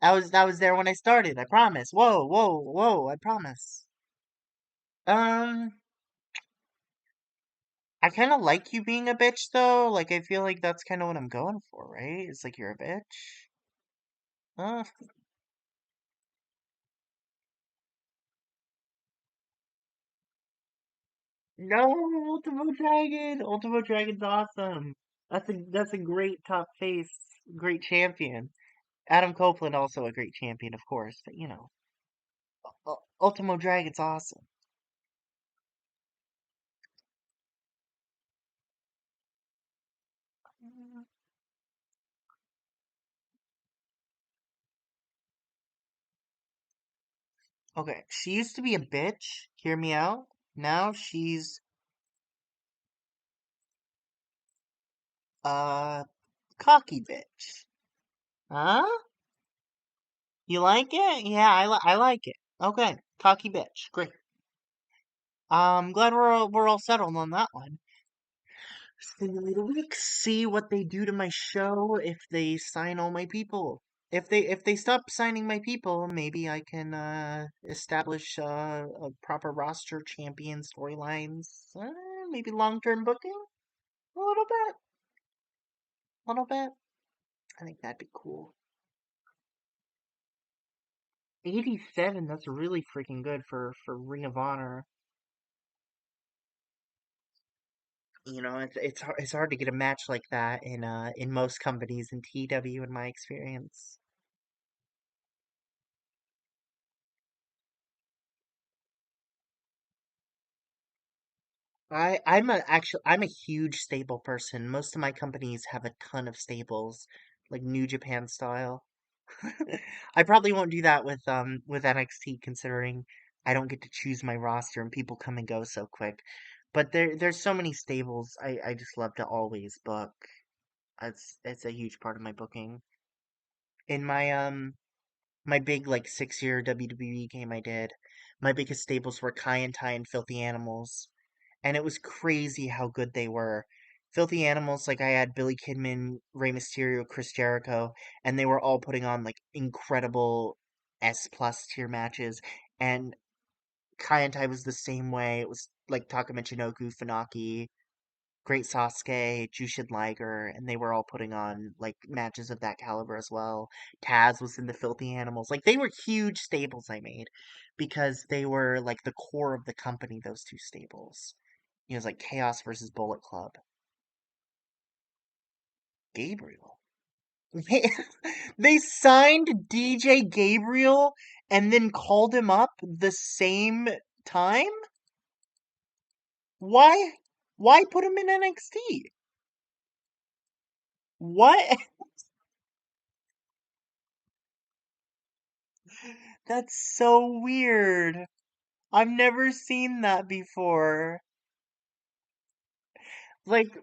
That was there when I started. I promise. Whoa, whoa, whoa! I promise. Um, I kind of like you being a bitch though. Like I feel like that's kind of what I'm going for, right? It's like you're a bitch. Uh, no, Ultimo Dragon. Ultimo Dragon's awesome. That's a great top face, great champion. Adam Copeland also a great champion, of course, but Ultimo Dragon's awesome. Okay, she used to be a bitch. Hear me out. Now she's a cocky bitch. Huh? You like it? Yeah, I like it. Okay, cocky bitch. Great. Glad we're all settled on that one. Simulator week. See what they do to my show if they sign all my people. If they stop signing my people, maybe I can establish a proper roster, champion storylines. Maybe long term booking. A little bit. A little bit. I think that'd be cool. 87. That's really freaking good for Ring of Honor. It's hard to get a match like that in most companies in TEW in my experience. I'm a huge stable person. Most of my companies have a ton of stables, like New Japan style. I probably won't do that with NXT considering I don't get to choose my roster and people come and go so quick. But there's so many stables I just love to always book. It's a huge part of my booking. In my big like 6 year WWE game I did, my biggest stables were Kai and Tai and Filthy Animals, and it was crazy how good they were. Filthy Animals, like I had Billy Kidman, Rey Mysterio, Chris Jericho, and they were all putting on like incredible S+ tier matches. And Kai and Tai was the same way. It was like Taka Michinoku, Funaki. Great Sasuke, Jushin Liger, and they were all putting on like matches of that caliber as well. Taz was in the Filthy Animals. Like they were huge stables I made because they were like the core of the company, those two stables. It was like Chaos versus Bullet Club. Gabriel. They, they signed DJ Gabriel and then called him up the same time? Why why put him in NXT? What? That's so weird. I've never seen that before. Like,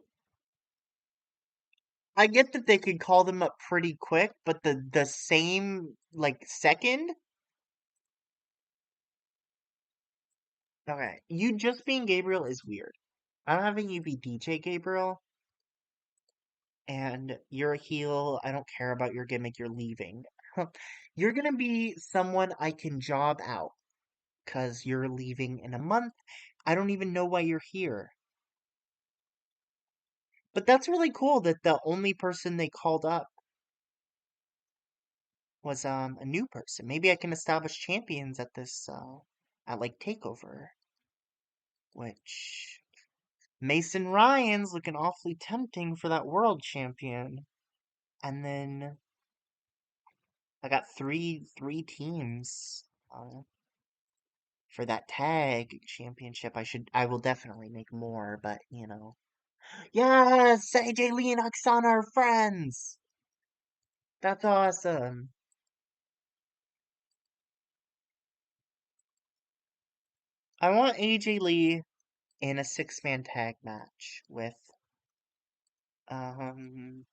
I get that they could call them up pretty quick, but the same like second? Okay, you just being Gabriel is weird. I'm having you be DJ Gabriel, and you're a heel. I don't care about your gimmick. You're leaving. You're gonna be someone I can job out because you're leaving in a month. I don't even know why you're here. But that's really cool that the only person they called up was a new person. Maybe I can establish champions at this at like Takeover, which Mason Ryan's looking awfully tempting for that world champion. And then I got three teams for that tag championship. I will definitely make more, but you know. Yes, AJ Lee and Oksana are friends. That's awesome. I want AJ Lee in a six-man tag match with um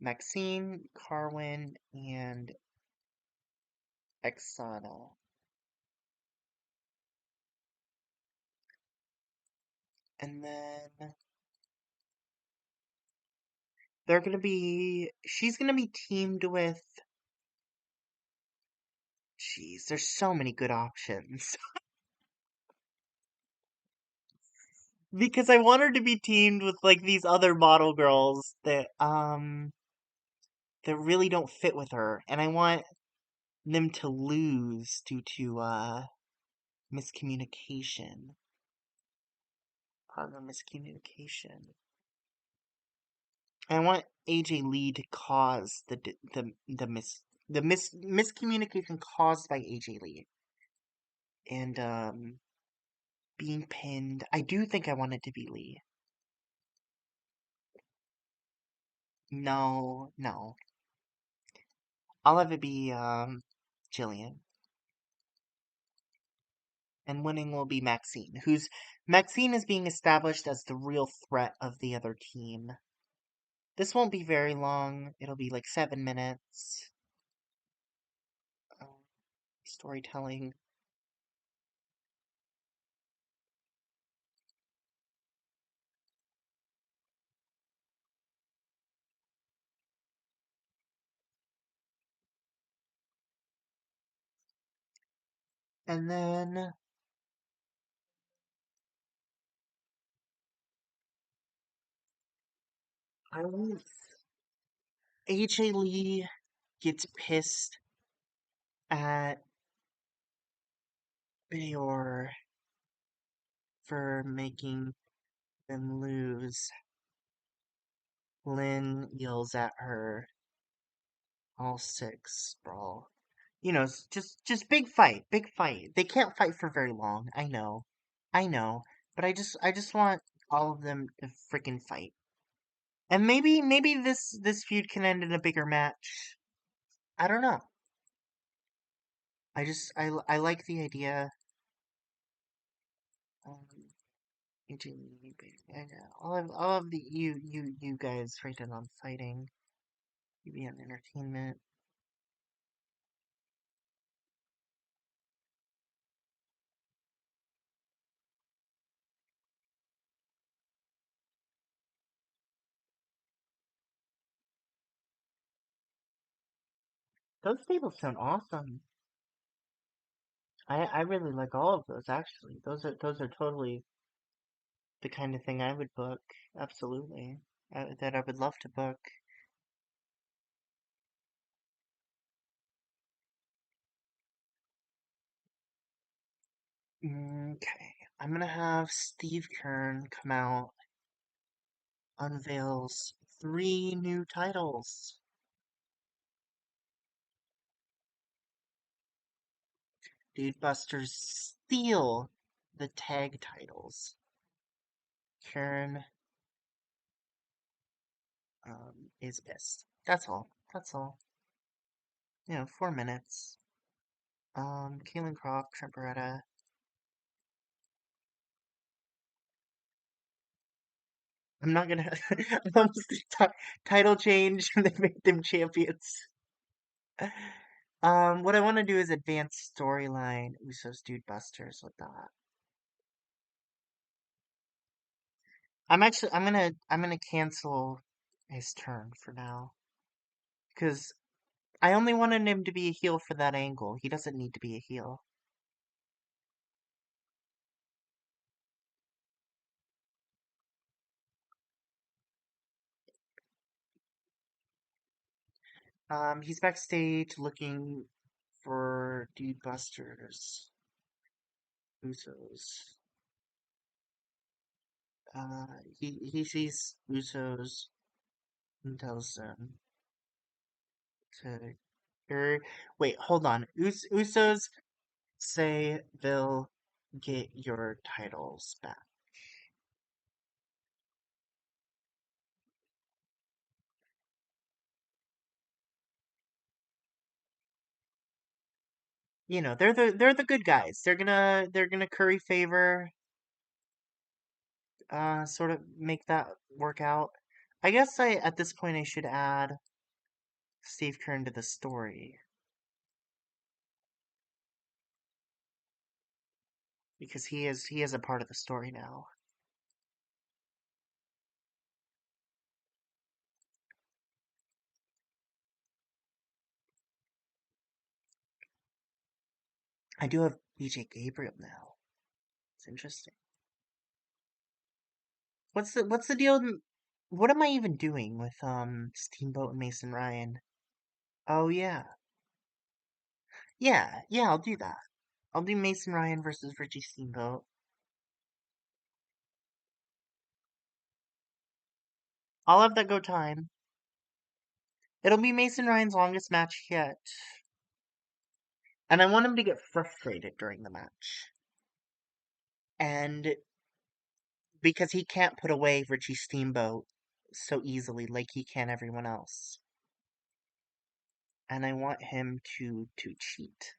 Maxine, Carwin, and Oksana. And then she's gonna be teamed with, jeez, there's so many good options. Because I want her to be teamed with like these other model girls that really don't fit with her. And I want them to lose due to miscommunication. Partner miscommunication. I want AJ Lee to cause the miscommunication caused by AJ Lee and being pinned. I do think I want it to be Lee. No, no. I'll have it be Jillian. And winning will be Maxine, who's Maxine is being established as the real threat of the other team. This won't be very long. It'll be like 7 minutes. Um, storytelling. And then I want AJ Lee gets pissed at Bayor for making them lose. Lynn yells at her, all six brawl. You know, just big fight, big fight. They can't fight for very long. I know, but I just want all of them to freaking fight. And maybe this feud can end in a bigger match. I don't know. I like the idea. Um, I know. All of the you guys rated on fighting. You be on entertainment. Those tables sound awesome. I really like all of those actually. Those are totally the kind of thing I would book. Absolutely. That I would love to book. Okay. I'm gonna have Steve Kern come out, unveils 3 new titles. Dude Busters steal the tag titles. Kern is pissed. That's all. That's all. 4 minutes. Kaylin Croft, Trent Beretta. I'm not gonna. I almost did title change and they made them champions. What I want to do is advance storyline. Usos Dude Busters with that. I'm gonna cancel his turn for now because I only wanted him to be a heel for that angle. He doesn't need to be a heel. He's backstage looking for Dude Busters. Usos. He sees Usos and tells them to. Wait, hold on. Usos say they'll get your titles back. They're the good guys. They're gonna curry favor, sort of make that work out. I guess at this point I should add Steve Kern to the story because he is a part of the story now. I do have BJ Gabriel now. It's interesting. What's the deal? What am I even doing with Steamboat and Mason Ryan? Oh yeah. Yeah, I'll do that. I'll do Mason Ryan versus Richie Steamboat. I'll have that go time. It'll be Mason Ryan's longest match yet. And I want him to get frustrated during the match. And because he can't put away Richie Steamboat so easily like he can everyone else. And I want him to cheat.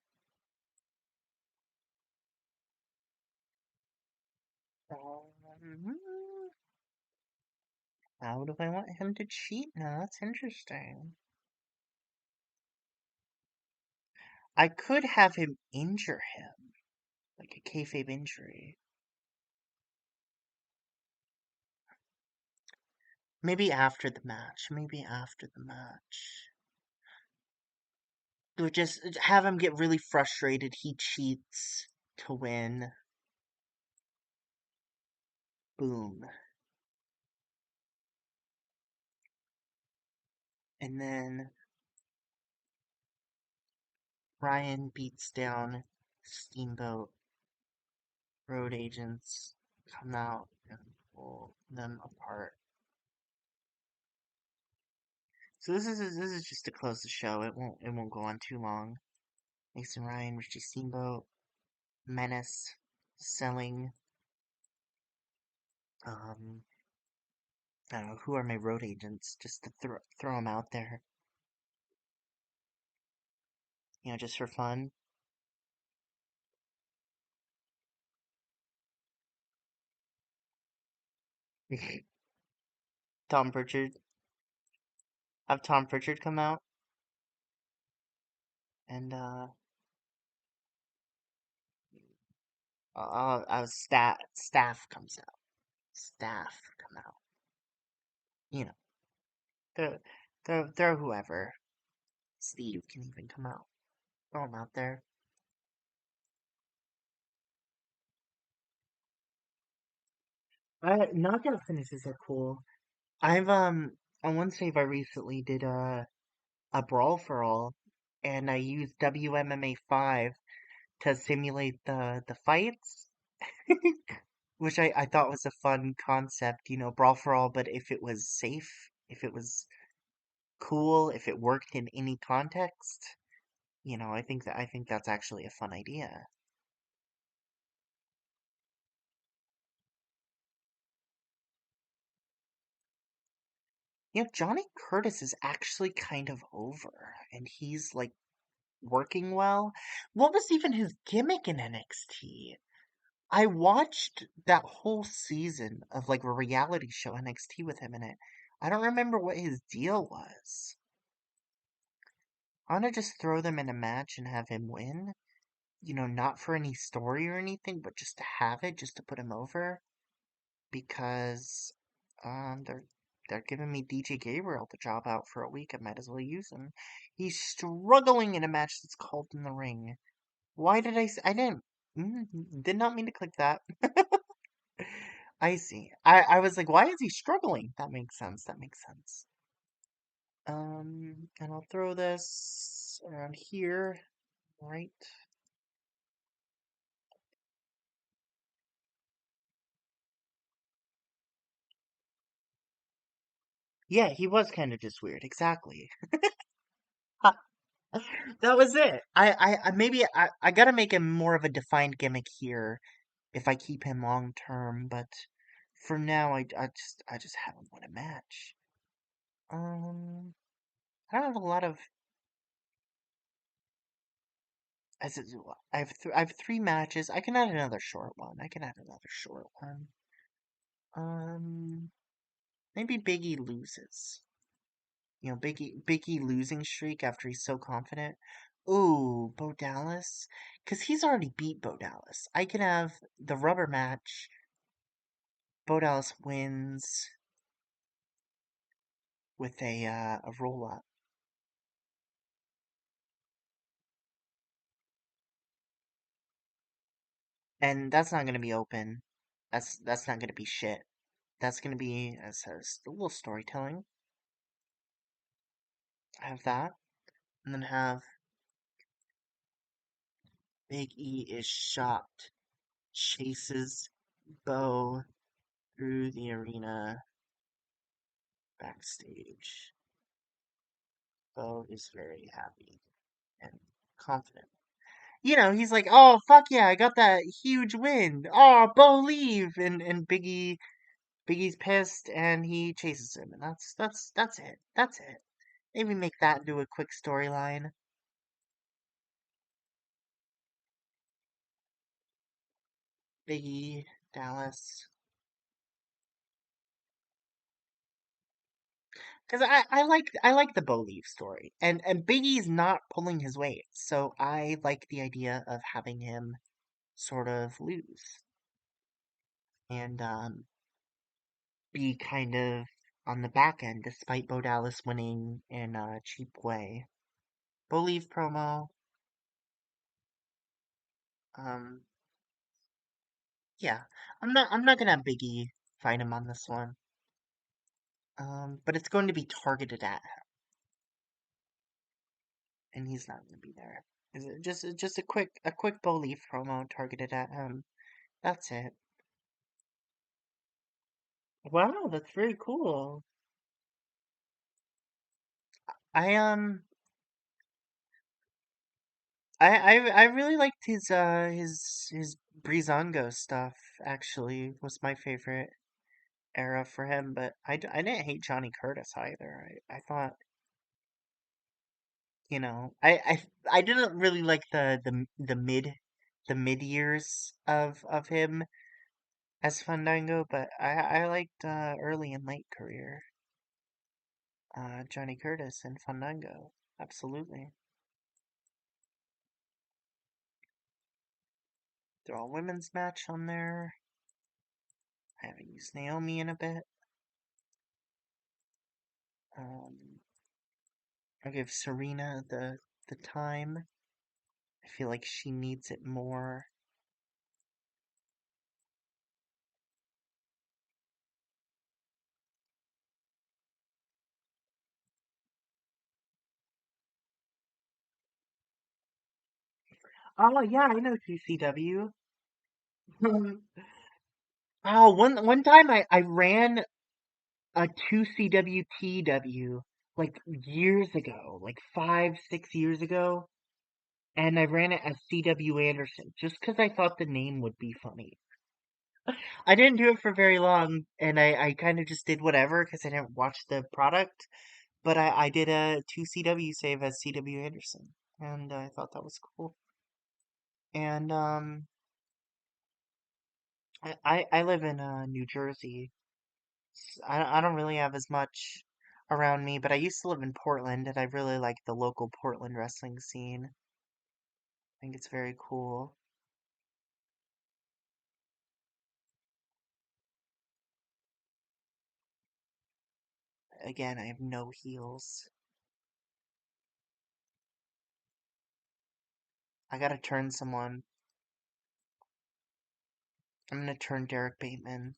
Um, how do I want him to cheat now? That's interesting. I could have him injure him, like a kayfabe injury. Maybe after the match. Maybe after the match. Or just have him get really frustrated. He cheats to win. Boom. And then Ryan beats down Steamboat. Road agents come out and pull them apart. So this is just to close the show. It won't go on too long. Mason Ryan, Richie Steamboat, Menace, selling. Um, I don't know who are my road agents. Just to throw them out there. Just for fun. Tom Pritchard. Have Tom Pritchard come out and staff comes out. Staff come out. You know, they're whoever. Steve can even come out. Throw him out there. knockout finishes are cool. I've on one save I recently did a brawl for all, and I used WMMA 5 to simulate the fights, which I thought was a fun concept, brawl for all, but if it was safe, if it was cool, if it worked in any context, I think that's actually a fun idea. Johnny Curtis is actually kind of over, and he's like working well. What was even his gimmick in NXT? I watched that whole season of like a reality show NXT with him in it. I don't remember what his deal was. I want to just throw them in a match and have him win. Not for any story or anything, but just to have it, just to put him over. Because they're giving me DJ Gabriel to job out for a week. I might as well use him. He's struggling in a match that's called in the ring. Why did I didn't. Did not mean to click that. I see. I was like, why is he struggling? That makes sense. That makes sense. And I'll throw this around here, right? Yeah, he was kind of just weird. Exactly. That was it. Maybe I gotta make him more of a defined gimmick here if I keep him long term, but for now, I just have him win a match. Um, I don't have a lot of as it, I have three matches. I can add another short one. I can add another short one. Um, maybe Biggie loses. Biggie losing streak after he's so confident. Ooh, Bo Dallas, because he's already beat Bo Dallas. I can have the rubber match. Bo Dallas wins with a roll up, and that's not gonna be open. That's not gonna be shit. That's gonna be as a little storytelling. Have that, and then have Big E is shocked, chases Bo through the arena backstage. Bo is very happy and confident. He's like, "Oh fuck yeah, I got that huge win! Oh, Bo leave!" And Biggie's pissed and he chases him, and that's it. That's it. Maybe make that into a quick storyline. Biggie, Dallas. Because I like the Bo Leave story, and Biggie's not pulling his weight, so I like the idea of having him sort of lose and be kind of on the back end, despite Bo Dallas winning in a cheap way. Bo Leave promo, um, yeah, I'm not gonna have Biggie fight him on this one, but it's going to be targeted at him, and he's not gonna be there. Is it just a quick Bo Leave promo targeted at him? That's it. Wow, that's very cool. I I really liked his Breezango stuff. Actually, was my favorite era for him. But I didn't hate Johnny Curtis either. I thought I didn't really like the mid years of him as Fandango, but I liked early and late career Johnny Curtis and Fandango. Absolutely. They're all women's match on there. I haven't used Naomi in a bit. Um, I'll give Serena the time. I feel like she needs it more. Oh yeah, I know TCW. Oh, one time I ran a 2CW TW like years ago, like 5, 6 years ago, and I ran it as CW Anderson just because I thought the name would be funny. I didn't do it for very long, and I kind of just did whatever because I didn't watch the product. But I did a 2CW save as CW Anderson, and I thought that was cool. And I live in New Jersey. I don't really have as much around me, but I used to live in Portland, and I really like the local Portland wrestling scene. I think it's very cool. Again, I have no heels. I gotta turn someone. I'm gonna turn Derek Bateman.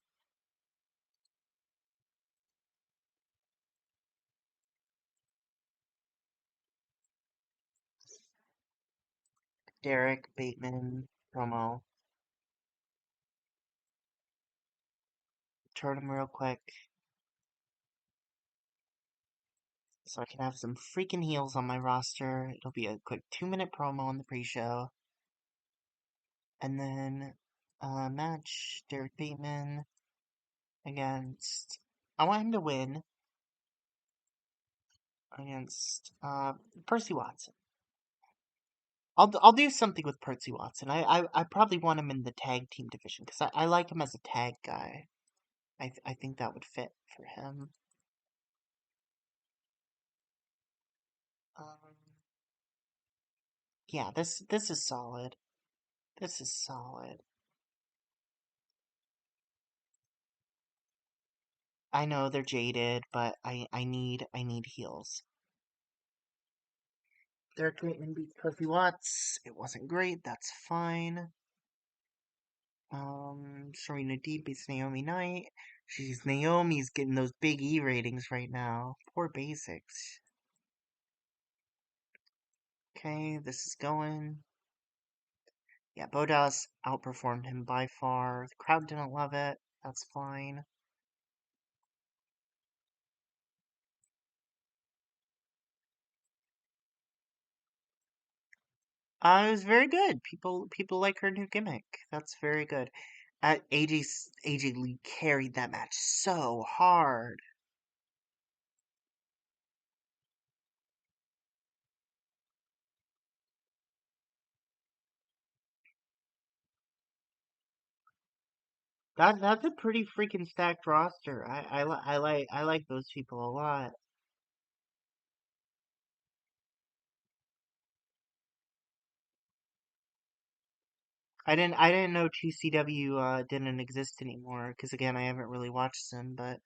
Derek Bateman promo. Turn him real quick so I can have some freaking heels on my roster. It'll be a quick 2-minute promo on the pre-show. And then match Derek Bateman against. I want him to win against Percy Watson. I'll do something with Percy Watson. I probably want him in the tag team division because I like him as a tag guy. I think that would fit for him. Um, yeah, this is solid. This is solid. I know they're jaded, but I need heels. Derek Bateman beats Percy Watts. It wasn't great. That's fine. Serena Deeb beats Naomi Knight. Naomi's getting those big E ratings right now. Poor basics. Okay, this is going. Yeah, Bo Dallas outperformed him by far. The crowd didn't love it. That's fine. It was very good. People like her new gimmick. That's very good. AJ Lee carried that match so hard. That's a pretty freaking stacked roster. I like those people a lot. I didn't know TCW didn't exist anymore because again I haven't really watched them, but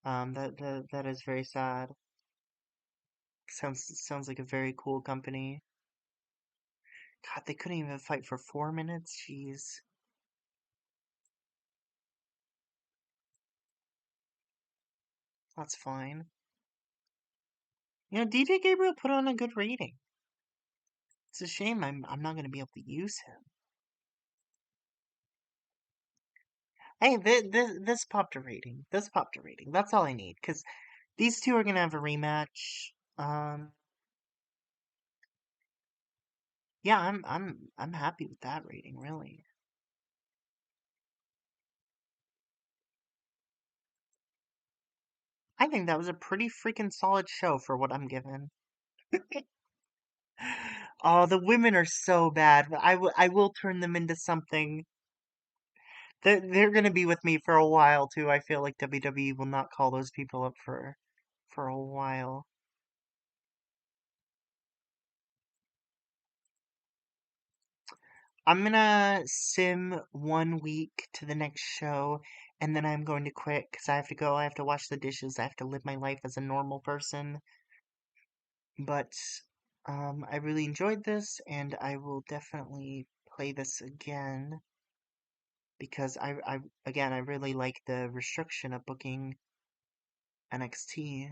that is very sad. Sounds like a very cool company. God, they couldn't even fight for 4 minutes. Jeez, that's fine. DJ Gabriel put on a good rating. It's a shame I'm not gonna be able to use him. Hey, this popped a rating. This popped a rating. That's all I need because these two are gonna have a rematch. Yeah, I'm happy with that rating, really. I think that was a pretty freaking solid show for what I'm given. Oh, the women are so bad, but I will turn them into something. They're gonna be with me for a while too. I feel like WWE will not call those people up for a while. I'm gonna sim 1 week to the next show, and then I'm going to quit because I have to go. I have to wash the dishes. I have to live my life as a normal person. But I really enjoyed this, and I will definitely play this again because again, I really like the restriction of booking NXT,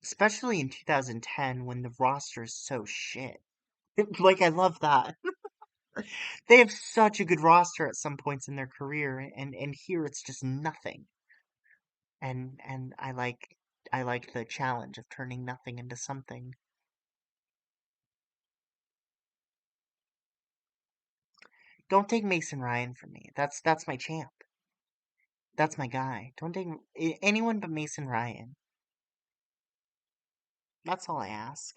especially in 2010 when the roster is so shit. Like, I love that. They have such a good roster at some points in their career, and here it's just nothing. And I like the challenge of turning nothing into something. Don't take Mason Ryan from me. That's my champ. That's my guy. Don't take anyone but Mason Ryan. That's all I ask.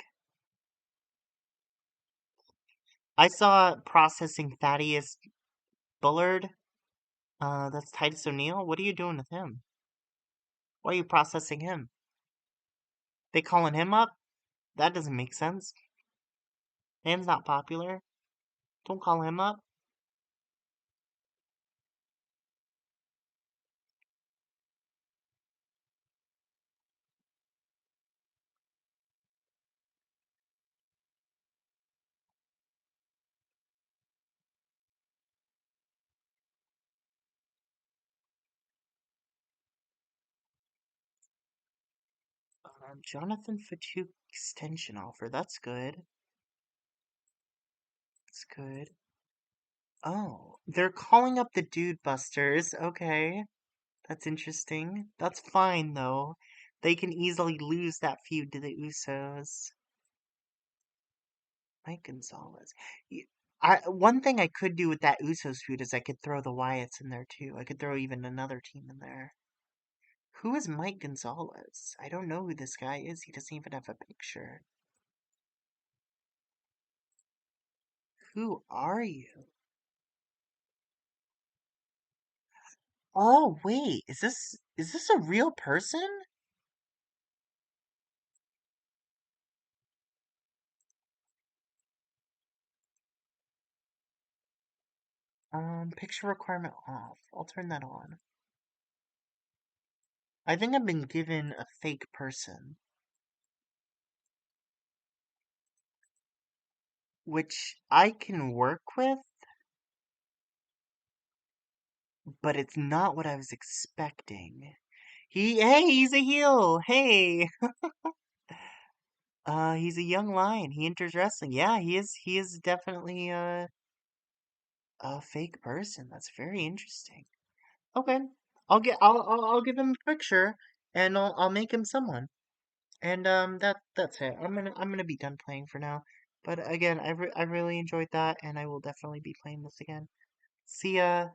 I saw Processing Thaddeus Bullard. That's Titus O'Neil. What are you doing with him? Why are you processing him? They calling him up? That doesn't make sense. Man's not popular. Don't call him up. Jonathan Fatu extension offer. That's good. That's good. Oh, they're calling up the Dude Busters. Okay, that's interesting. That's fine though. They can easily lose that feud to the Usos. Mike Gonzalez. One thing I could do with that Usos feud is I could throw the Wyatts in there too. I could throw even another team in there. Who is Mike Gonzalez? I don't know who this guy is. He doesn't even have a picture. Who are you? Oh, wait. Is this a real person? Picture requirement off. I'll turn that on. I think I've been given a fake person, which I can work with, but it's not what I was expecting. Hey, he's a heel. Hey, he's a young lion. He enters wrestling. Yeah, he is definitely a fake person. That's very interesting. Okay, I'll give him a picture, and I'll make him someone. And that's it. I'm gonna be done playing for now. But again, I really enjoyed that, and I will definitely be playing this again. See ya.